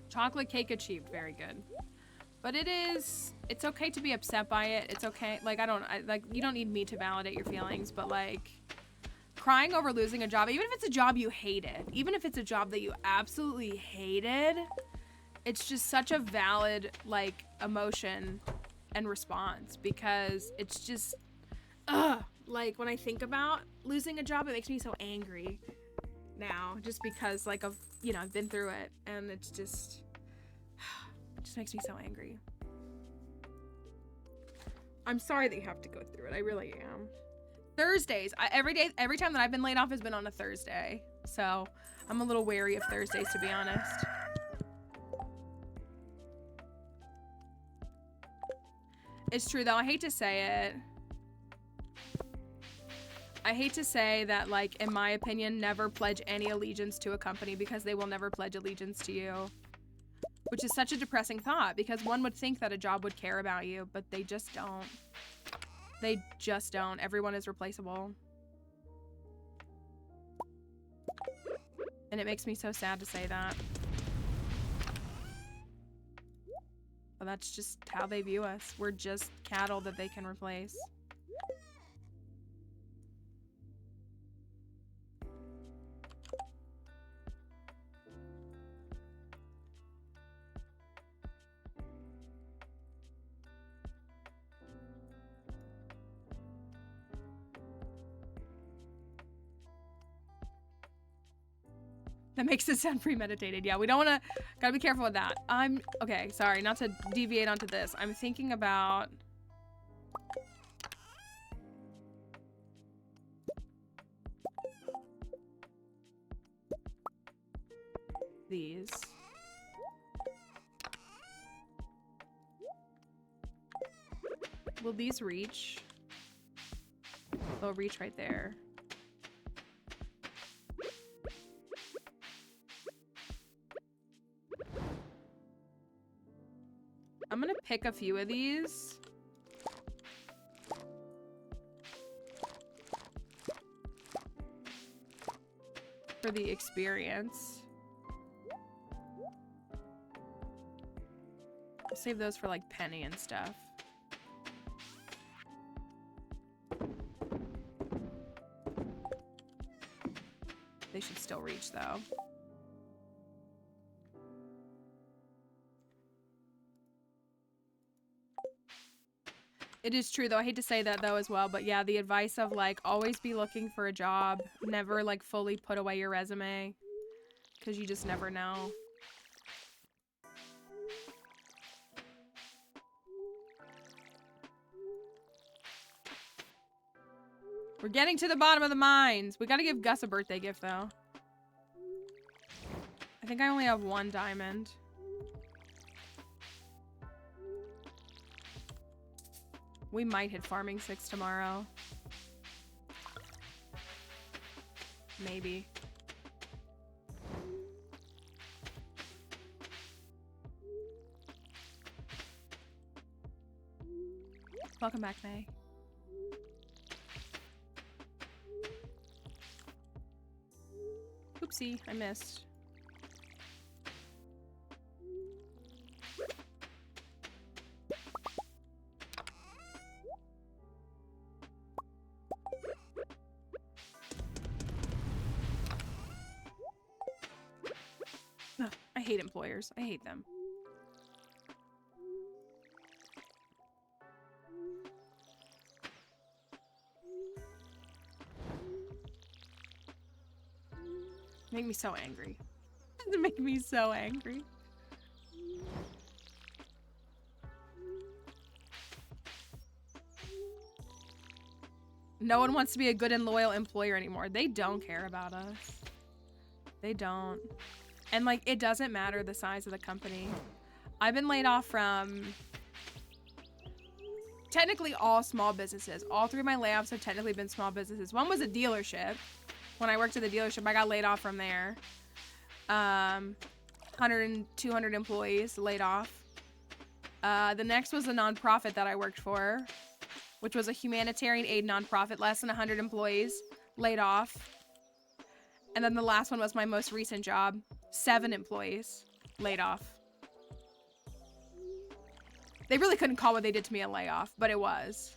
Chocolate cake achieved, very good. But it's okay to be upset by it. It's okay, like, like, you don't need me to validate your feelings, but, like, crying over losing a job, even if it's a job you hated, even if it's a job that you absolutely hated, it's just such a valid, like, emotion and response, because it's just, like, when I think about losing a job, it makes me so angry now, just because, like, you know, I've been through it, and it's just, it just makes me so angry. I'm sorry that you have to go through it. I really am. Thursdays, every time that I've been laid off has been on a Thursday, so I'm a little wary of Thursdays, to be honest. It's true, though. I hate to say it. I hate to say that, like, in my opinion, never pledge any allegiance to a company, because they will never pledge allegiance to you. Which is such a depressing thought, because one would think that a job would care about you, but they just don't. They just don't. Everyone is replaceable. And it makes me so sad to say that. But that's just how they view us. We're just cattle that they can replace. That makes it sound premeditated. Yeah, we don't want to... Gotta be careful with that. Okay, sorry, not to deviate onto this. I'm thinking about... these. Will these reach? They'll reach right there. I'm gonna pick a few of these. For the experience. I'll save those for, like, Penny and stuff. They should still reach, though. It is true, though. I hate to say that, though, as well. But yeah, the advice of, like, always be looking for a job. Never, like, fully put away your resume. Because you just never know. We're getting to the bottom of the mines. We gotta give Gus a birthday gift, though. I think I only have 1 diamond. We might hit farming 6 tomorrow. Maybe. Welcome back, May. Oopsie, I missed. Ugh, I hate employers. I hate them. Make me so angry. It make me so angry. No one wants to be a good and loyal employer anymore. They don't care about us. They don't. And like, it doesn't matter the size of the company. I've been laid off from technically all small businesses. All 3 of my layoffs have technically been small businesses. One was a dealership. When I worked at the dealership, I got laid off from there. 100 and 200 employees laid off. The next was a nonprofit that I worked for, which was a humanitarian aid nonprofit, less than 100 employees laid off. And then the last one was my most recent job, 7 employees laid off. They really couldn't call what they did to me a layoff, but it was.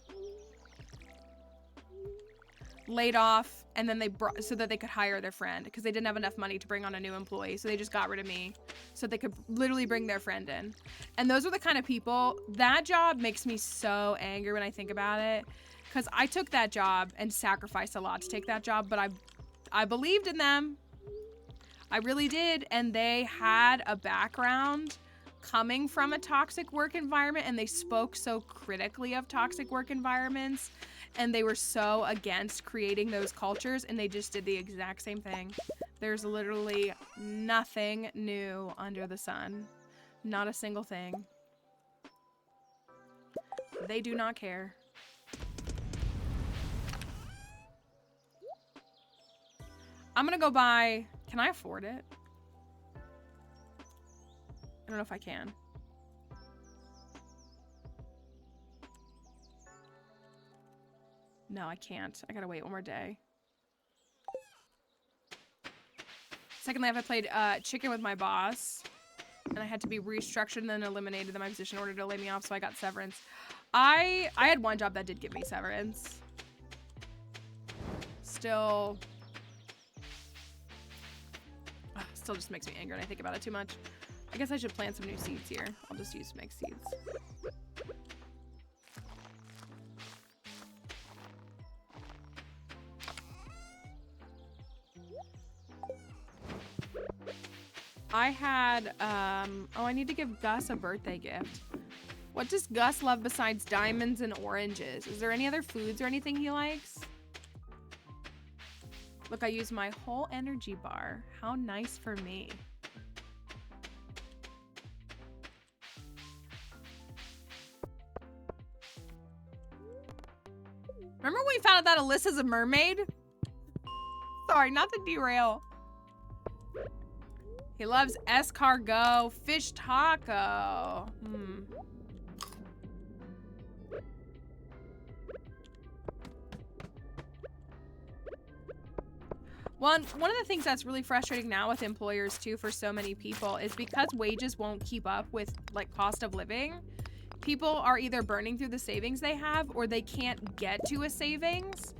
Laid off, and then they brought so that they could hire their friend because they didn't have enough money to bring on a new employee, so they just got rid of me so they could literally bring their friend in. And those are the kind of people, that job makes me so angry when I think about it, because I took that job and sacrificed a lot to take that job, but I believed in them. I really did. And they had a background coming from a toxic work environment, and they spoke so critically of toxic work environments, and they were so against creating those cultures, and they just did the exact same thing. There's literally nothing new under the sun. Not a single thing. They do not care. I'm gonna go buy... Can I afford it? I don't know if I can. No, I can't. I gotta wait one more day. Secondly, I played chicken with my boss, and I had to be restructured and then eliminated in my position in order to lay me off, so I got severance. I had one job that did give me severance. Still just makes me angry and I think about it too much. I guess I should plant some new seeds here. I'll just use mixed seeds. I had, oh, I need to give Gus a birthday gift. What does Gus love besides diamonds and oranges? Is there any other foods or anything he likes? Look, I used my whole energy bar. How nice for me. Remember when we found out that Alyssa's a mermaid? Sorry, not to derail. He loves escargot, fish taco. One of the things that's really frustrating now with employers too for so many people is because wages won't keep up with like cost of living, people are either burning through the savings they have or they can't get to a savings.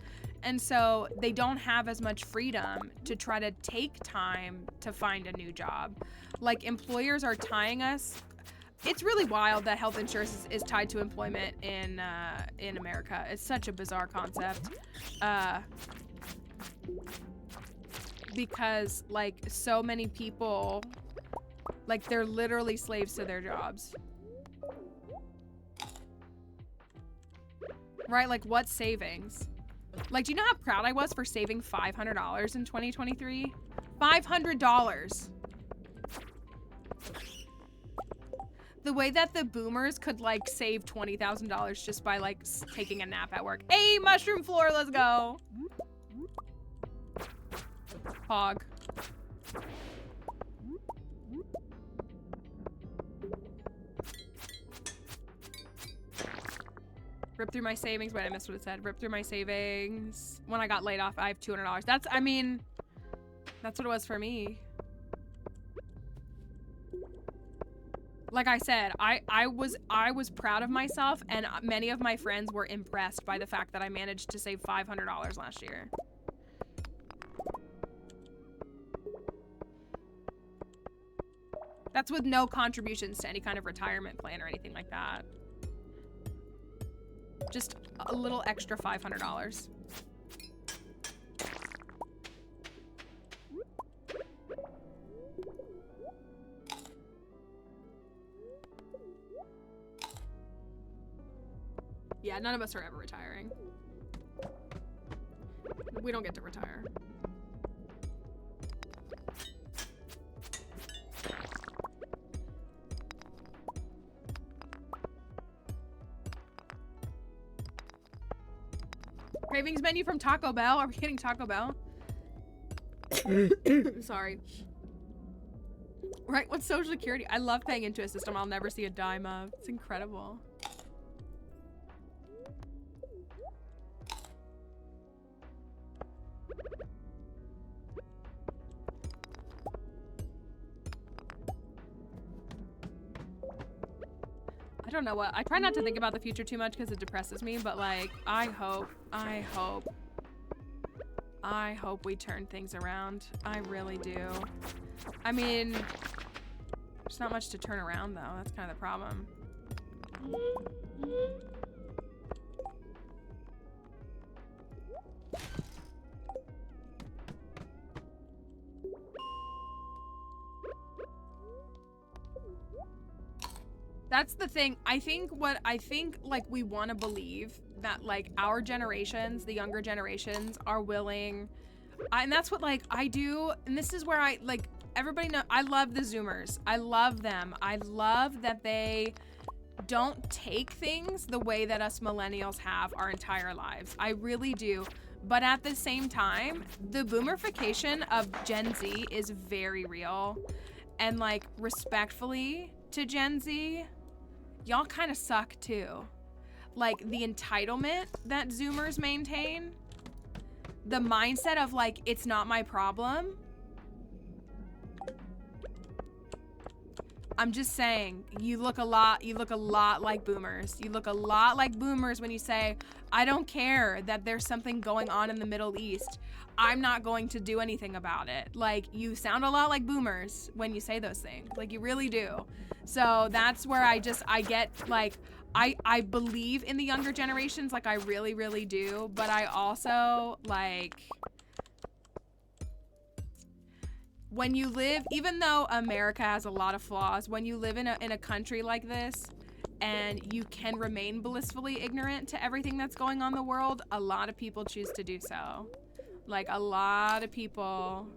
And so they don't have as much freedom to try to take time to find a new job. Like employers are tying us. It's really wild that health insurance is tied to employment in America. It's such a bizarre concept. Because like so many people, like they're literally slaves to their jobs. Right? Like what savings? Like, do you know how proud I was for saving $500 in 2023? $500. The way that the boomers could like save $20,000 just by like taking a nap at work. Hey, mushroom floor, let's go. Hog. Rip through my savings. Wait, I missed what it said. Rip through my savings. When I got laid off, I have $200. That's, I mean, that's what it was for me. Like I said, I was proud of myself, and many of my friends were impressed by the fact that I managed to save $500 last year. That's with no contributions to any kind of retirement plan or anything like that. Just a little extra $500. Yeah, none of us are ever retiring. We don't get to retire. Cravings menu from Taco Bell? Are we getting Taco Bell? Sorry. Right, what's Social Security? I love paying into a system I'll never see a dime of. It's incredible. I don't know what. I try not to think about the future too much because it depresses me, but like, I hope we turn things around. I really do. I mean, there's not much to turn around though. That's kind of the problem. That's the thing. I think like we want to believe that like our generations, the younger generations, are willing, and that's what like I do. And this is where I like everybody know I love the Zoomers. I love them. I love that they don't take things the way that us millennials have our entire lives. I really do. But at the same time, the boomerification of Gen Z is very real. And like respectfully to Gen Z, y'all kind of suck too. Like the entitlement that Zoomers maintain, the mindset of like, it's not my problem. I'm just saying, you look a lot like boomers. You look a lot like boomers when you say, I don't care that there's something going on in the Middle East. I'm not going to do anything about it. Like, you sound a lot like boomers when you say those things. Like, you really do. So that's where I get, like, I believe in the younger generations, like, I really, really do. But I also, like, when you live, even though America has a lot of flaws, when you live in a country like this, and you can remain blissfully ignorant to everything that's going on in the world, a lot of people choose to do so. Like, a lot of people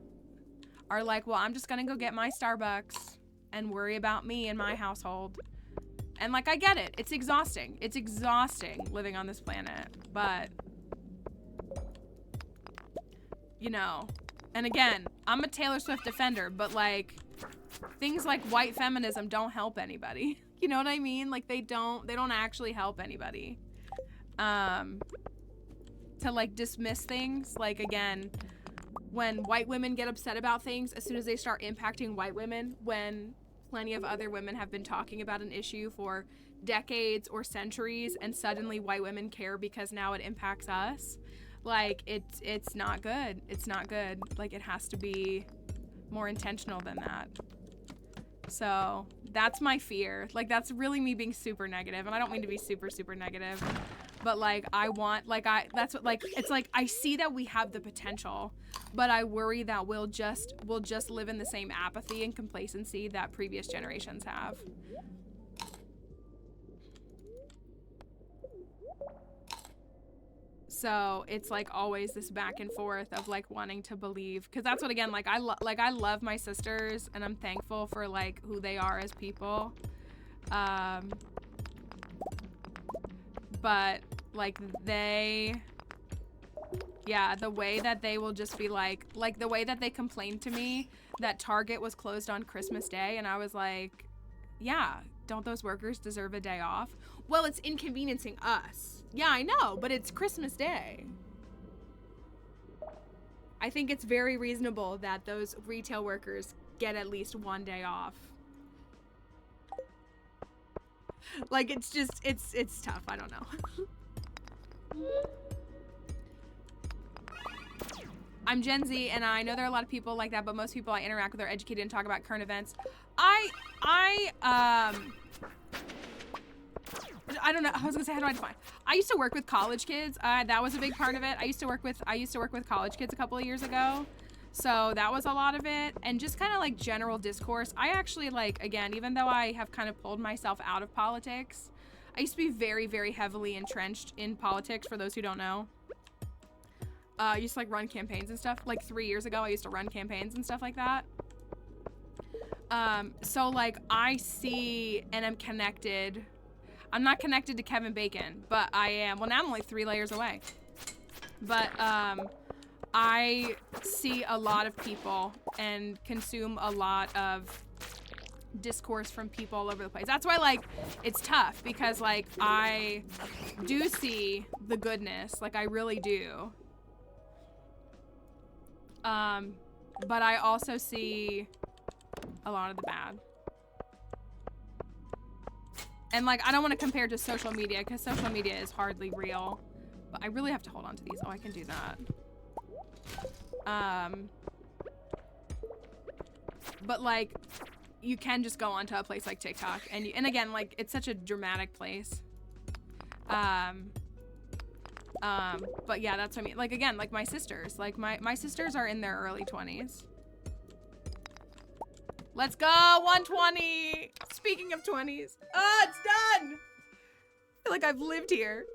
are like, well, I'm just gonna go get my Starbucks and worry about me and my household. And, like, I get it. It's exhausting. It's exhausting living on this planet. But, you know, and again, I'm a Taylor Swift defender, but, like, things like white feminism don't help anybody. You know what I mean? Like, they don't actually help anybody. To like dismiss things, like, again, when white women get upset about things, as soon as they start impacting white women, when plenty of other women have been talking about an issue for decades or centuries, and suddenly white women care because now it impacts us, like, it's not good. It's not good. Like, it has to be more intentional than that. So that's my fear. Like, that's really me being super negative, and I don't mean to be super, super negative, but like, I want, like, that's what, like, it's like, I see that we have the potential, but I worry that we'll just live in the same apathy and complacency that previous generations have. So it's like always this back and forth of like wanting to believe, because that's what, again, like, I love my sisters, and I'm thankful for like who they are as people. But like yeah, the way that they will just be like the way that they complained to me that Target was closed on Christmas Day, and I was like, yeah, don't those workers deserve a day off? Well, it's inconveniencing us. Yeah, I know, but it's Christmas Day. I think it's very reasonable that those retail workers get at least one day off. Like, it's just, it's tough. I don't know. I'm Gen Z, and I know there are a lot of people like that, but most people I interact with are educated and talk about current events. I don't know. I was gonna say, how do I define? I used to work with college kids. That was a big part of it. I used to work with college kids a couple of years ago. So that was a lot of it. And just kind of like general discourse. I actually like, again, even though I have kind of pulled myself out of politics, I used to be very, very heavily entrenched in politics, for those who don't know. I used to like run campaigns and stuff. Like 3 years ago, I used to run campaigns and stuff like that. So like I see and am connected. I'm not connected to Kevin Bacon, but I am. Well, now I'm only 3 layers away. But I see a lot of people and consume a lot of discourse from people all over the place. That's why like it's tough, because like I do see the goodness, like I really do. But I also see a lot of the bad. And like, I don't want to compare to social media, because social media is hardly real. But I really have to hold on to these. Oh, I can do that. But like, you can just go onto a place like TikTok, and again, like, it's such a dramatic place. But yeah, that's what I mean. Like, again, like my sisters, like my sisters are in their early 20s. Let's go, 120. Speaking of 20s. Oh, it's done. I feel like I've lived here.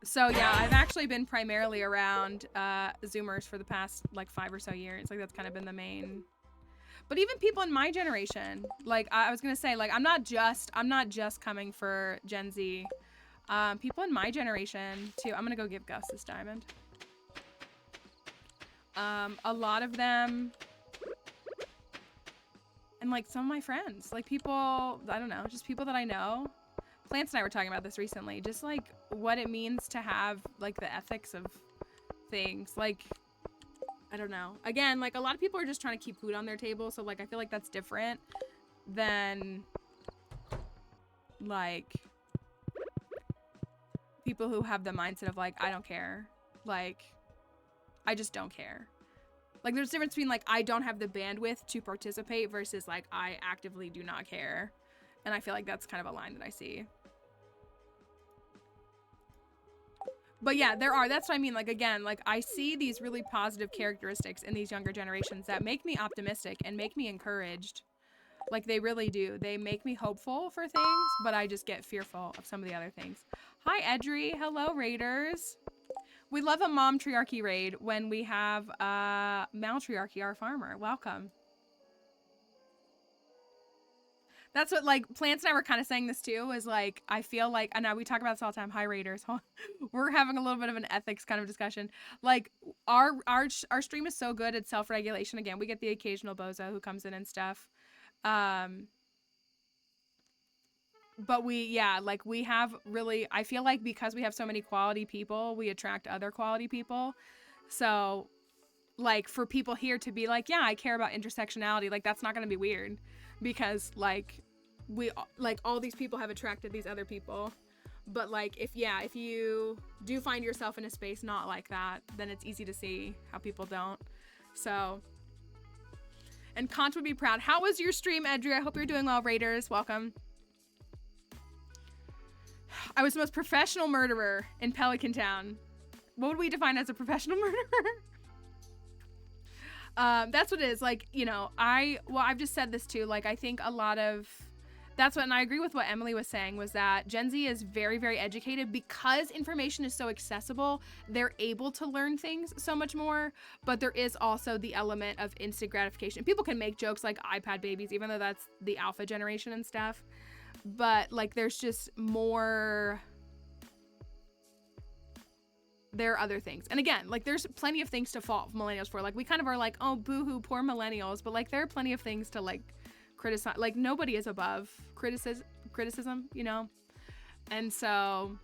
So yeah, I've actually been primarily around Zoomers for the past like 5 or so years. Like that's kind of been the main. But even people in my generation, like I was gonna say, like I'm not just coming for Gen Z. People in my generation too. I'm gonna go give Gus this diamond. A lot of them, and like some of my friends, like people, I don't know, just people that I know. Plants and I were talking about this recently, just like what it means to have like the ethics of things. Like, I don't know. Again, like a lot of people are just trying to keep food on their table. So like, I feel like that's different than like people who have the mindset of like, I don't care. Like, I just don't care. Like there's a difference between like, I don't have the bandwidth to participate versus like, I actively do not care. And I feel like that's kind of a line that I see. But yeah, there are, that's what I mean. Like, again, like I see these really positive characteristics in these younger generations that make me optimistic and make me encouraged. Like they really do. They make me hopeful for things, but I just get fearful of some of the other things. Hi, Edry. Hello, Raiders. We love a mom triarchy raid when we have Maltriarchy, our farmer. Welcome. That's what, like, Plants and I were kind of saying this too, is like, I feel like, I know we talk about this all the time. Hi, Raiders. We're having a little bit of an ethics kind of discussion. Like, our stream is so good at self-regulation. Again, we get the occasional bozo who comes in and stuff. But we have really, I feel like because we have so many quality people, we attract other quality people. So, like, for people here to be like, yeah, I care about intersectionality, like, that's not going to be weird. Because like all these people have attracted these other people, but like if you do find yourself in a space not like that, then it's easy to see how people don't. So, and Kant would be proud. How was your stream, Edry? I hope you're doing well. Raiders, welcome. I was the most professional murderer in Pelican Town. What would we define as a professional murderer? That's what it is. Like, you know, I've just said this too. Like, I think a lot of That's what, and I agree with what Emily was saying, was that Gen Z is very, very educated because information is so accessible. They're able to learn things so much more, but there is also the element of instant gratification. People can make jokes like iPad babies, even though that's the alpha generation and stuff. But like, there's just more, there are other things. And again, like there's plenty of things to fault millennials for. Like we kind of are like, oh, boo-hoo, poor millennials. But like there are plenty of things to like criticize. Like nobody is above criticism, you know? And so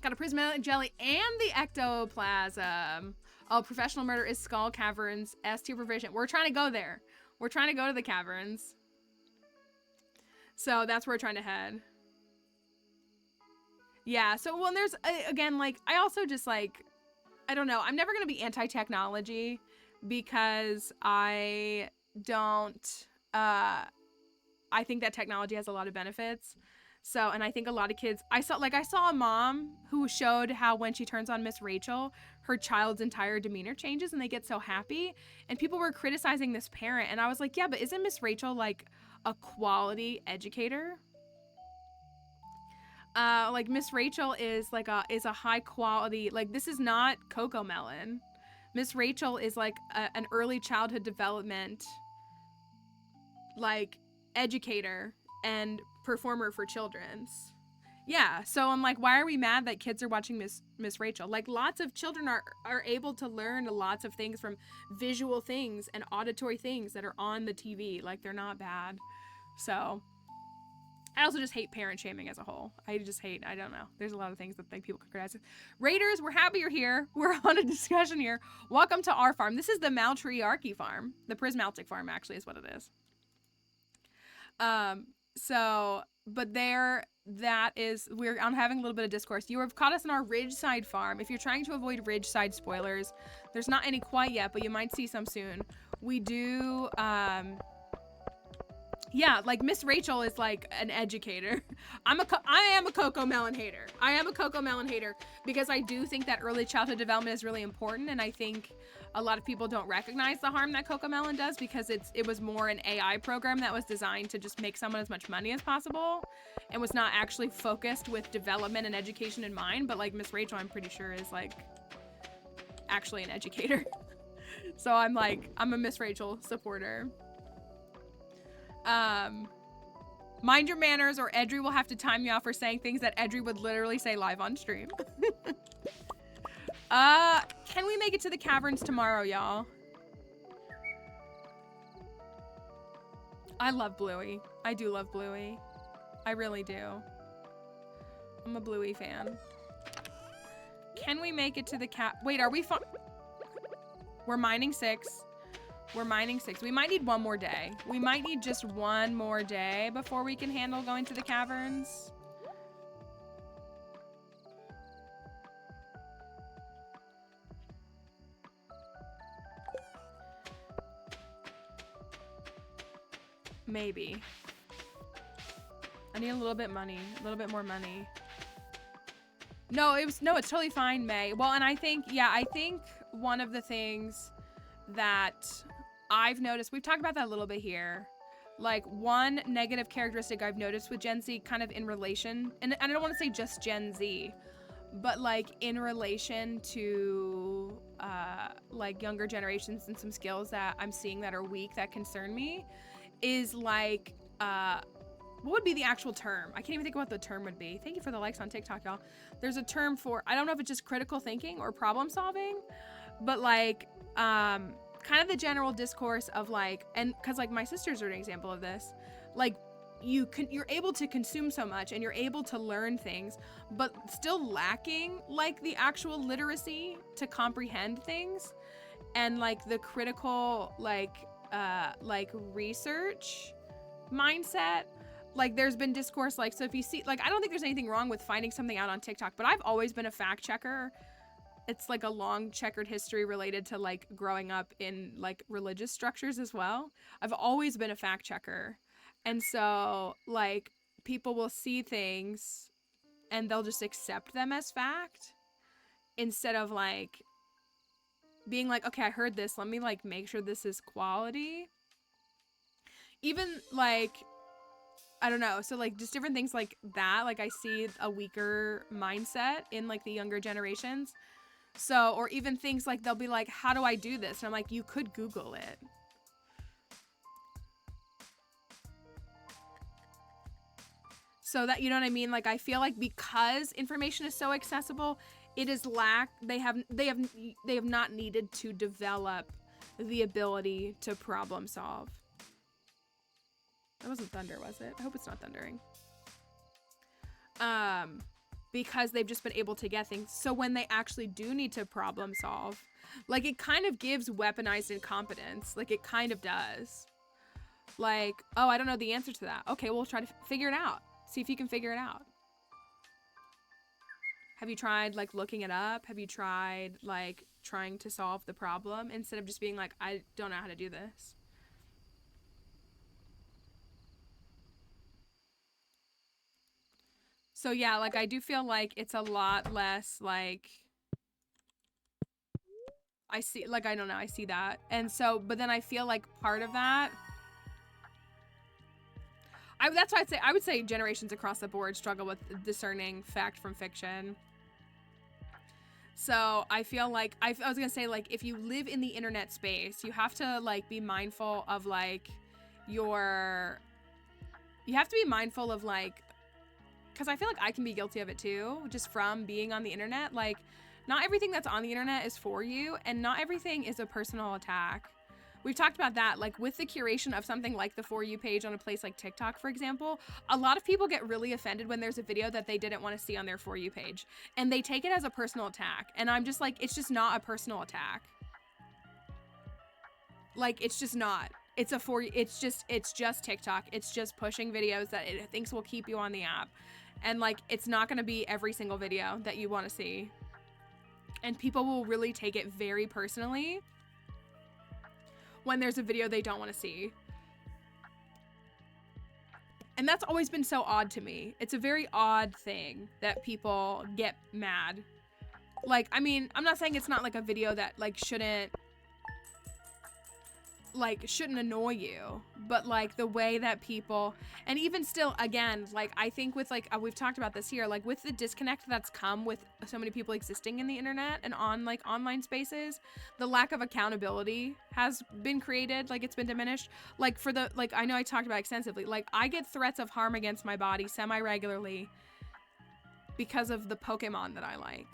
got a prismatic jelly and the ectoplasm. Oh, professional murder is skull caverns, S tier provision. We're trying to go there. We're trying to go to the caverns. So that's where we're trying to head. Yeah, so when there's, again, like, I also just, like, I don't know. I'm never going to be anti-technology because I don't, I think that technology has a lot of benefits. So, and I think a lot of kids, I saw a mom who showed how when she turns on Miss Rachel, her child's entire demeanor changes and they get so happy. And people were criticizing this parent. And I was like, yeah, but isn't Miss Rachel, like, a quality educator? Like Miss Rachel is like a high quality, like this is not Coco Melon. Miss Rachel is like an early childhood development like educator and performer for children's. Yeah, so I'm like, why are we mad that kids are watching Miss Rachel? Like lots of children are able to learn lots of things from visual things and auditory things that are on the TV. Like they're not bad. So I also just hate parent shaming as a whole. I just hate, I don't know. There's a lot of things that people could criticize. Raiders, we're happy you're here. We're on a discussion here. Welcome to our farm. This is the Maltriarchy farm. The Prismaltic farm actually is what it is. But there, that is, we're on having a little bit of discourse. You have caught us in our Ridgeside farm. If you're trying to avoid Ridgeside spoilers, there's not any quite yet, but you might see some soon. We do, yeah, like Miss Rachel is like an educator. I am a Coco Melon hater. I am a Coco Melon hater because I do think that early childhood development is really important, and I think a lot of people don't recognize the harm that Coco Melon does because it was more an AI program that was designed to just make someone as much money as possible and was not actually focused with development and education in mind. But like Miss Rachel, I'm pretty sure is like actually an educator. So I'm a Miss Rachel supporter. Mind your manners or Edry will have to time you off for saying things that Edry would literally say live on stream. Can we make it to the caverns tomorrow, y'all? I love Bluey. I do love Bluey. I really do. I'm a Bluey fan. Can we make it to the wait, are we We're mining 6. We're mining 6. We might need one more day. We might need just one more day before we can handle going to the caverns. Maybe. I need a little bit more money. No, it's totally fine, May. Well, and I think one of the things that I've noticed, we've talked about that a little bit here. Like one negative characteristic I've noticed with Gen Z kind of in relation, and I don't want to say just Gen Z, but like in relation to like younger generations and some skills that I'm seeing that are weak that concern me is like, what would be the actual term? I can't even think of what the term would be. Thank you for the likes on TikTok, y'all. There's a term for, I don't know if it's just critical thinking or problem solving, but like, kind of the general discourse of like, and because like my sisters are an example of this, like you're able to consume so much and you're able to learn things, but still lacking like the actual literacy to comprehend things and like the critical like research mindset. Like there's been discourse like, so if you see, like, I don't think there's anything wrong with finding something out on TikTok, but I've always been a fact checker. It's like a long checkered history related to like growing up in like religious structures as well. I've always been a fact checker. And so like people will see things and they'll just accept them as fact instead of like being like, okay, I heard this. Let me like make sure this is quality. Even like, I don't know. So like just different things like that. Like I see a weaker mindset in like the younger generations. So, or even things like they'll be like, how do I do this? And I'm like, you could Google it. So that, you know what I mean? Like I feel like because information is so accessible, it is they have not needed to develop the ability to problem solve. That wasn't thunder, was it? I hope it's not thundering. Because they've just been able to get things. So when they actually do need to problem solve, like it kind of gives weaponized incompetence. Like it kind of does. Like, oh, I don't know the answer to that. Okay, we'll try to figure it out. See if you can figure it out. Have you tried like looking it up? Have you tried like trying to solve the problem instead of just being like, I don't know how to do this? So yeah, like I do feel like it's a lot less like I see, like, I don't know, I see that. And so, but then I feel like part of that, that's why I would say generations across the board struggle with discerning fact from fiction. So I feel like, I was gonna say, like, if you live in the internet space, you have to, like, be mindful of, like, you have to be mindful of, like, because I feel like I can be guilty of it too, just from being on the internet. Like, not everything that's on the internet is for you, and not everything is a personal attack. We've talked about that, like with the curation of something like the For You page on a place like TikTok, for example, a lot of people get really offended when there's a video that they didn't want to see on their For You page, and they take it as a personal attack. And I'm just like, it's just not a personal attack. Like, it's just not. It's just TikTok. It's just pushing videos that it thinks will keep you on the app. And like, it's not going to be every single video that you want to see. And people will really take it very personally when there's a video they don't want to see. And that's always been so odd to me. It's a very odd thing that people get mad. Like, I mean, I'm not saying it's not like a video that like shouldn't annoy you, but like the way that people, and even still, again, like I think with like we've talked about this here, like with the disconnect that's come with so many people existing in the internet and on like online spaces, the lack of accountability has been created. Like it's been diminished. Like for the, like, I know I talked about extensively, like I get threats of harm against my body semi-regularly because of the Pokemon that I like.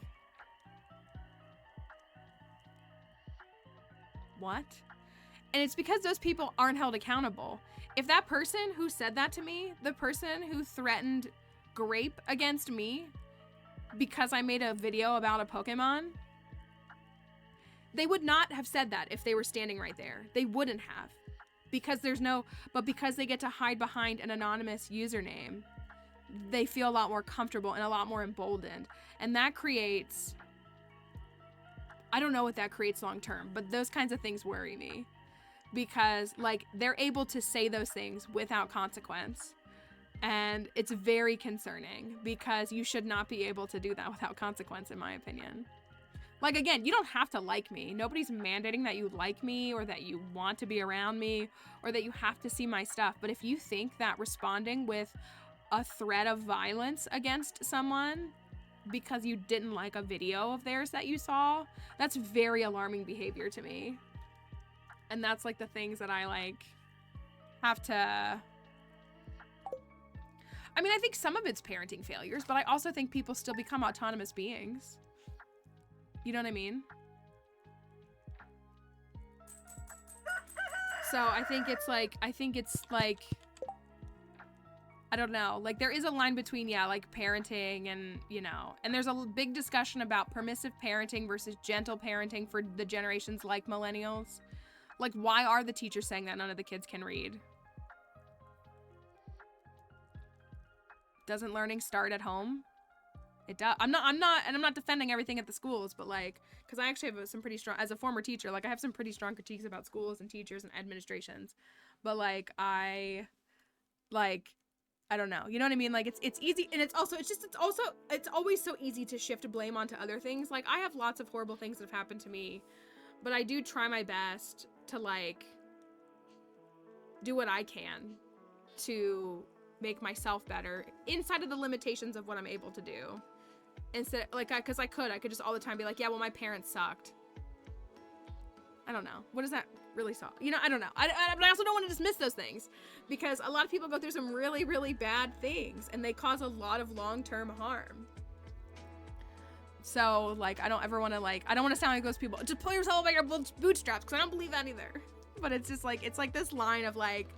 What? And it's because those people aren't held accountable. If that person who said that to me, the person who threatened grape against me because I made a video about a Pokemon, they would not have said that if they were standing right there. They wouldn't have. Because because they get to hide behind an anonymous username, they feel a lot more comfortable and a lot more emboldened. And that creates, I don't know what that creates long term, but those kinds of things worry me. Because like they're able to say those things without consequence, and it's very concerning because you should not be able to do that without consequence, in my opinion. Like, again, you don't have to like me. Nobody's mandating that you like me or that you want to be around me or that you have to see my stuff. But if you think that responding with a threat of violence against someone because you didn't like a video of theirs that you saw, that's very alarming behavior to me. And that's like the things that I like have to, I mean, I think some of it's parenting failures, but I also think people still become autonomous beings. You know what I mean? So I think it's like, I don't know, like there is a line between, yeah, like parenting and, you know, and there's a big discussion about permissive parenting versus gentle parenting for the generations like millennials. Like, why are the teachers saying that none of the kids can read? Doesn't learning start at home? It does. I'm not defending everything at the schools, but like, because I actually have some pretty strong, as a former teacher, like I have some pretty strong critiques about schools and teachers and administrations. But like, I don't know. You know what I mean? Like it's easy, and it's always so easy to shift blame onto other things. Like I have lots of horrible things that have happened to me, but I do try my best to like do what I can to make myself better inside of the limitations of what I'm able to do. Instead, like, because I could just all the time be like, yeah, well, my parents sucked. I don't know. What does that really suck? You know, I don't know. But I also don't want to dismiss those things, because a lot of people go through some really, really bad things, and they cause a lot of long-term harm. So, like, I don't ever want to, like, I don't want to sound like those people, just pull yourself up by your bootstraps, because I don't believe that either. But it's just, like, it's like this line of, like,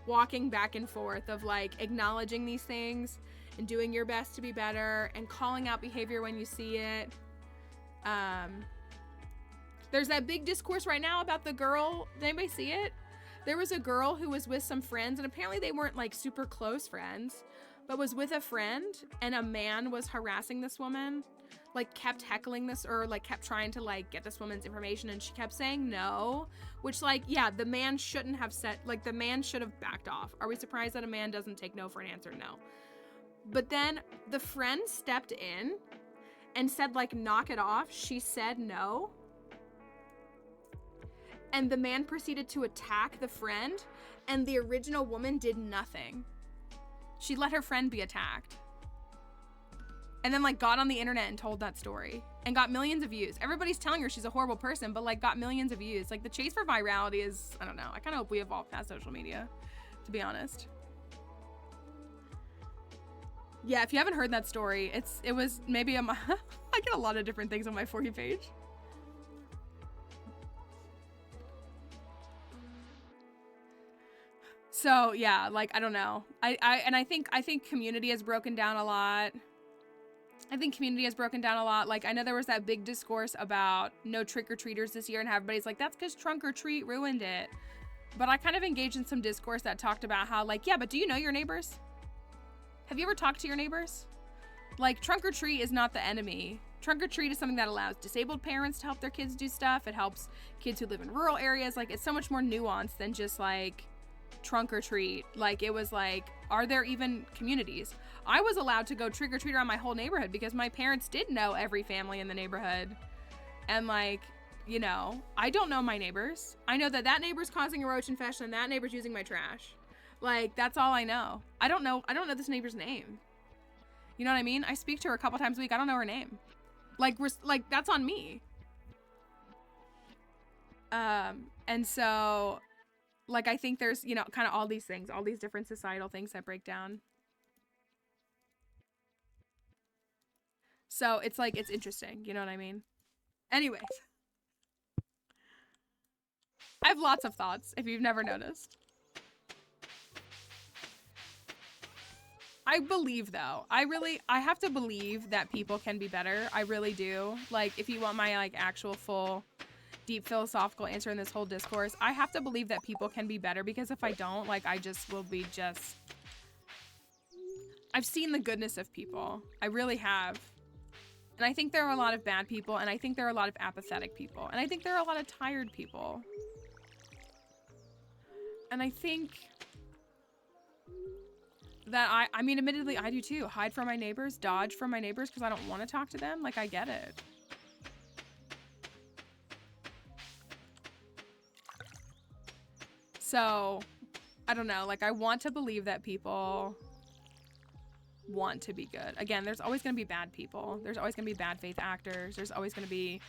walking back and forth of, like, acknowledging these things and doing your best to be better and calling out behavior when you see it. There's that big discourse right now about the girl. Did anybody see it? There was a girl who was with some friends, and apparently they weren't, like, super close friends, but was with a friend, and a man was harassing this woman, like, kept heckling this, or, like, kept trying to, like, get this woman's information, and she kept saying no, which, like, yeah, the man shouldn't have said, like, the man should have backed off. Are we surprised that a man doesn't take no for an answer? No. But then the friend stepped in and said, like, knock it off. She said no. And the man proceeded to attack the friend, and the original woman did nothing. She let her friend be attacked. And then, like, got on the internet and told that story and got millions of views. Everybody's telling her she's a horrible person, but, like, got millions of views. Like, the chase for virality is, I don't know. I kind of hope we evolve past social media, to be honest. Yeah, if you haven't heard that story, it was maybe I get a lot of different things on my For You page. So yeah, like, I don't know. I think community has broken down a lot. Like, I know there was that big discourse about no trick-or-treaters this year, and everybody's like, that's because trunk or treat ruined it. But I kind of engaged in some discourse that talked about how, like, yeah, but do you know your neighbors? Have you ever talked to your neighbors? Like, trunk or treat is not the enemy. Trunk or treat is something that allows disabled parents to help their kids do stuff. It helps kids who live in rural areas. Like, it's so much more nuanced than just, like, trunk or treat. Like, it was like, are there even communities? I was allowed to go trick or treat around my whole neighborhood because my parents did know every family in the neighborhood. And, like, you know, I don't know my neighbors. I know that neighbor's causing a roach infestation and that neighbor's using my trash. Like, that's all I know. I don't know this neighbor's name. You know what I mean? I speak to her a couple times a week. I don't know her name. Like, that's on me. And so, like, I think there's, you know, kind of all these things, all these different societal things that break down. So it's like, it's interesting. You know what I mean? Anyways. I have lots of thoughts, if you've never noticed. I believe, though. I have to believe that people can be better. I really do. Like, if you want my, like, actual full deep philosophical answer in this whole discourse, I have to believe that people can be better, because if I don't, like, I just will be just... I've seen the goodness of people. I really have. And I think there are a lot of bad people, and I think there are a lot of apathetic people, and I think there are a lot of tired people. And I think that I mean, admittedly, I do too. Hide from my neighbors, dodge from my neighbors because I don't want to talk to them. Like, I get it. So, I don't know. Like, I want to believe that people want to be good. Again, there's always going to be bad people. There's always going to be bad faith actors. There's always going to be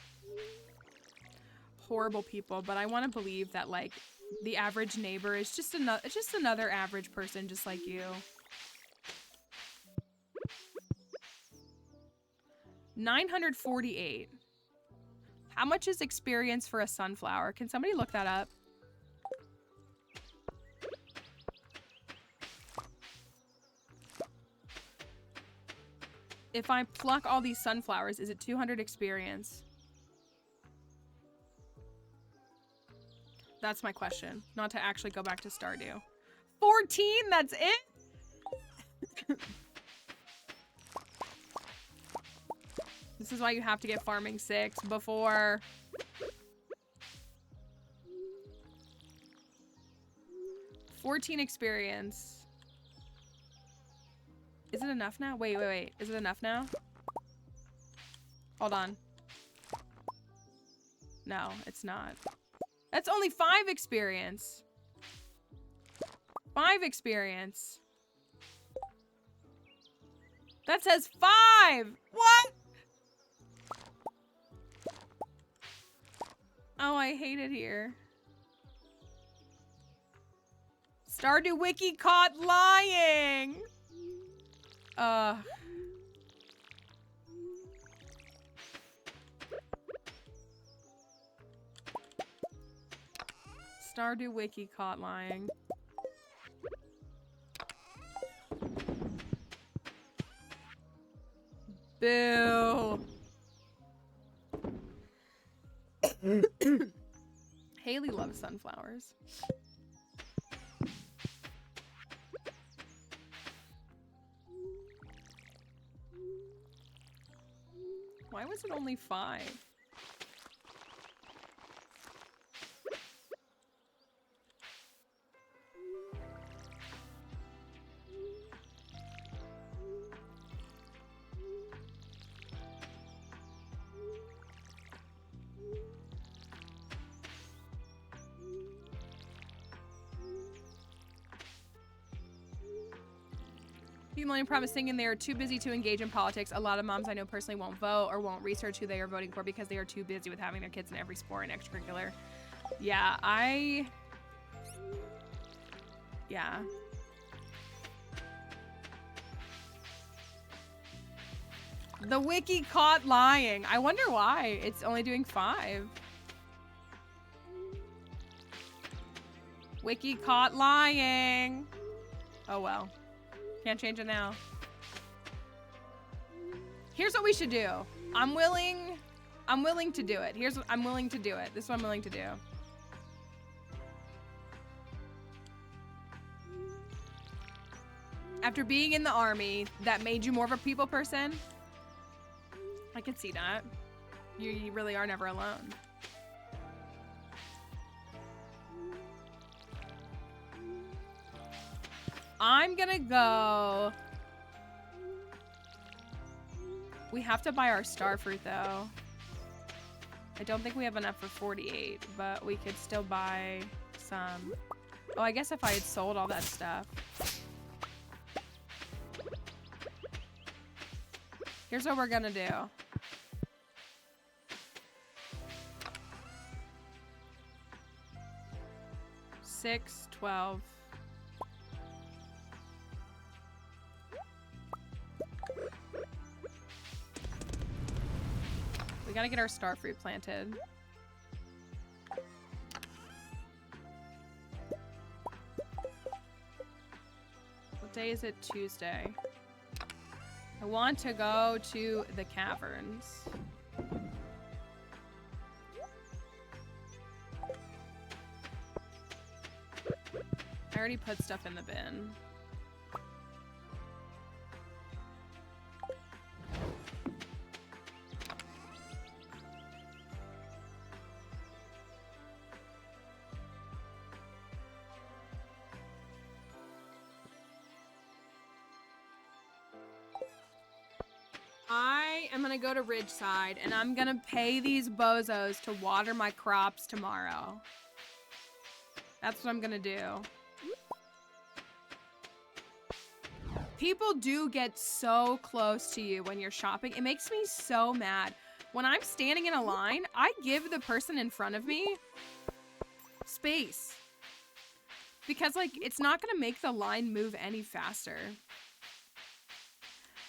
horrible people. But I want to believe that, like, the average neighbor is just another average person just like you. 948. How much is experience for a sunflower? Can somebody look that up? If I pluck all these sunflowers, is it 200 experience? That's my question. Not to actually go back to Stardew. 14, that's it? This is why you have to get farming 6 before... $14 experience. Is it enough now? Wait. Is it enough now? Hold on. No, it's not. That's only 5 experience. 5 experience. That says 5! What? Oh, I hate it here. Stardew Wiki caught lying! Stardew Wiki caught lying. Boo! Haley loves sunflowers. Why was it only 5? People only promising and they are too busy to engage in politics. A lot of moms I know personally won't vote or won't research who they are voting for because they are too busy with having their kids in every sport and extracurricular. Yeah, yeah. The wiki caught lying. I wonder why. It's only doing 5. Wiki caught lying. Oh well. Can't change it now. Here's what we should do. I'm willing to do it. Here's what I'm willing to do it. This is what I'm willing to do. After being in the army, that made you more of a people person. I can see that. You really are never alone. I'm gonna go. We have to buy our star fruit though. I don't think we have enough for 48, but we could still buy some. Oh, I guess if I had sold all that stuff. Here's what we're gonna do. $6, $12. We gotta get our star fruit planted. What day is it? Tuesday. I want to go to the caverns. I already put stuff in the bin. I am gonna go to Ridgeside and I'm gonna pay these bozos to water my crops tomorrow. That's what I'm gonna do. People do get so close to you when you're shopping. It makes me so mad. When I'm standing in a line, I give the person in front of me space. Because, like, it's not gonna make the line move any faster.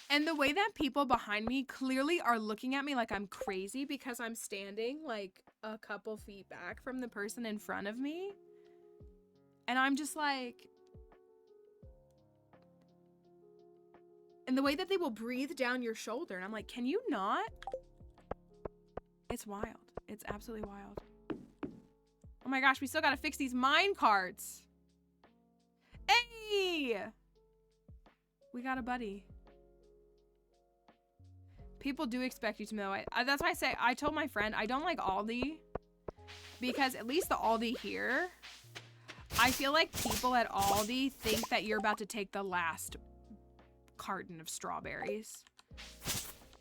And the way that people behind me clearly are looking at me like I'm crazy because I'm standing, like, a couple feet back from the person in front of me. And I'm just like... And the way that they will breathe down your shoulder. And I'm like, can you not? It's wild. It's absolutely wild. Oh my gosh, we still gotta fix these mine carts. Hey! We got a buddy. People do expect you to know. That's why I say, I told my friend, I don't like Aldi. Because at least the Aldi here, I feel like people at Aldi think that you're about to take the last carton of strawberries.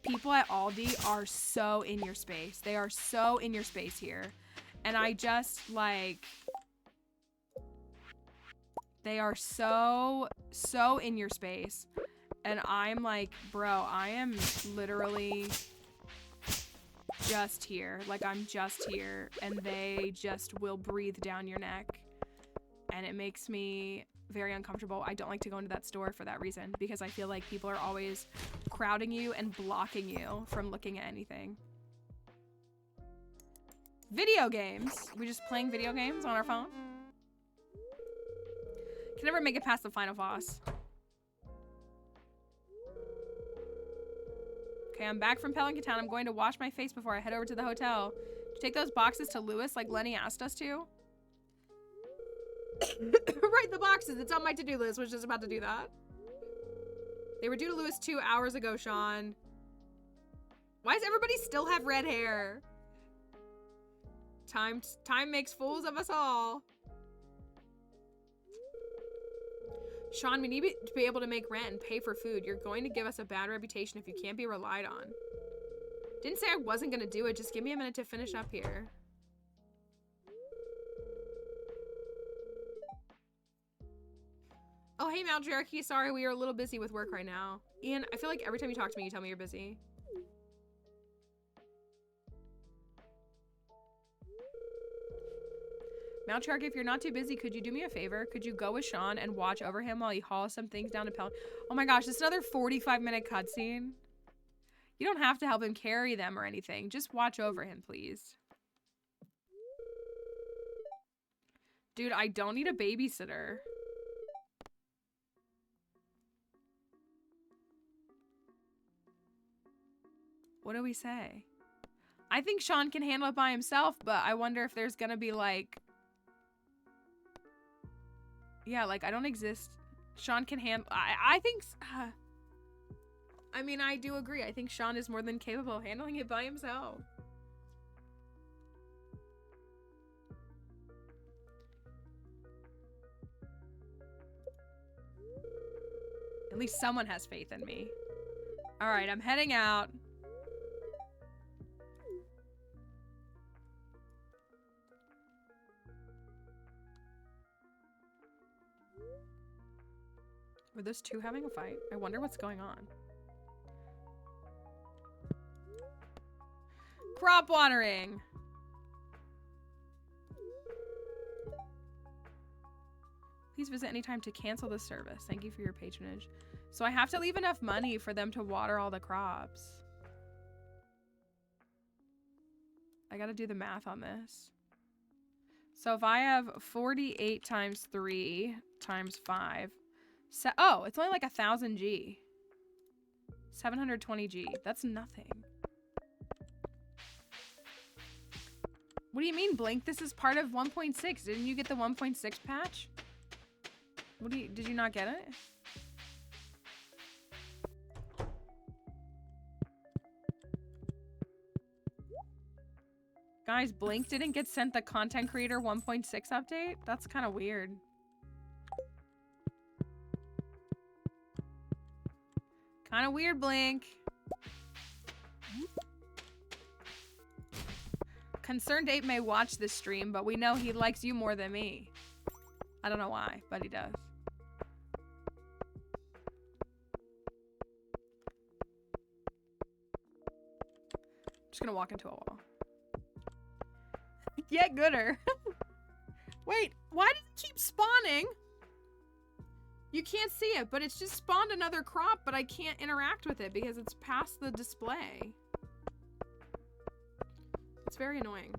People at Aldi are so in your space. They are so in your space here. And I just like, they are so in your space. And I'm like, bro, I am literally just here. Like, I'm just here. And they just will breathe down your neck. And it makes me very uncomfortable. I don't like to go into that store for that reason. Because I feel like people are always crowding you and blocking you from looking at anything. Video games. We just playing video games on our phone? Can never make it past the final boss. Okay, I'm back from Pelican Town. I'm going to wash my face before I head over to the hotel. To take those boxes to Lewis like Lenny asked us to. Right, the boxes. It's on my to-do list. Was just about to do that. They were due to Lewis 2 hours ago, Sean. Why does everybody still have red hair? Time makes fools of us all. Sean, we need to be able to make rent and pay for food. You're going to give us a bad reputation if you can't be relied on. Didn't say I wasn't going to do it. Just give me a minute to finish up here. Oh, hey, Maltriarchy. Sorry, we are a little busy with work right now. Ian, I feel like every time you talk to me, you tell me you're busy. Maltriarchy, if you're not too busy, could you do me a favor? Could you go with Sean and watch over him while he hauls some things down to Pelican? Oh my gosh, this is another 45-minute cutscene. You don't have to help him carry them or anything. Just watch over him, please. Dude, I don't need a babysitter. What do we say? I think Sean can handle it by himself, but I wonder if there's gonna be like... Yeah, like, I don't exist. Sean can handle... I think... I mean, I do agree. I think Sean is more than capable of handling it by himself. At least someone has faith in me. Alright, I'm heading out. Were those two having a fight? I wonder what's going on. Crop watering! Please visit anytime to cancel the service. Thank you for your patronage. So I have to leave enough money for them to water all the crops. I gotta do the math on this. So if I have 48 times 3 times 5... oh, it's only like 1,000 G. 720 G. That's nothing. What do you mean, Blink? This is part of 1.6. Didn't you get the 1.6 patch? What do you... Did you not get it? Guys, Blink didn't get sent the Content Creator 1.6 update? That's kind of weird. Kind of weird, Blink. Concerned Ape may watch this stream, but we know he likes you more than me. I don't know why, but he does. Just gonna walk into a wall. Get gooder. Wait, why does it keep spawning? You can't see it, but it's just spawned another crop, but I can't interact with it because it's past the display. It's very annoying.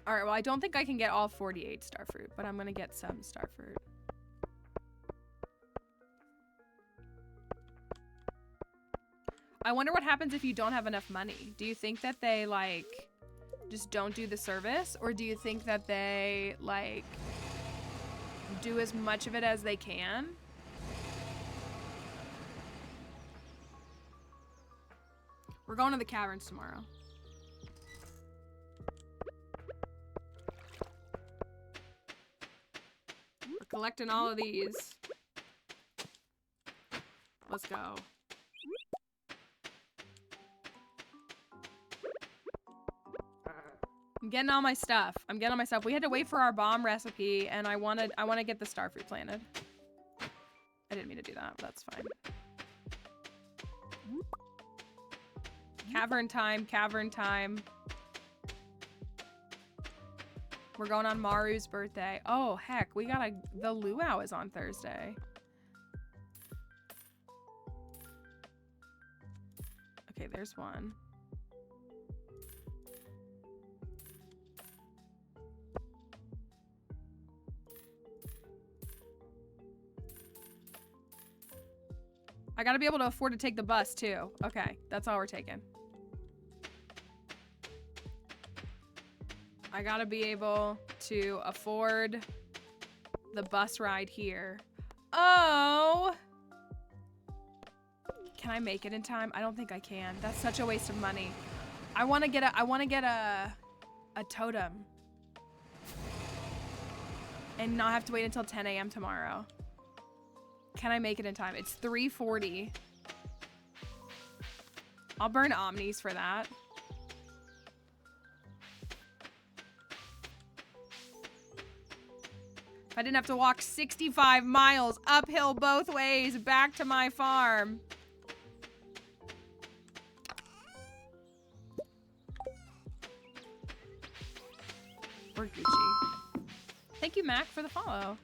Alright, well, I don't think I can get all 48 starfruit, but I'm gonna get some starfruit. I wonder what happens if you don't have enough money. Do you think that they, like, just don't do the service? Or do you think that they, like, do as much of it as they can? We're going to the caverns tomorrow. We're collecting all of these. Let's go. I'm getting all my stuff. I'm getting all my stuff. We had to wait for our bomb recipe, and I want to get the starfruit planted. I didn't mean to do that, but that's fine. Cavern time, cavern time. We're going on Maru's birthday. Oh, heck, the luau is on Thursday. Okay, there's one. I gotta be able to afford to take the bus, too. Okay, that's all we're taking. I gotta be able to afford the bus ride here. Oh! Can I make it in time? I don't think I can. That's such a waste of money. I wanna get a totem. And not have to wait until 10 a.m. tomorrow. Can I make it in time? It's 3:40. I'll burn omnis for that. If I didn't have to walk 65 miles uphill both ways back to my farm. We're Gucci. Thank you, Mac, for the follow.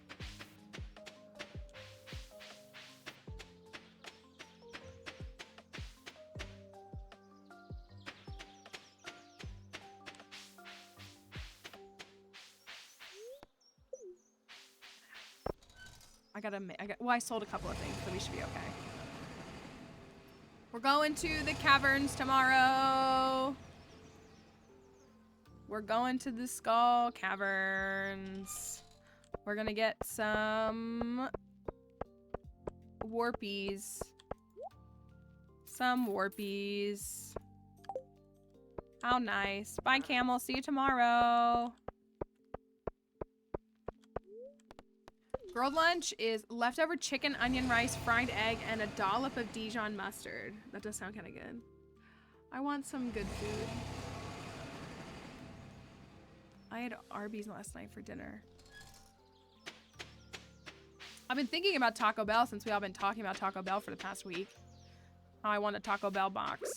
Well, I sold a couple of things, so we should be okay. We're going to the caverns tomorrow. We're going to the skull caverns. We're gonna get some warpies. Some warpies. How nice. Bye, Camel. See you tomorrow. Grilled lunch is leftover chicken, onion, rice, fried egg, and a dollop of Dijon mustard. That does sound kind of good. I want some good food. I had Arby's last night for dinner. I've been thinking about Taco Bell since we all been talking about Taco Bell for the past week. How I want a Taco Bell box.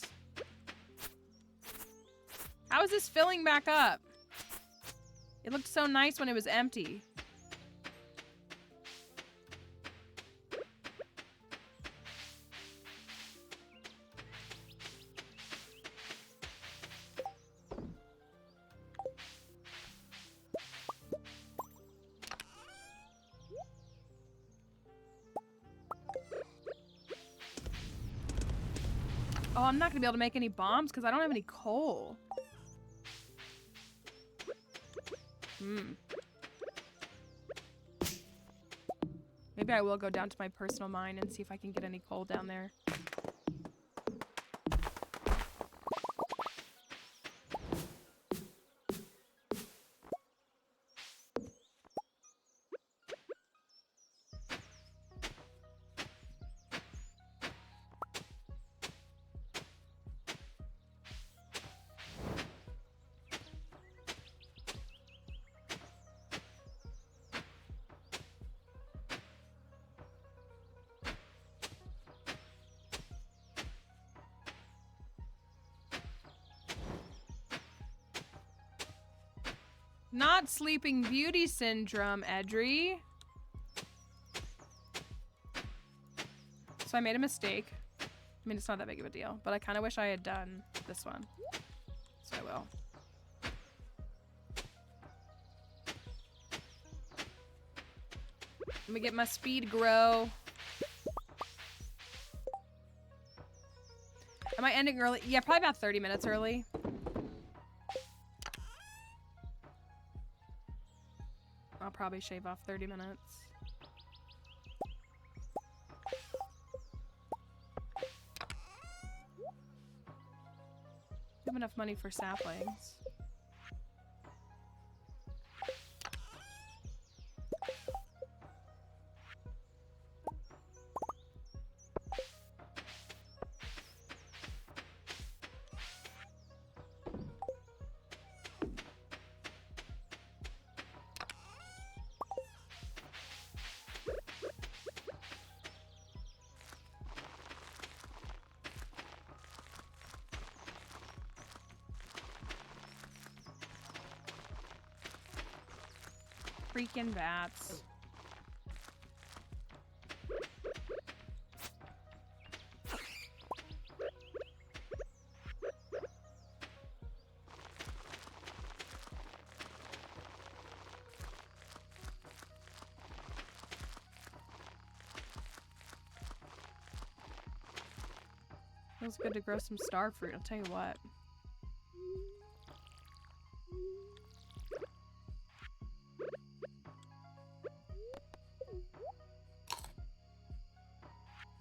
How is this filling back up? It looked so nice when it was empty. Oh, I'm not gonna be able to make any bombs because I don't have any coal. Maybe I will go down to my personal mine and see if I can get any coal down there. Not Sleeping Beauty syndrome, Edry. So I made a mistake. I mean, it's not that big of a deal, but I kind of wish I had done this one. So I will. Let me get my speed grow. Am I ending early? Yeah, probably about 30 minutes early. I'll probably shave off 30 minutes. Have enough money for saplings. freaking bats. Feels good to grow some star fruit, I'll tell you what.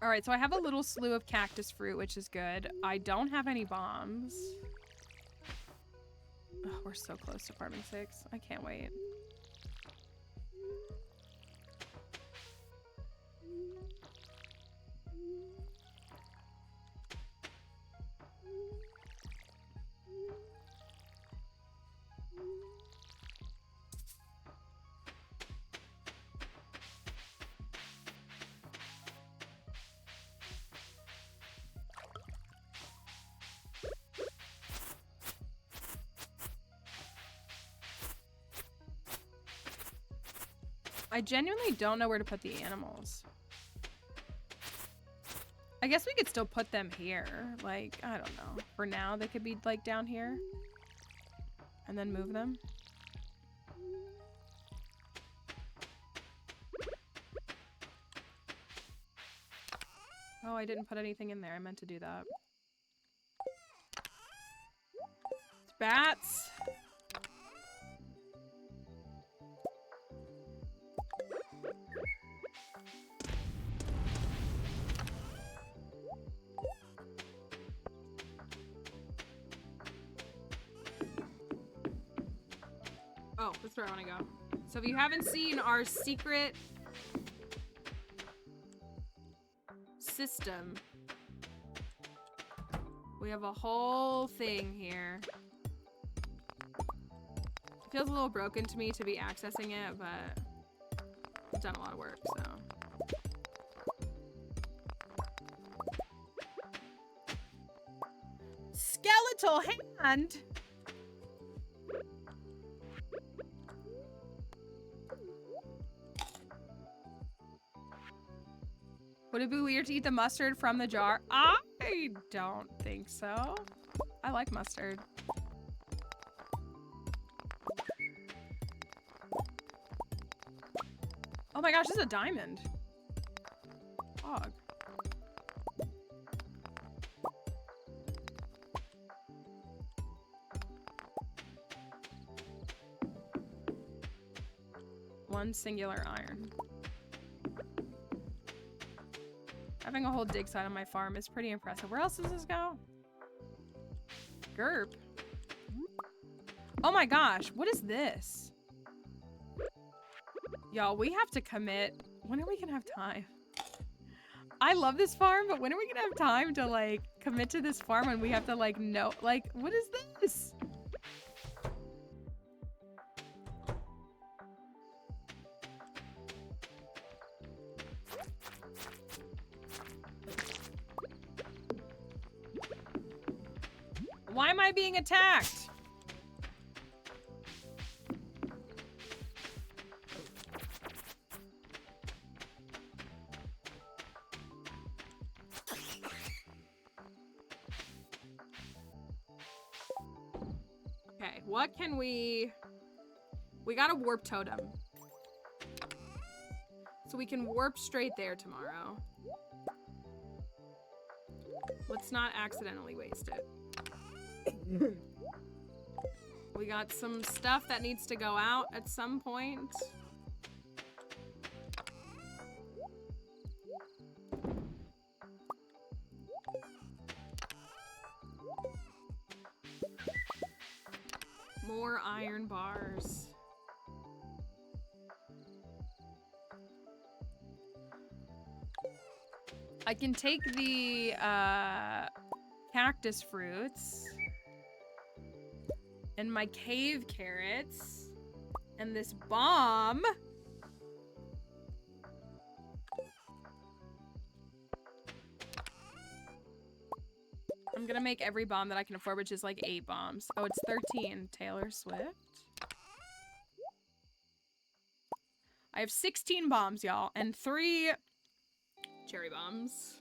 Alright, so I have a little slew of cactus fruit, which is good. I don't have any bombs. Oh, we're so close to farming 6. I can't wait. I genuinely don't know where to put the animals. I guess we could still put them here. Like, I don't know. For now, they could be, like, down here. And then move them. Oh, I didn't put anything in there. I meant to do that. It's bats. Oh, that's where I want to go. So if you haven't seen our secret system, we have a whole thing here. It feels a little broken to me to be accessing it, but I've done a lot of work, so. Skeletal hand? Would it be weird to eat the mustard from the jar? I don't think so. I like mustard. Oh my gosh, this is a diamond. Fog. One singular iron. Having a whole dig site on my farm is pretty impressive. Where else does this go? Gerp. Oh my gosh, what is this? Y'all, we have to commit. When are we gonna have time? I love this farm, but when are we gonna have time to, like, commit to this farm and we have to, like, know, like, what is this? Why am I being attacked? Okay, what can we got a warp totem. So we can warp straight there tomorrow. Let's not accidentally waste it. We got some stuff that needs to go out at some point. More iron bars. I can take the cactus fruits and my cave carrots and this bomb. I'm gonna make every bomb that I can afford, which is like 8 bombs. Oh, it's 13. Taylor Swift. I have 16 bombs, y'all, and 3 cherry bombs.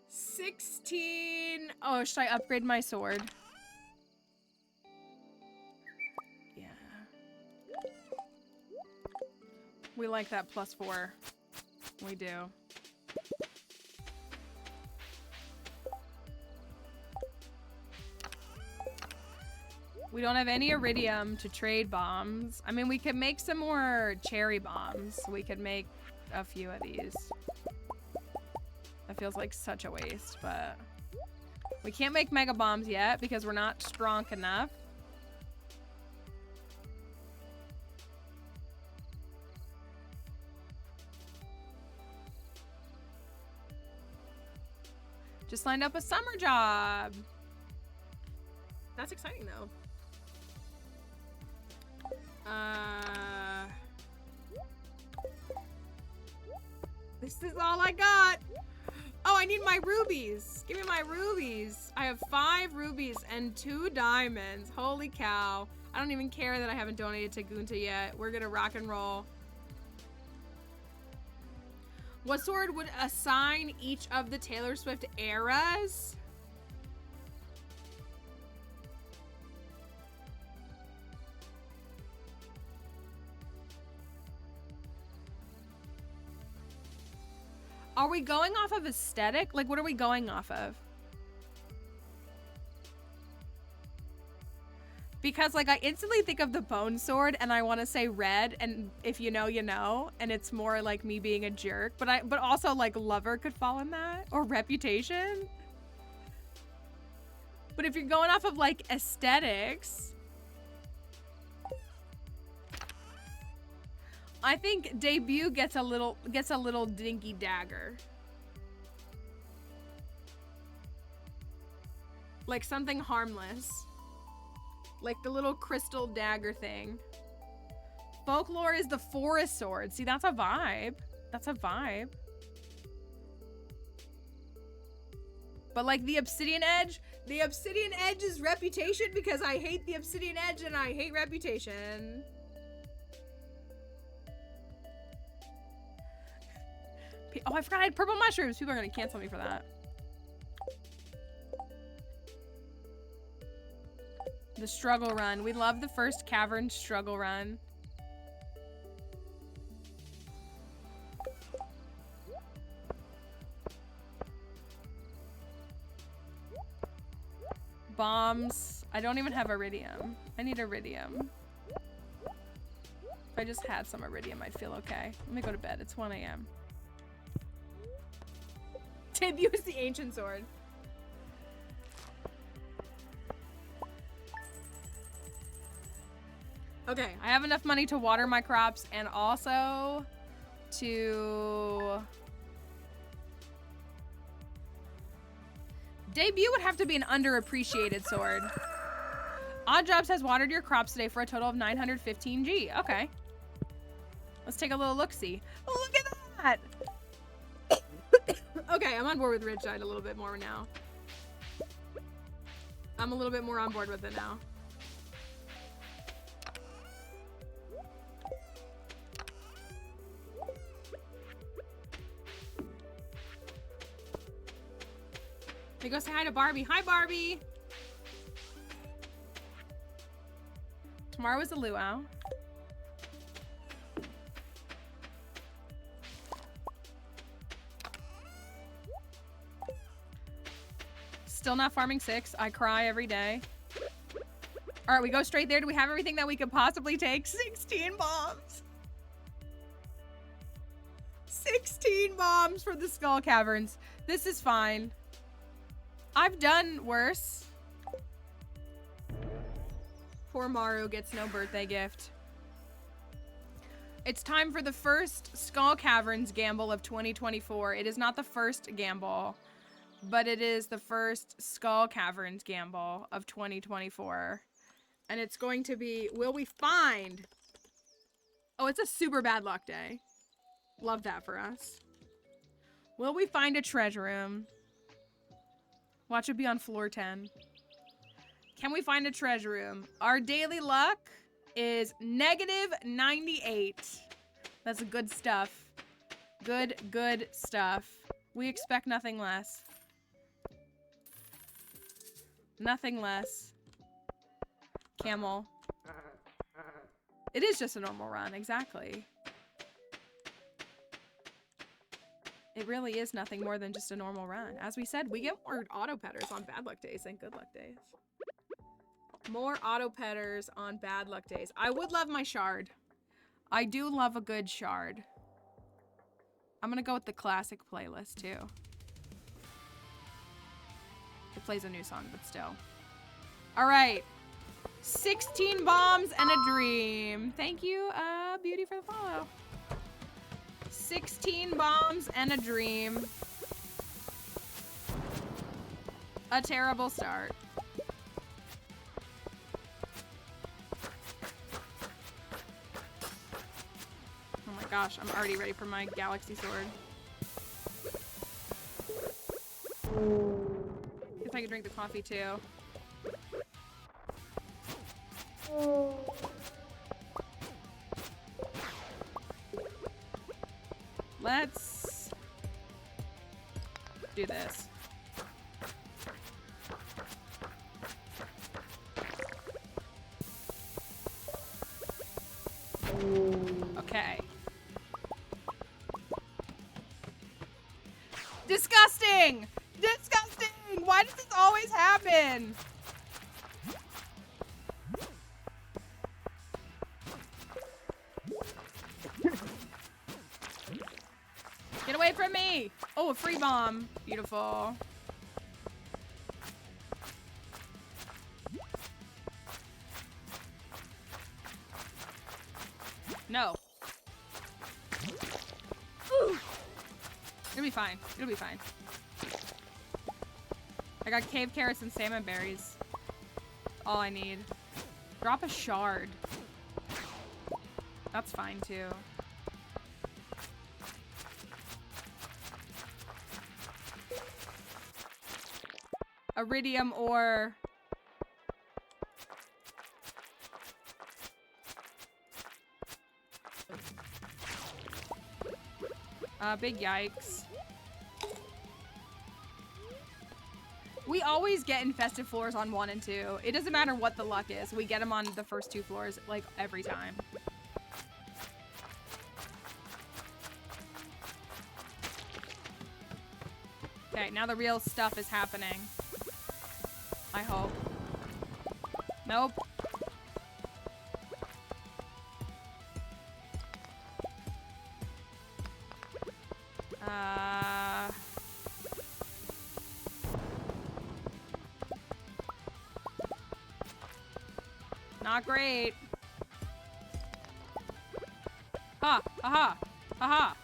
16. Oh, should I upgrade my sword? Yeah. We like that +4. We do. We don't have any iridium to trade bombs. I mean, we could make some more cherry bombs. We could make a few of these. That feels like such a waste, but we can't make mega bombs yet because we're not strong enough. Just lined up a summer job. That's exciting though. This is all I got. Oh, I need my rubies. Give me my rubies. I have 5 rubies and 2 diamonds. Holy cow. I don't even care that I haven't donated to Gunta yet. We're gonna rock and roll. What sword would assign each of the Taylor Swift eras? Are we going off of aesthetic? Like, what are we going off of? Because, like, I instantly think of the bone sword and I want to say red, and if you know, you know, and it's more like me being a jerk, but also like lover could fall in that, or reputation. But if you're going off of like aesthetics, I think debut gets a little dinky dagger. Like something harmless. Like the little crystal dagger thing. Folklore is the forest sword. See, that's a vibe. That's a vibe. But like the obsidian edge is reputation because I hate the obsidian edge and I hate reputation. Oh, I forgot I had purple mushrooms. People are gonna cancel me for that. The struggle run. We love the first cavern struggle run. Bombs. I don't even have iridium. I need iridium. If I just had some iridium, I'd feel okay. Let me go to bed. It's 1 a.m. Debut is the ancient sword. Okay, I have enough money to water my crops and also to... Debut would have to be an underappreciated sword. Odd Jobs has watered your crops today for a total of 915 G. Okay. Let's take a little look-see. Oh, look at that! Okay, I'm on board with Ridgeside a little bit more now. I'm a little bit more on board with it now. Hey, go say hi to Barbie. Hi, Barbie! Tomorrow is a luau. Still not farming 6. I cry every day. All right, we go straight there. Do we have everything that we could possibly take? 16 bombs. 16 bombs for the Skull Caverns. This is fine. I've done worse. Poor Maru gets no birthday gift. It's time for the first Skull Caverns gamble of 2024. It is not the first gamble, but it is the first Skull Caverns gamble of 2024. And it's going to be, will we find... Oh, it's a super bad luck day. Love that for us. Will we find a treasure room? Watch it be on floor 10. Can we find a treasure room? Our daily luck is -98. That's good stuff. Good stuff. We expect nothing less. Nothing less. Camel. It is just a normal run, exactly. It really is nothing more than just a normal run. As we said, we get more auto petters on bad luck days than good luck days. More auto petters on bad luck days. I would love my shard. I do love a good shard. I'm gonna go with the classic playlist too. It plays a new song, but still. All right. 16 bombs and a dream. Thank you, Beauty, for the follow. 16 bombs and a dream. A terrible start. Oh my gosh, I'm already ready for my galaxy sword. Guess I can drink the coffee too. Let's do this. Okay. Disgusting! Disgusting! Why does this always happen? Get away from me! Oh, a free bomb. Beautiful. No. Ooh. It'll be fine. It'll be fine. I got cave carrots and salmon berries. All I need. Drop a shard. That's fine too. Iridium ore. Big yikes. We always get infested floors on 1 and 2. It doesn't matter what the luck is. We get them on the first 2 floors, like, every time. Okay, now the real stuff is happening. I hope. Nope. Not great. Ha! Aha! Aha!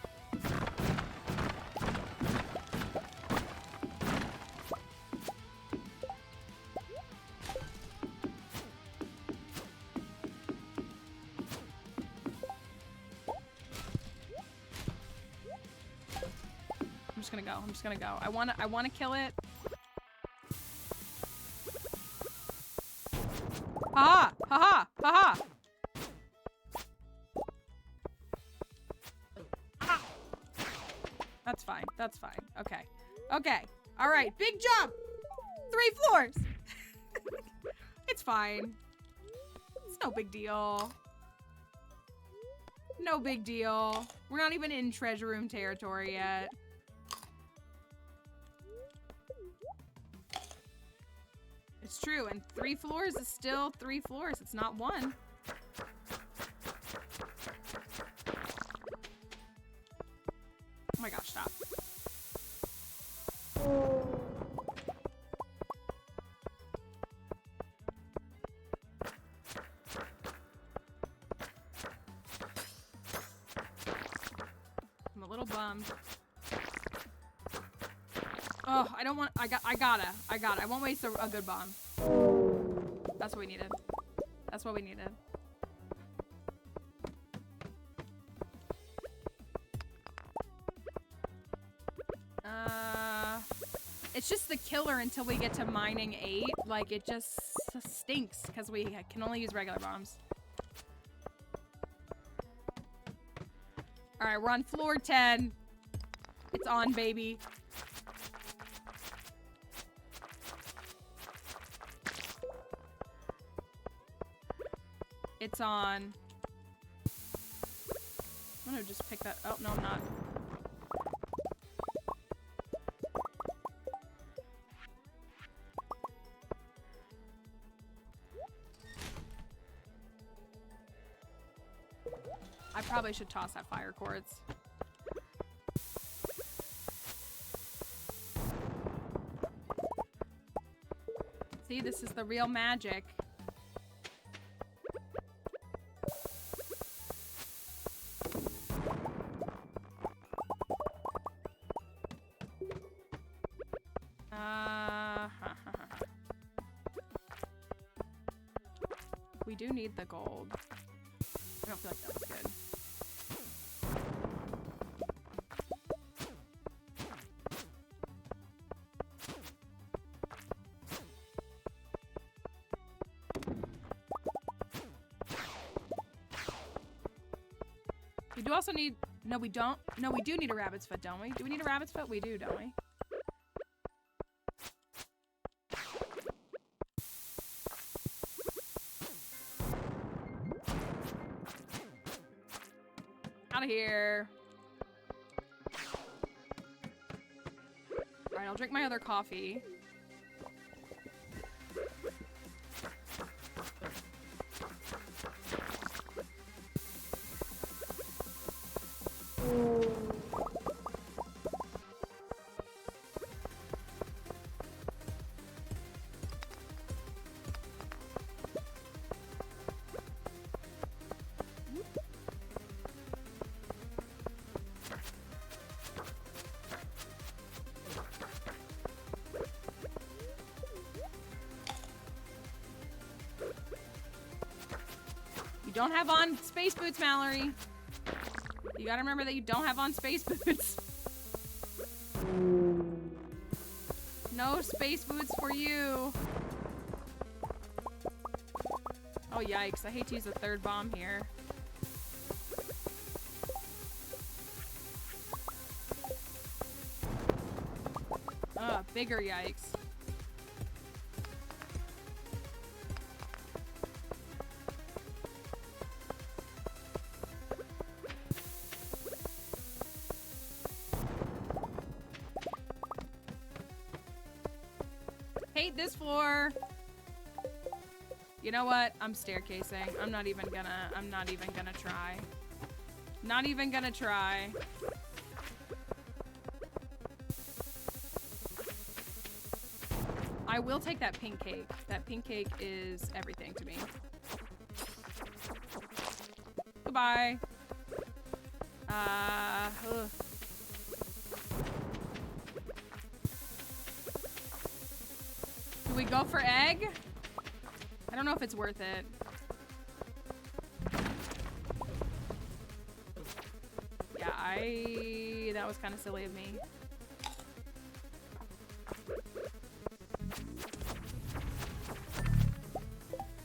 I'm just gonna go. I'm just gonna go. I wanna kill it. Haha! Haha! Haha! Ah. That's fine. That's fine. Okay. Okay. All right. Big jump! 3 floors! It's fine. It's no big deal. No big deal. We're not even in treasure room territory yet. It's true, and 3 floors is still 3 floors. It's not 1. Oh my gosh, stop. I'm a little bummed. Oh, I don't want, I gotta. I won't waste a good bomb. That's what we needed. That's what we needed. It's just the killer until we get to mining 8. Like, it just stinks because we can only use regular bombs. Alright, we're on floor 10. It's on, baby. It's on. I'm gonna just pick that. Oh, no, I'm not. I probably should toss that fire quartz. See, this is the real magic. We do need the gold. I don't feel like that was good. We do also need... No, we don't. No, we do need a rabbit's foot, don't we? Do we need a rabbit's foot? We do, don't we? Out of here. Alright, I'll drink my other coffee. You don't have on space boots, Mallory. You gotta remember that you don't have on space boots. No space boots for you. Oh, yikes. I hate to use a third bomb here. Ugh, bigger yikes. Hate this floor. You know what? I'm staircasing. I'm not even gonna try. Not even gonna try. I will take that pink cake. That pink cake is everything to me. Goodbye. Ugh. Do we go for egg? I don't know if it's worth it. Yeah, that was kind of silly of me.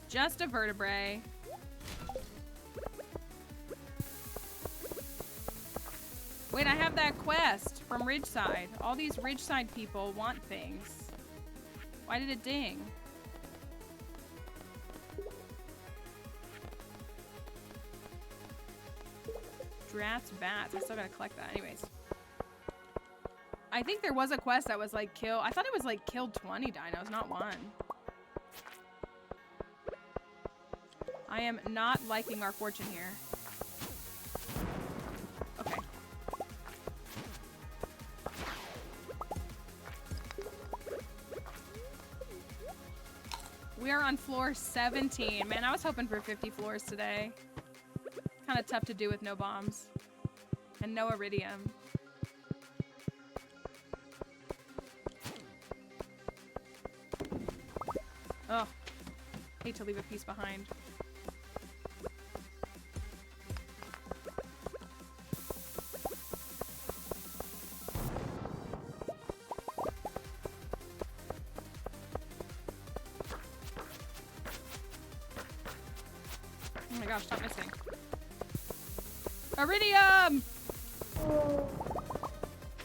Just a vertebrae. Wait, I have that quest from Ridgeside. All these Ridgeside people want things. Why did it ding? Drats, bats. I still gotta collect that. Anyways. I think there was a quest that was like kill. I thought it was like kill 20 dinos, not one. I am not liking our fortune here. Okay. We are on floor 17. Man, I was hoping for 50 floors today. Kind of tough to do with no bombs. And no iridium. Oh. Hate to leave a piece behind. Oh my gosh, stop missing. Iridium!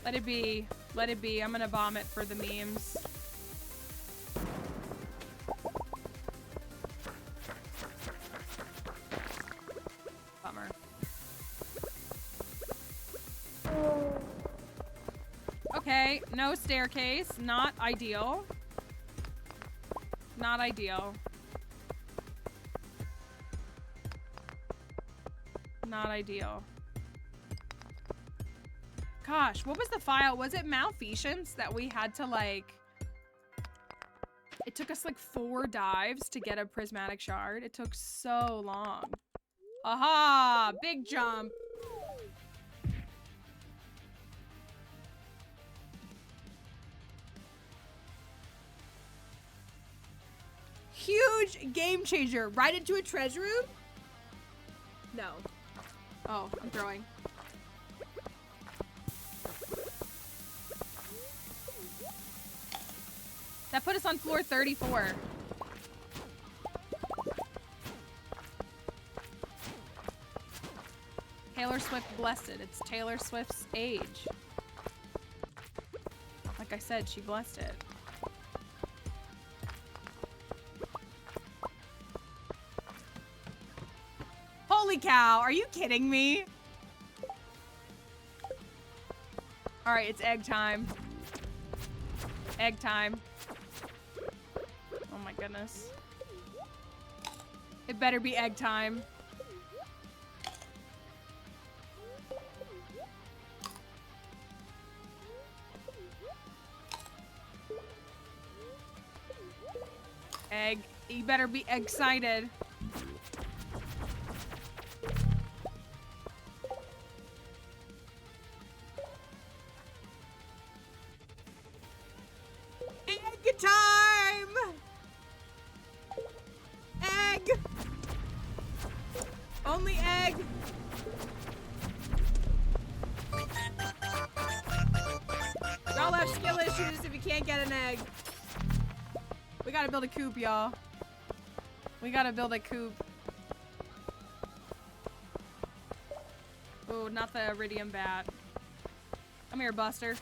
Let it be. Let it be. I'm gonna bomb it for the memes. Bummer. Okay, no staircase. Not ideal. Not ideal. Not ideal. Gosh, what was the file? Was it malfeasance that we had to, like... It took us, like, 4 dives to get a prismatic shard. It took so long. Aha! Big jump! Huge game changer. Right into a treasure room? No. Oh, I'm throwing. That put us on floor 34. Taylor Swift blessed it. It's Taylor Swift's age. Like I said, she blessed it. Holy cow, are you kidding me? All right, it's egg time. Egg time. Oh my goodness. It better be egg time. Egg. You better be excited. Egg time! Egg! Only egg! Y'all have skill issues if you can't get an egg. We gotta build a coop, y'all. We gotta build a coop. Oh, not the iridium bat. Come here, Buster.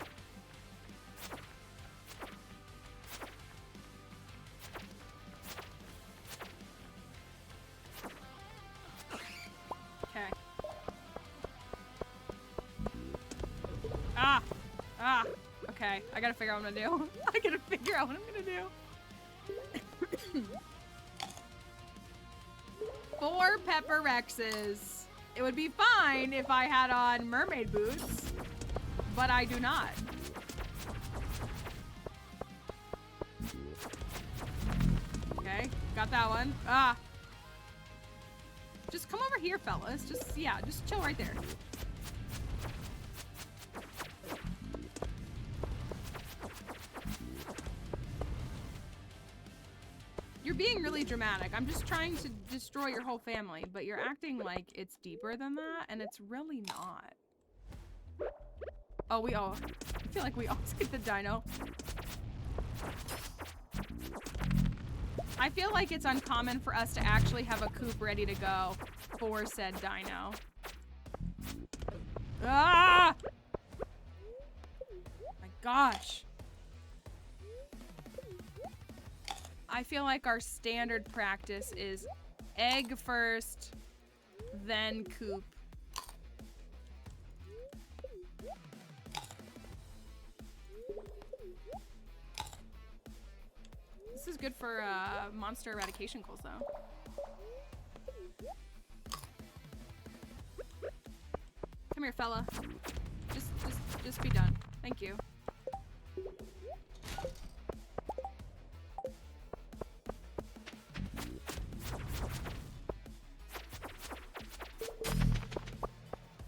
Okay. Ah! Okay, I gotta figure out what I'm gonna do. I gotta figure out what I'm gonna do. 4 pepper Rexes. It would be fine if I had on mermaid boots, but I do not. Okay, got that one. Ah. Just come over here, fellas. Just chill right there. You're being really dramatic. I'm just trying to destroy your whole family, but you're acting like it's deeper than that, and it's really not. Oh, I feel like we all skipped the dino. I feel like it's uncommon for us to actually have a coop ready to go for said dino. Ah! My gosh. I feel like our standard practice is egg first, then coop. This is good for monster eradication calls, though. Come here, fella. Just be done. Thank you.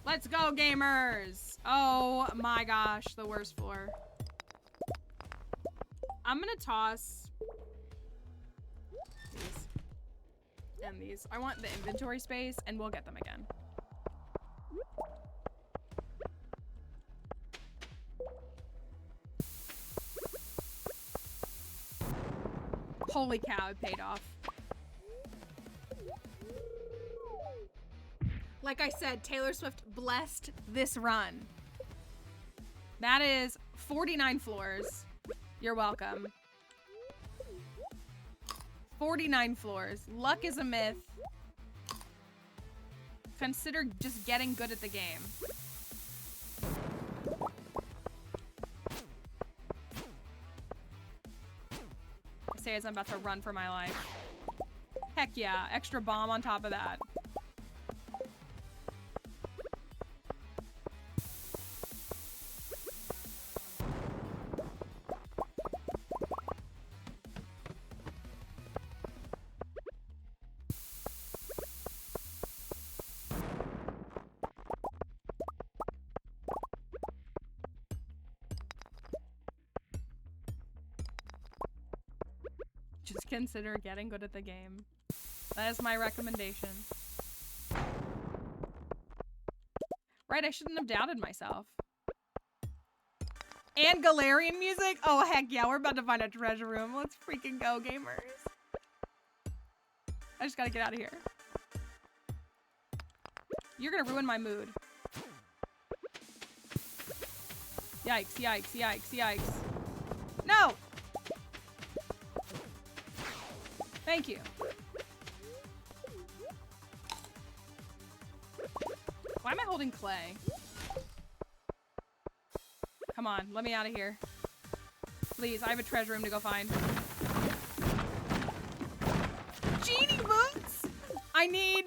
Let's go, gamers! Oh my gosh, the worst floor. I'm gonna toss these and these. I want the inventory space, and we'll get them again. Holy cow, it paid off. Like I said, Taylor Swift blessed this run. That is 49 floors. You're welcome. 49 floors. Luck is a myth. Consider just getting good at the game. I say as I'm about to run for my life. Heck yeah, extra bomb on top of that. Just consider getting good at the game. That is my recommendation. Right, I shouldn't have doubted myself. And Galarian music? Oh, heck yeah, we're about to find a treasure room. Let's freaking go, gamers. I just gotta get out of here. You're gonna ruin my mood. Yikes, yikes, yikes, yikes. No! Thank you. Why am I holding clay? Come on, let me out of here. Please, I have a treasure room to go find. Genie boots! I need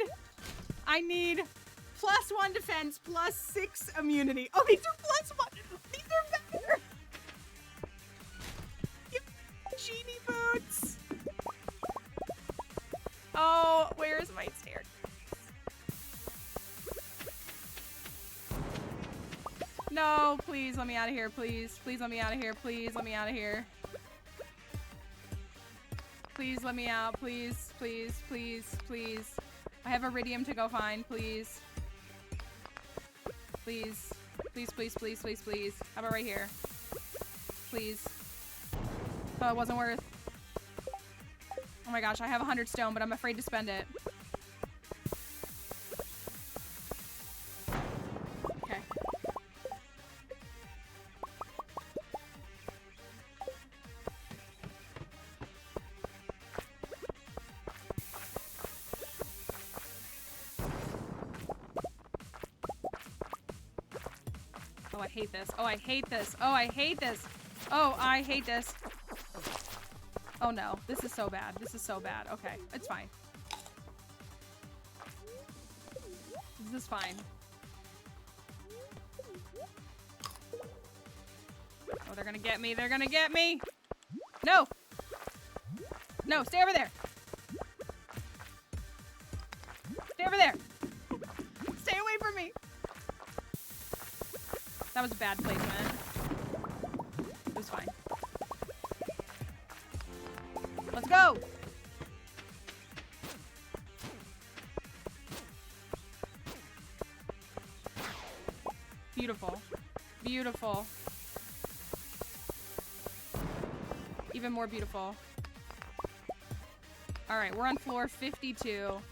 +1 defense, +6 immunity. Oh, these are +1. These are better. Give me genie boots. Oh, where's my staircase? No, please let me out of here, please. Please let me out of here, please let me out of here. Please let me out, please, please, please, please. I have iridium to go find, please. Please, please, please, please, please, please. How about right here? Please. Oh, it wasn't worth. Oh my gosh, I have 100 stone, but I'm afraid to spend it. Okay. Oh, I hate this. Oh, I hate this. Oh, I hate this. Oh, I hate this. Oh no, this is so bad. This is so bad. Okay, it's fine. This is fine. Oh, they're gonna get me. They're gonna get me. No. No, stay over there. Stay over there. Stay away from me. That was a bad placement. It was fine. Let's go! Beautiful. Beautiful. Even more beautiful. Alright, we're on floor 52.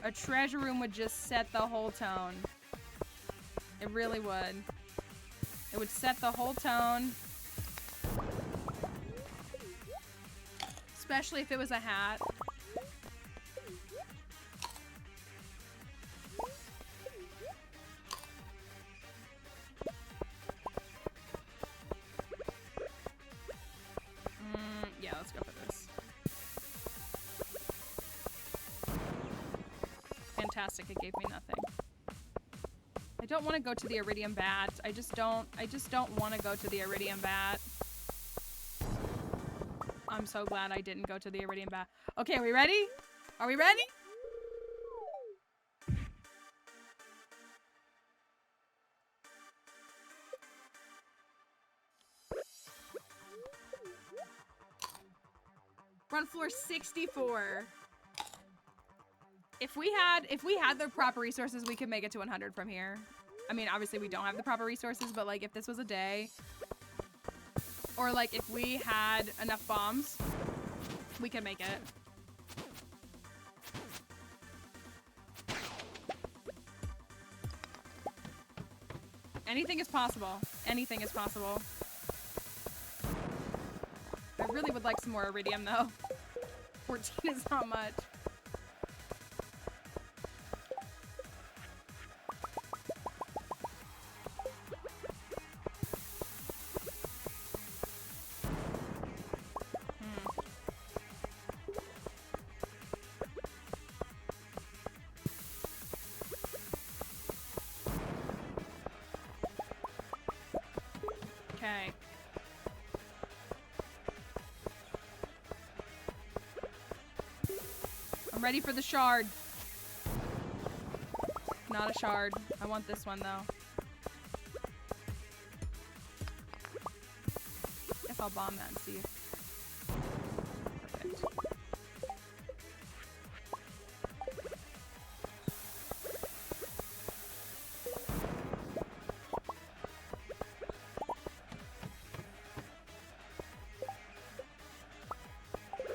A treasure room would just set the whole tone. It really would. It would set the whole tone. Especially if it was a hat. Yeah, let's go for this. Fantastic, it gave me nothing. I don't want to go to the Iridium Bat. I just don't want to go to the Iridium Bat. I'm so glad I didn't go to the Iridium Bat. Okay, are we ready? Are we ready? We're on floor 64. If we had the proper resources, we could make it to 100 from here. I mean, obviously we don't have the proper resources, but like if this was a day, or like if we had enough bombs, we could make it. Anything is possible. Anything is possible. I really would like some more iridium, though. 14 is not much. Okay. I'm ready for the shard. Not a shard. I want this one, though. Guess I'll bomb that and see. Perfect.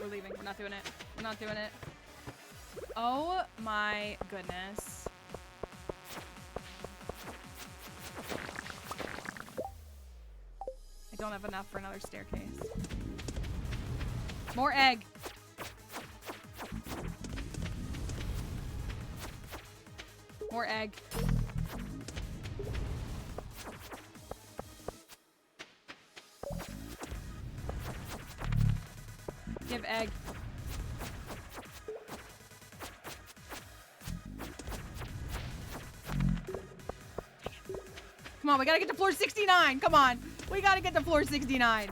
We're leaving. We're not doing it. We're not doing it. Oh my goodness. I don't have enough for another staircase. More egg. More egg. Give egg. Come on, we gotta get to floor 69. Come on. We gotta get to floor 69.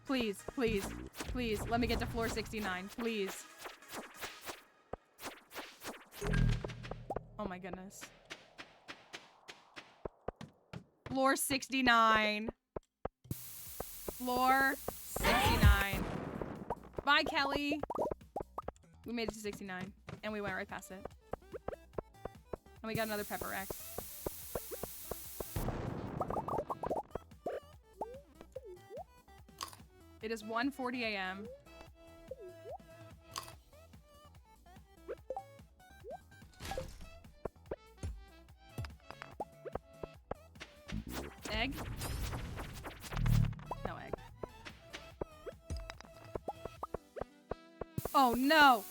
Please, please, please. Let me get to floor 69. Please. Oh my goodness. Floor 69. Floor 69. Bye, Kelly. We made it to 69. And we went right past it. And we got another Pepper X. It is 1:40 a.m. Egg? No egg. Oh no!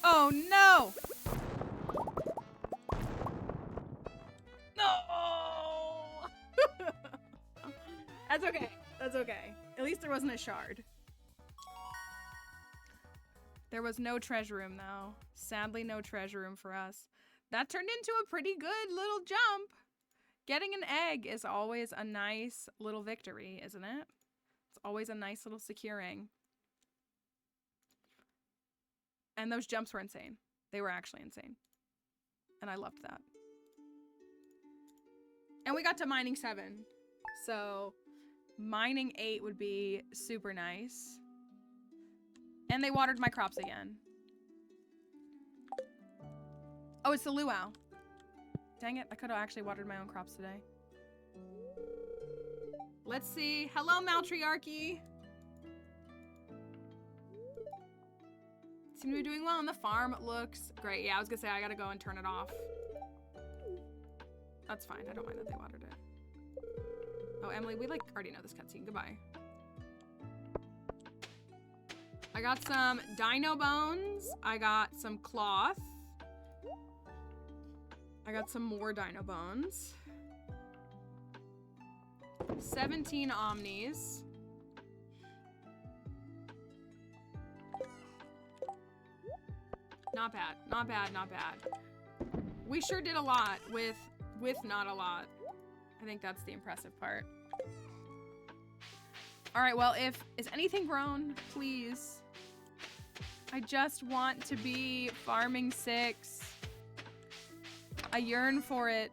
Oh no! No! That's okay. That's okay. At least there wasn't a shard. There was no treasure room though. Sadly, no treasure room for us. That turned into a pretty good little jump. Getting an egg is always a nice little victory, isn't it? It's always a nice little securing. And those jumps were insane. They were actually insane. And I loved that. And we got to mining 7. So mining 8 would be super nice. And they watered my crops again. Oh, it's the luau. Dang it, I could have actually watered my own crops today. Let's see. Hello, Maltriarchy. Seem to be doing well on the farm. It looks great. Yeah, I was gonna say I gotta go and turn it off. That's fine. I don't mind that they watered it. Oh, Emily, we like already know this cutscene. Goodbye. I got some dino bones. I got some cloth. I got some more dino bones. 17 omnis. Not bad, not bad, not bad. We sure did a lot with not a lot. I think that's the impressive part. All right, well, is anything grown, please? I just want to be farming 6. I yearn for it.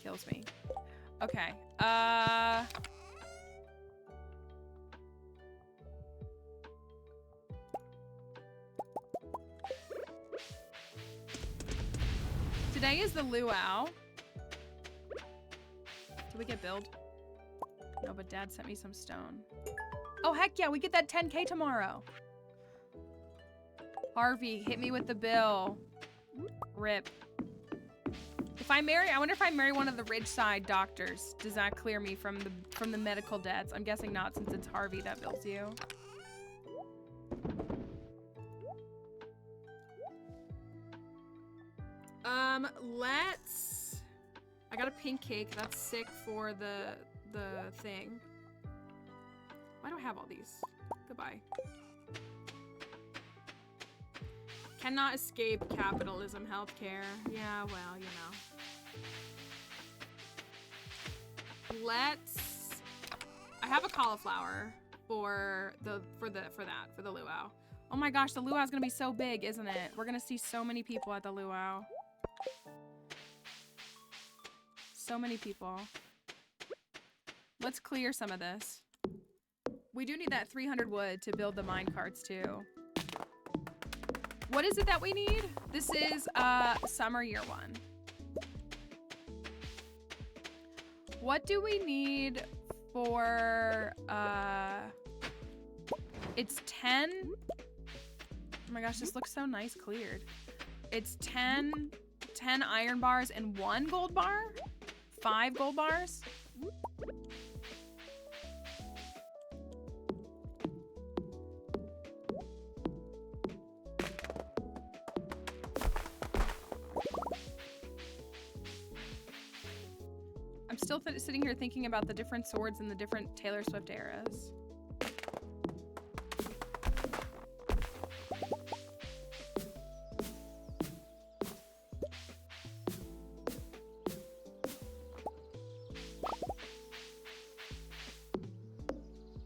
Kills me. Okay. Today is the luau. Did we get billed? No, but Dad sent me some stone. Oh, heck yeah, we get that 10K tomorrow. Harvey, hit me with the bill. Rip. If I marry, I wonder if I marry one of the Ridgeside doctors, does that clear me from the medical debts? I'm guessing not, since it's Harvey that bills you. Let's... I got a pink cake. That's sick for the thing. Why do I have all these? Goodbye. Cannot escape capitalism, healthcare. Yeah, well, you know. Let's... I have a cauliflower for the luau. Oh my gosh, the luau is gonna be so big, isn't it? We're gonna see so many people at the luau. So many people. Let's clear some of this. We do need that 300 wood to build the mine carts too. What is it that we need? This is summer year one. What do we need for it's 10. Oh my gosh, this looks so nice cleared. It's 10 iron bars and 1 gold bar? 5 gold bars? I'm still sitting here thinking about the different swords in the different Taylor Swift eras.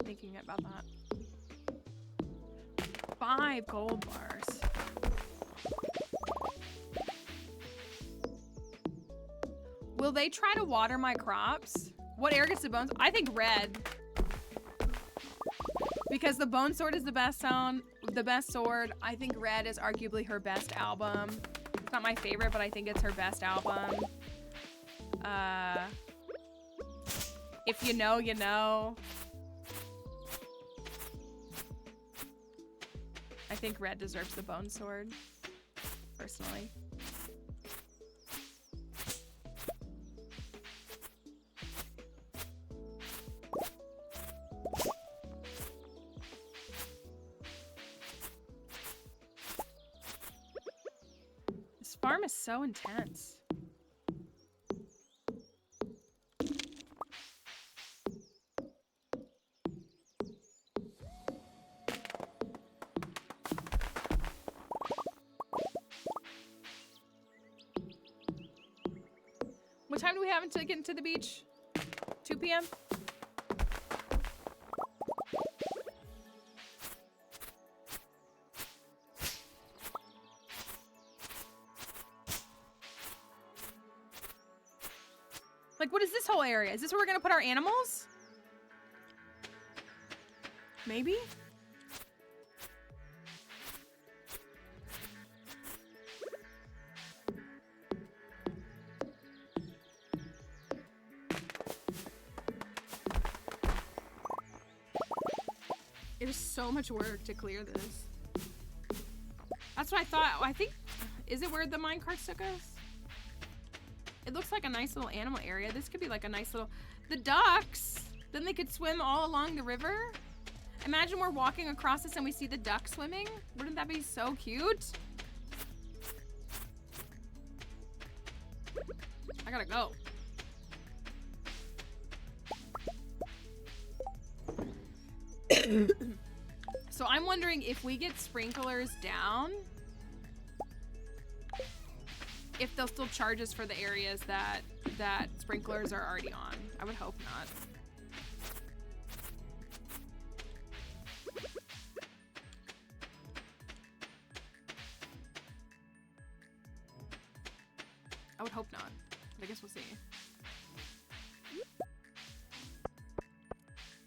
Thinking about that. 5 gold bars. Will they try to water my crops? What area gets the bones? I think red. Because the bone sword is the best sword. I think red is arguably her best album. It's not my favorite, but I think it's her best album. If you know, you know. I think red deserves the bone sword, personally. This farm is so intense. What time do we have until getting to the beach? 2 p.m.? Like, what is this whole area? Is this where we're gonna put our animals? Maybe? It is so much work to clear this. That's what I thought. I think, is it where the minecarts took us? It looks like a nice little animal area. This could be like a nice little... The ducks! Then they could swim all along the river. Imagine we're walking across this and we see the duck swimming. Wouldn't that be so cute? I gotta go. So I'm wondering if we get sprinklers down, if they'll still charge us for the areas that sprinklers are already on. I would hope not. I would hope not, but I guess we'll see.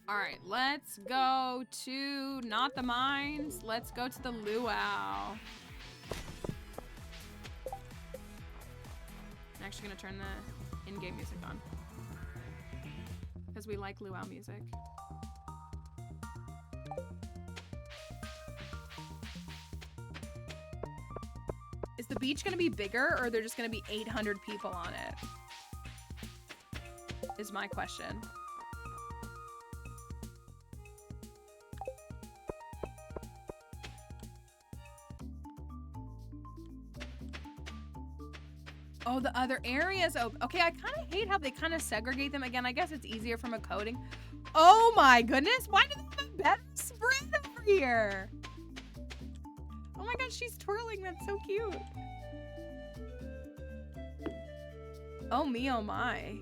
All right, let's go to, not the mines, let's go to the luau. I'm actually gonna turn the in-game music on because we like luau music. Is the beach gonna be bigger, or are there just gonna be 800 people on it? Is my question. Oh, the other areas. Oh, okay, I kind of hate how they kind of segregate them. Again, I guess it's easier from a coding. Oh my goodness, why do they have a better spread over here? Oh my gosh, she's twirling. That's so cute. Oh me, oh my.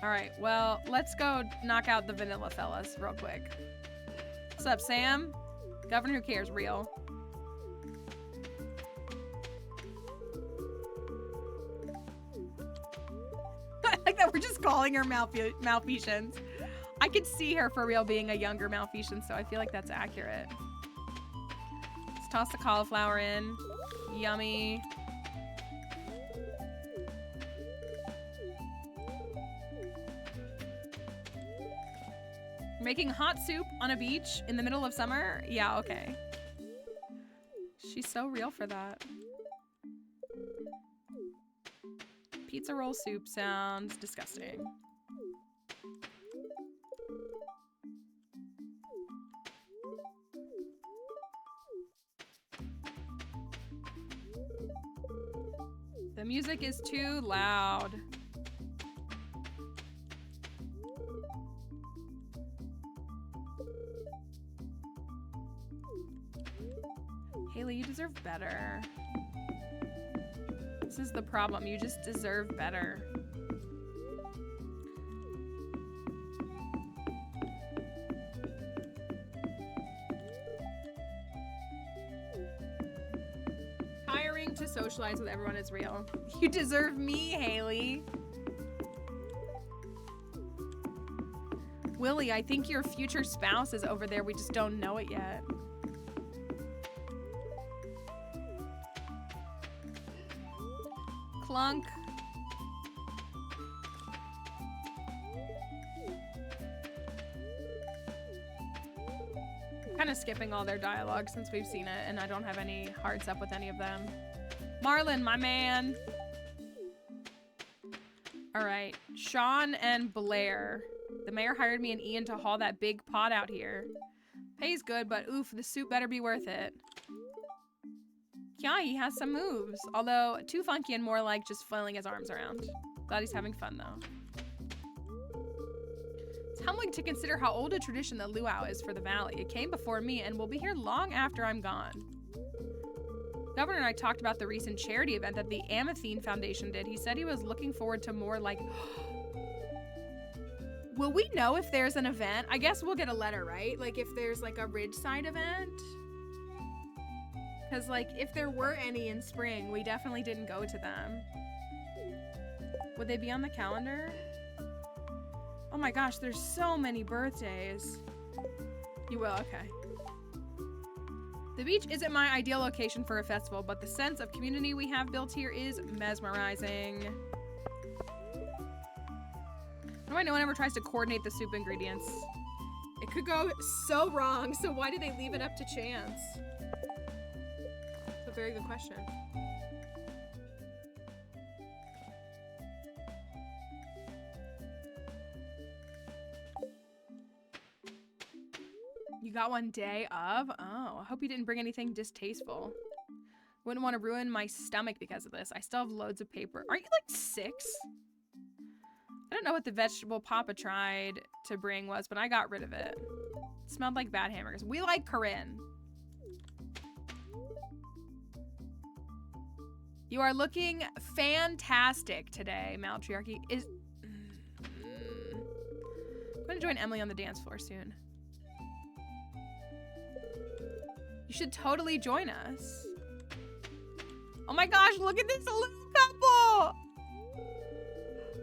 All right, well, let's go knock out the vanilla fellas real quick. What's up, Sam? Governor Who Cares, real. I like that we're just calling her Malfeasance. I could see her for real being a younger Malfeasance, so I feel like that's accurate. Let's toss the cauliflower in. Yummy. Making hot soup on a beach in the middle of summer? Yeah, okay. She's so real for that. Pizza roll soup sounds disgusting. The music is too loud. Haley, you deserve better. This is the problem. You just deserve better. Hiring to socialize with everyone is real. You deserve me, Haley. Willie, I think your future spouse is over there. We just don't know it yet. Clunk. Kind of skipping all their dialogue since we've seen it, and I don't have any hearts up with any of them. Marlon, my man. All right, Sean and Blair. The mayor hired me and Ian to haul that big pot out here. Pays good, but oof, the soup better be worth it. Yeah, he has some moves, although too funky and more like just flailing his arms around. Glad he's having fun though. It's humbling to consider how old a tradition the luau is for the valley. It came before me and will be here long after I'm gone. Governor and I talked about the recent charity event that the Amathine Foundation did. He said he was looking forward to more like... Will we know if there's an event? I guess we'll get a letter, right? Like if there's like a Ridgeside event? Because, like, if there were any in spring, we definitely didn't go to them. Would they be on the calendar? Oh my gosh, there's so many birthdays. You will, okay. The beach isn't my ideal location for a festival, but the sense of community we have built here is mesmerizing. How do I know one ever tries to coordinate the soup ingredients? It could go so wrong, so why do they leave it up to chance? A very good question. You got one day of? Oh, I hope you didn't bring anything distasteful. Wouldn't want to ruin my stomach because of this. I still have loads of paper. Aren't you like 6? I don't know what the vegetable Papa tried to bring was, but I got rid of it. It smelled like bad hamburgers. We like Corinne. You are looking fantastic today, Maltriarchy. I'm gonna join Emily on the dance floor soon. You should totally join us. Oh my gosh, look at this little couple!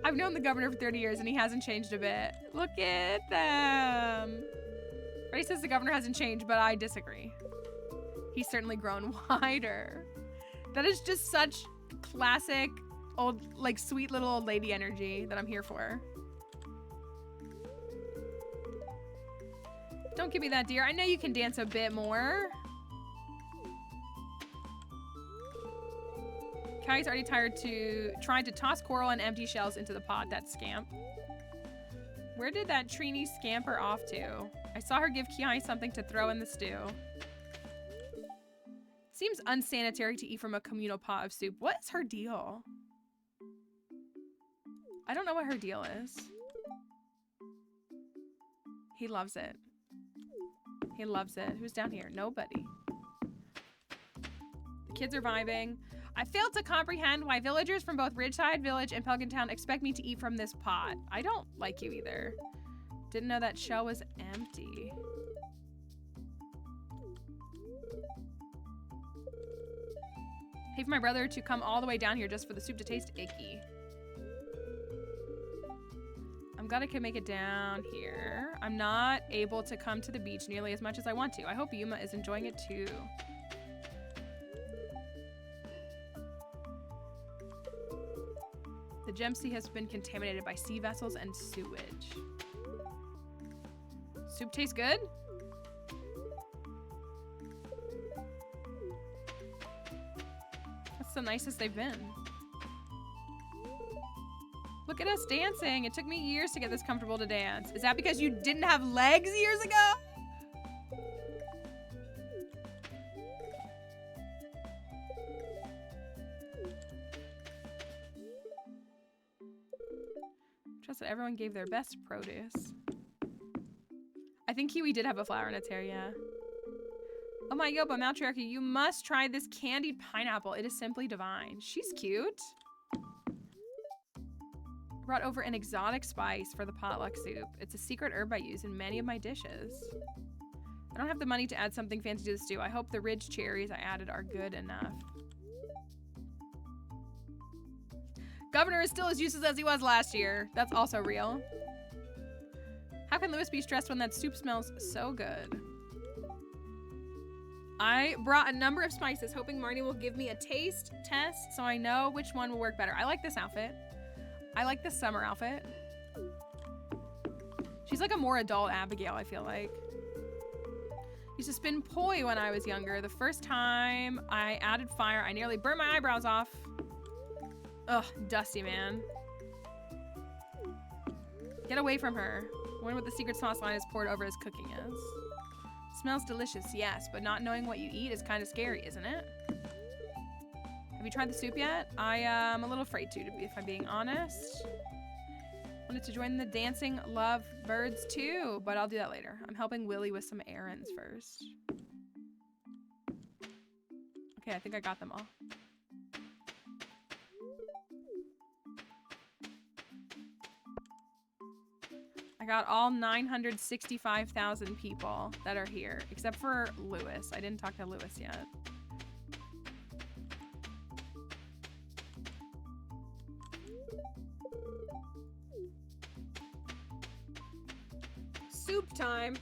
I've known the governor for 30 years and he hasn't changed a bit. Look at them. Ray says the governor hasn't changed, but I disagree. He's certainly grown wider. That is just such classic old, like, sweet little old lady energy that I'm here for. Don't give me that, dear. I know you can dance a bit more. Kai's already tried to toss coral and empty shells into the pot, that scamp. Where did that Trini scamper off to? I saw her give Kiai something to throw in the stew. Seems unsanitary to eat from a communal pot of soup. What is her deal? I don't know what her deal is. He loves it. He loves it. Who's down here? Nobody. The kids are vibing. I failed to comprehend why villagers from both Ridgeside Village and Pelican Town expect me to eat from this pot. I don't like you either. Didn't know that shell was empty. Pay for my brother to come all the way down here just for the soup to taste icky. I'm glad I can make it down here. I'm not able to come to the beach nearly as much as I want to. I hope Yuma is enjoying it too. The gem sea has been contaminated by sea vessels and sewage. Soup tastes good? That's the nicest they've been. Look at us dancing. It took me years to get this comfortable to dance. Is that because you didn't have legs years ago? Trust that everyone gave their best produce. I think Kiwi did have a flower in its hair, yeah. Oh my Yoba, matriarchy, you must try this candied pineapple. It is simply divine. She's cute. Brought over an exotic spice for the potluck soup. It's a secret herb I use in many of my dishes. I don't have the money to add something fancy to the stew. I hope the ridge cherries I added are good enough. Governor is still as useless as he was last year. That's also real. How can Lewis be stressed when that soup smells so good? I brought a number of spices, hoping Marnie will give me a taste test so I know which one will work better. I like this outfit. I like this summer outfit. She's like a more adult Abigail, I feel like. Used to spin poi when I was younger. The first time I added fire, I nearly burned my eyebrows off. Ugh, Dusty, man. Get away from her. I wonder what the secret sauce line is poured over his cooking is. Smells delicious, yes, but not knowing what you eat is kind of scary, isn't it? Have you tried the soup yet? I am a little afraid to, if I'm being honest. Wanted to join the dancing love birds too, but I'll do that later. I'm helping Willie with some errands first. Okay, I think I got them all. I got all 965,000 people that are here, except for Lewis. I didn't talk to Lewis yet. Soup time.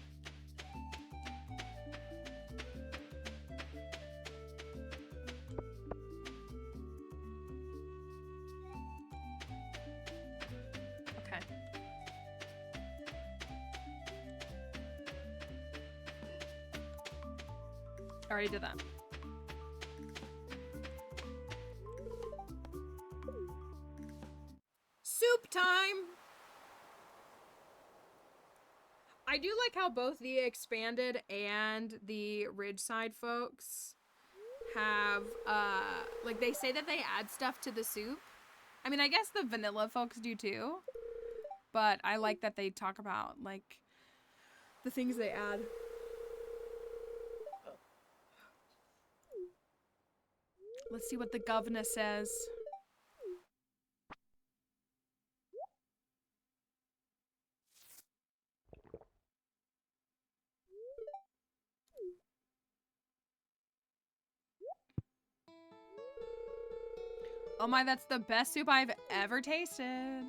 Okay. Already did that. Soup time. I do like how both the expanded and the Ridgeside folks have, like, they say that they add stuff to the soup. I mean, I guess the vanilla folks do too, but I like that they talk about, like, the things they add. Let's see what the governor says. Oh my, that's the best soup I've ever tasted.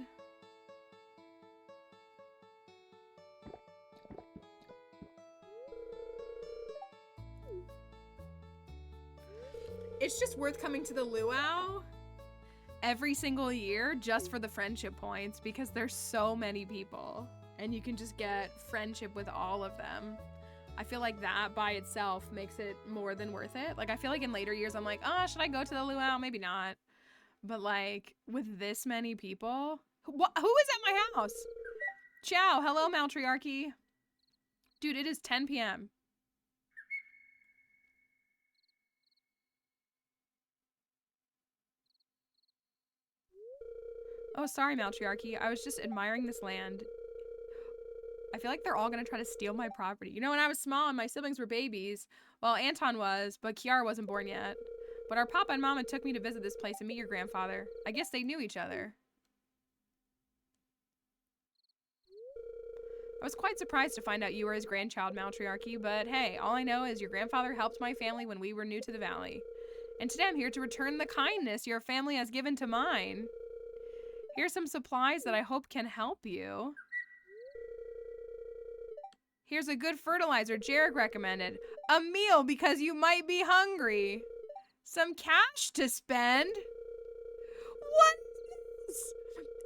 It's just worth coming to the luau every single year just for the friendship points because there's so many people and you can just get friendship with all of them. I feel like that by itself makes it more than worth it. Like, I feel like in later years, I'm like, oh, should I go to the luau? Maybe not. But, like, with this many people... Who is at my house? Ciao. Hello, Maltriarchy. Dude, it is 10 p.m. Oh, sorry, Maltriarchy. I was just admiring this land. I feel like they're all gonna try to steal my property. You know, when I was small and my siblings were babies, well, Anton was, but Kiara wasn't born yet. But our papa and mama took me to visit this place and meet your grandfather. I guess they knew each other. I was quite surprised to find out you were his grandchild, Maltriarchy, but hey, all I know is your grandfather helped my family when we were new to the valley. And today I'm here to return the kindness your family has given to mine. Here's some supplies that I hope can help you. Here's a good fertilizer Jarek recommended. A meal because you might be hungry. Some cash to spend. What?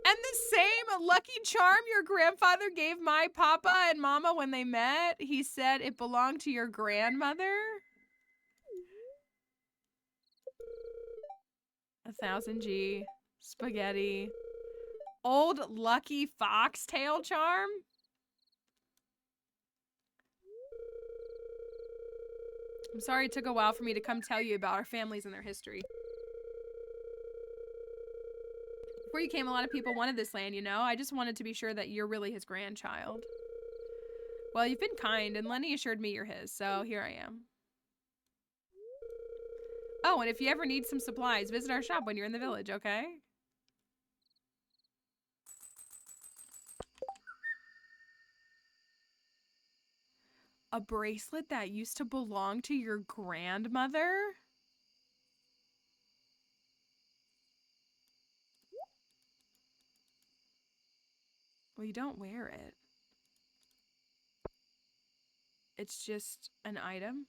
And the same lucky charm your grandfather gave my papa and mama when they met. He said it belonged to your grandmother. 1000 G. Spaghetti. Old lucky foxtail charm. I'm sorry it took a while for me to come tell you about our families and their history. Before you came, a lot of people wanted this land, you know? I just wanted to be sure that you're really his grandchild. Well, you've been kind, and Lenny assured me you're his, so here I am. Oh, and if you ever need some supplies, visit our shop when you're in the village, okay? A bracelet that used to belong to your grandmother? Well, you don't wear it. It's just an item.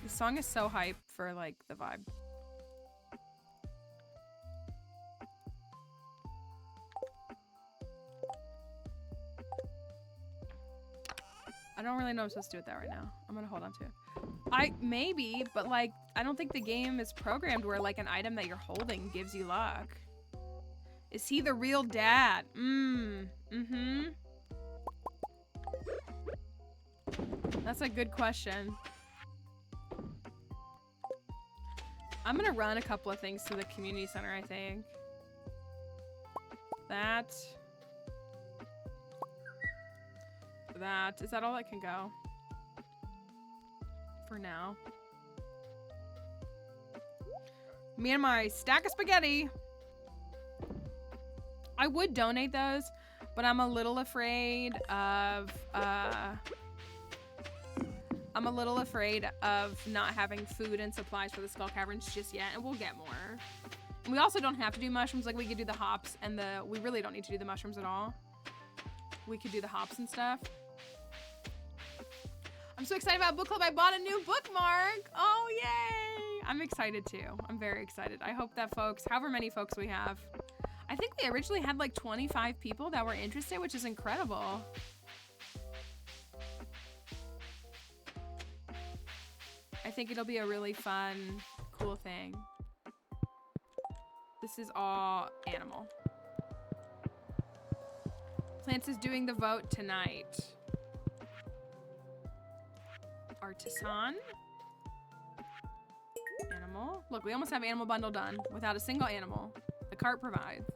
The song is so hype for, like, the vibe. I don't really know what I'm supposed to do with that right now. I'm gonna hold on to it. Maybe, but like, I don't think the game is programmed where like an item that you're holding gives you luck. Is he the real dad? That's a good question. I'm gonna run a couple of things to the community center, I think. That. Is that all that can go? For now. Me and my stack of spaghetti. I would donate those, but I'm a little afraid of not having food and supplies for the Skull Caverns just yet, and we'll get more. And we also don't have to do mushrooms, like we could do the hops and we really don't need to do the mushrooms at all. We could do the hops and stuff. I'm so excited about book club. I bought a new bookmark. Oh, yay. I'm excited too. I'm very excited. I hope that folks, however many folks we have, I think we originally had like 25 people that were interested, which is incredible. I think it'll be a really fun, cool thing. This is all animal. Plants is doing the vote tonight. Artisan. Animal. Look, we almost have animal bundle done without a single animal. The cart provides.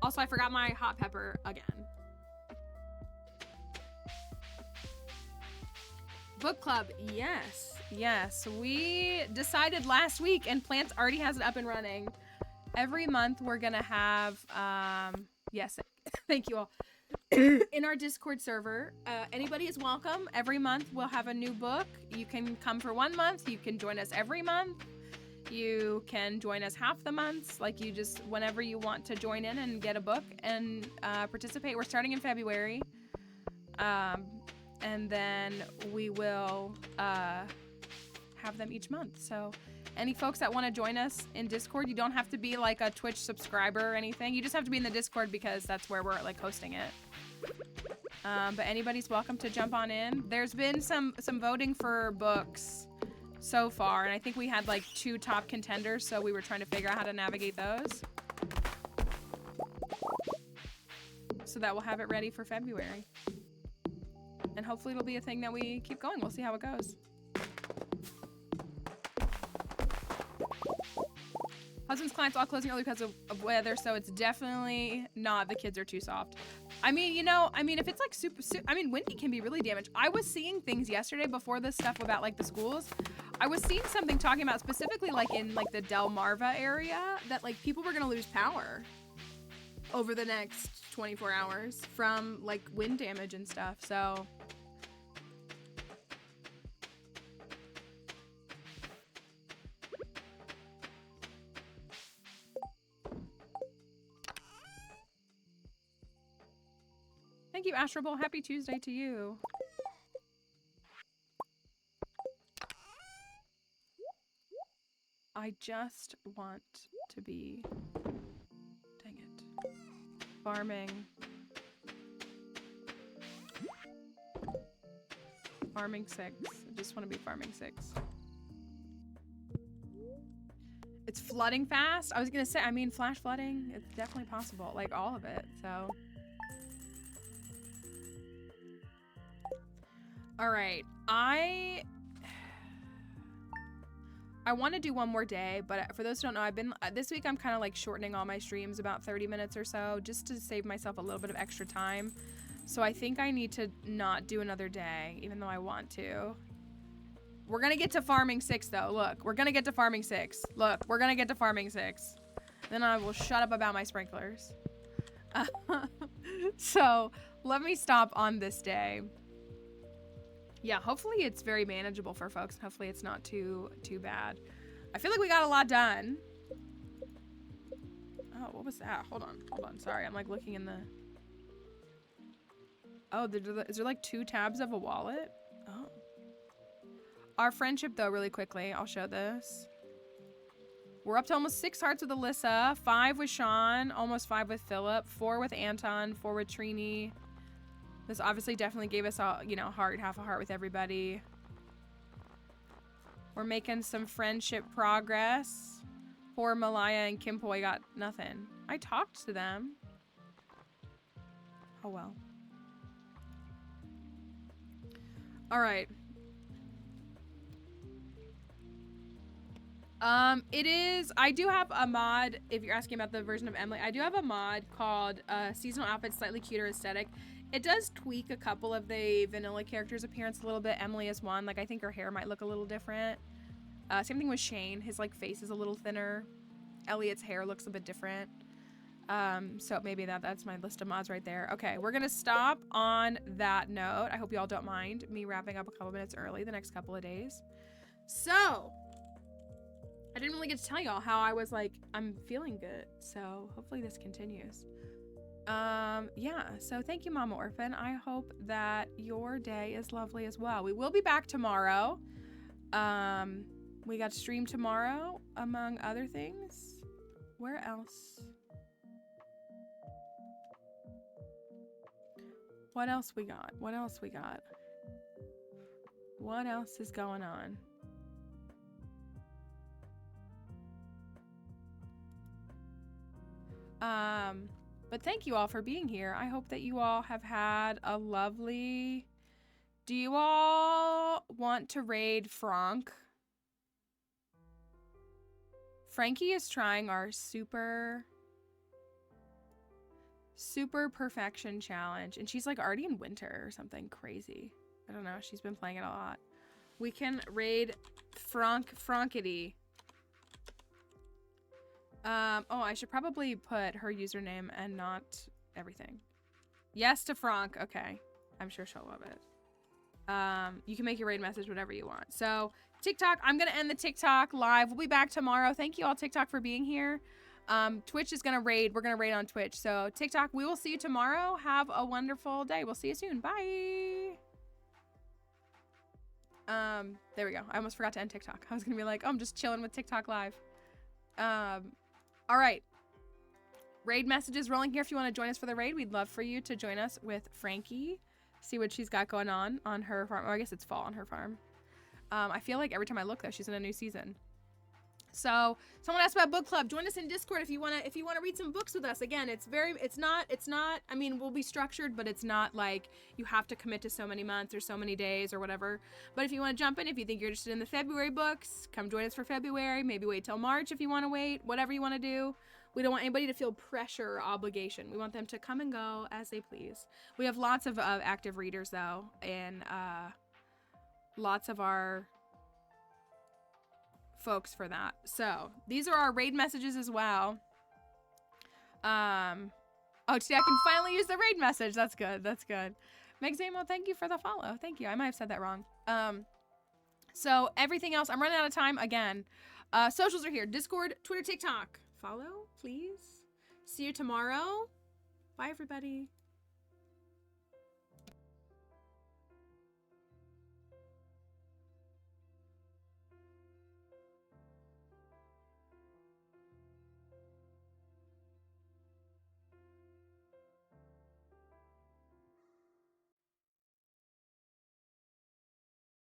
Also, I forgot my hot pepper again. Book club, yes. Yes, we decided last week and Plants already has it up and running. Every month we're gonna have, yes, thank you all. In our Discord server, anybody is welcome. Every month we'll have a new book. You can come for 1 month. You can join us every month. You can join us half the months. Like you just, whenever you want to join in and get a book and participate. We're starting in February. And then we will have them each month. So Any folks that want to join us in Discord, you don't have to be like a Twitch subscriber or anything. You just have to be in the Discord because that's where we're like hosting it. But anybody's welcome to jump on in. There's been some voting for books so far, and I think we had like 2 top contenders, so we were trying to figure out how to navigate those. So that we'll have it ready for February. And hopefully it'll be a thing that we keep going. We'll see how it goes. Husband's clients all closing early because of weather, so it's definitely not the kids are too soft. I mean, you know, if it's like super, I mean, windy can be really damaged. I was seeing things yesterday before this stuff about like the schools. I was seeing something talking about specifically like in like the Delmarva area that like people were gonna lose power over the next 24 hours from like wind damage and stuff. So thank you, Astro Bowl. Happy Tuesday to you. I just want to be, dang it, farming. Farming 6. I just want to be farming 6. It's flooding fast. I was gonna say, I mean, flash flooding, it's definitely possible. Like all of it, so. All right, I want to do one more day, but for those who don't know, this week I'm kind of like shortening all my streams about 30 minutes or so just to save myself a little bit of extra time. So I think I need to not do another day, even though I want to. We're going to get to farming 6 though. Look, we're going to get to farming 6. Look, we're going to get to farming 6. Then I will shut up about my sprinklers. So let me stop on this day. Yeah, hopefully it's very manageable for folks. Hopefully it's not too bad. I feel like we got a lot done. Oh, what was that? Hold on. Sorry, I'm like looking in the... Oh, is there like 2 tabs of a wallet? Oh. Our friendship though, really quickly. I'll show this. We're up to almost 6 hearts with Alyssa, 5 with Sean, almost 5 with Philip, 4 with Anton, 4 with Trini. This obviously definitely gave us a, you know, heart, half a heart with everybody. We're making some friendship progress. Poor Malaya and Kimpoy got nothing. I talked to them. Oh well. All right. It is, I do have a mod, if you're asking about the version of Emily, I do have a mod called Seasonal Outfits Slightly Cuter Aesthetic. It does tweak a couple of the vanilla characters' appearance a little bit. Emily is one. Like, I think her hair might look a little different. Same thing with Shane. His, like, face is a little thinner. Elliot's hair looks a bit different. So maybe that's my list of mods right there. Okay, we're gonna stop on that note. I hope you all don't mind me wrapping up a couple minutes early the next couple of days. So, I didn't really get to tell y'all how I was like, I'm feeling good. So, hopefully this continues. Yeah, so thank you, Mama Orphan. I hope that your day is lovely as well. We will be back tomorrow. We got to stream tomorrow, among other things. Where else? What else we got? What else we got? What else is going on? But thank you all for being here. I hope that you all have had a lovely... Do you all want to raid Frank? Frankie is trying our super perfection challenge, and she's like already in winter or something crazy. I don't know. She's been playing it a lot. We can raid Frankity. Oh, I should probably put her username and not everything. Yes to Frank. Okay. I'm sure she'll love it. You can make your raid message whatever you want. So, TikTok, I'm going to end the TikTok live. We'll be back tomorrow. Thank you all, TikTok, for being here. Twitch is going to raid. We're going to raid on Twitch. So, TikTok, we will see you tomorrow. Have a wonderful day. We'll see you soon. Bye. There we go. I almost forgot to end TikTok. I was gonna be like, oh, I'm just chilling with TikTok live. All right. Raid messages rolling here. If you want to join us for the raid, we'd love for you to join us with Frankie. See what she's got going on her farm. Oh, I guess it's fall on her farm. I feel like every time I look though, she's in a new season. So someone asked about book club. Join us in Discord if you wanna read some books with us. Again, it's not. I mean, we'll be structured, but it's not like you have to commit to so many months or so many days or whatever. But if you want to jump in, if you think you're interested in the February books, come join us for February. Maybe wait till March if you want to wait. Whatever you want to do. We don't want anybody to feel pressure or obligation. We want them to come and go as they please. We have lots of active readers though, and lots of our folks for that. So these are our raid messages as well. Oh, today I can finally use the raid message. That's good. That's good. Meg Zamo, thank you for the follow. Thank you. I might have said that wrong. So everything else, I'm running out of time again. Socials are here. Discord, Twitter, TikTok. Follow, please. See you tomorrow. Bye, everybody.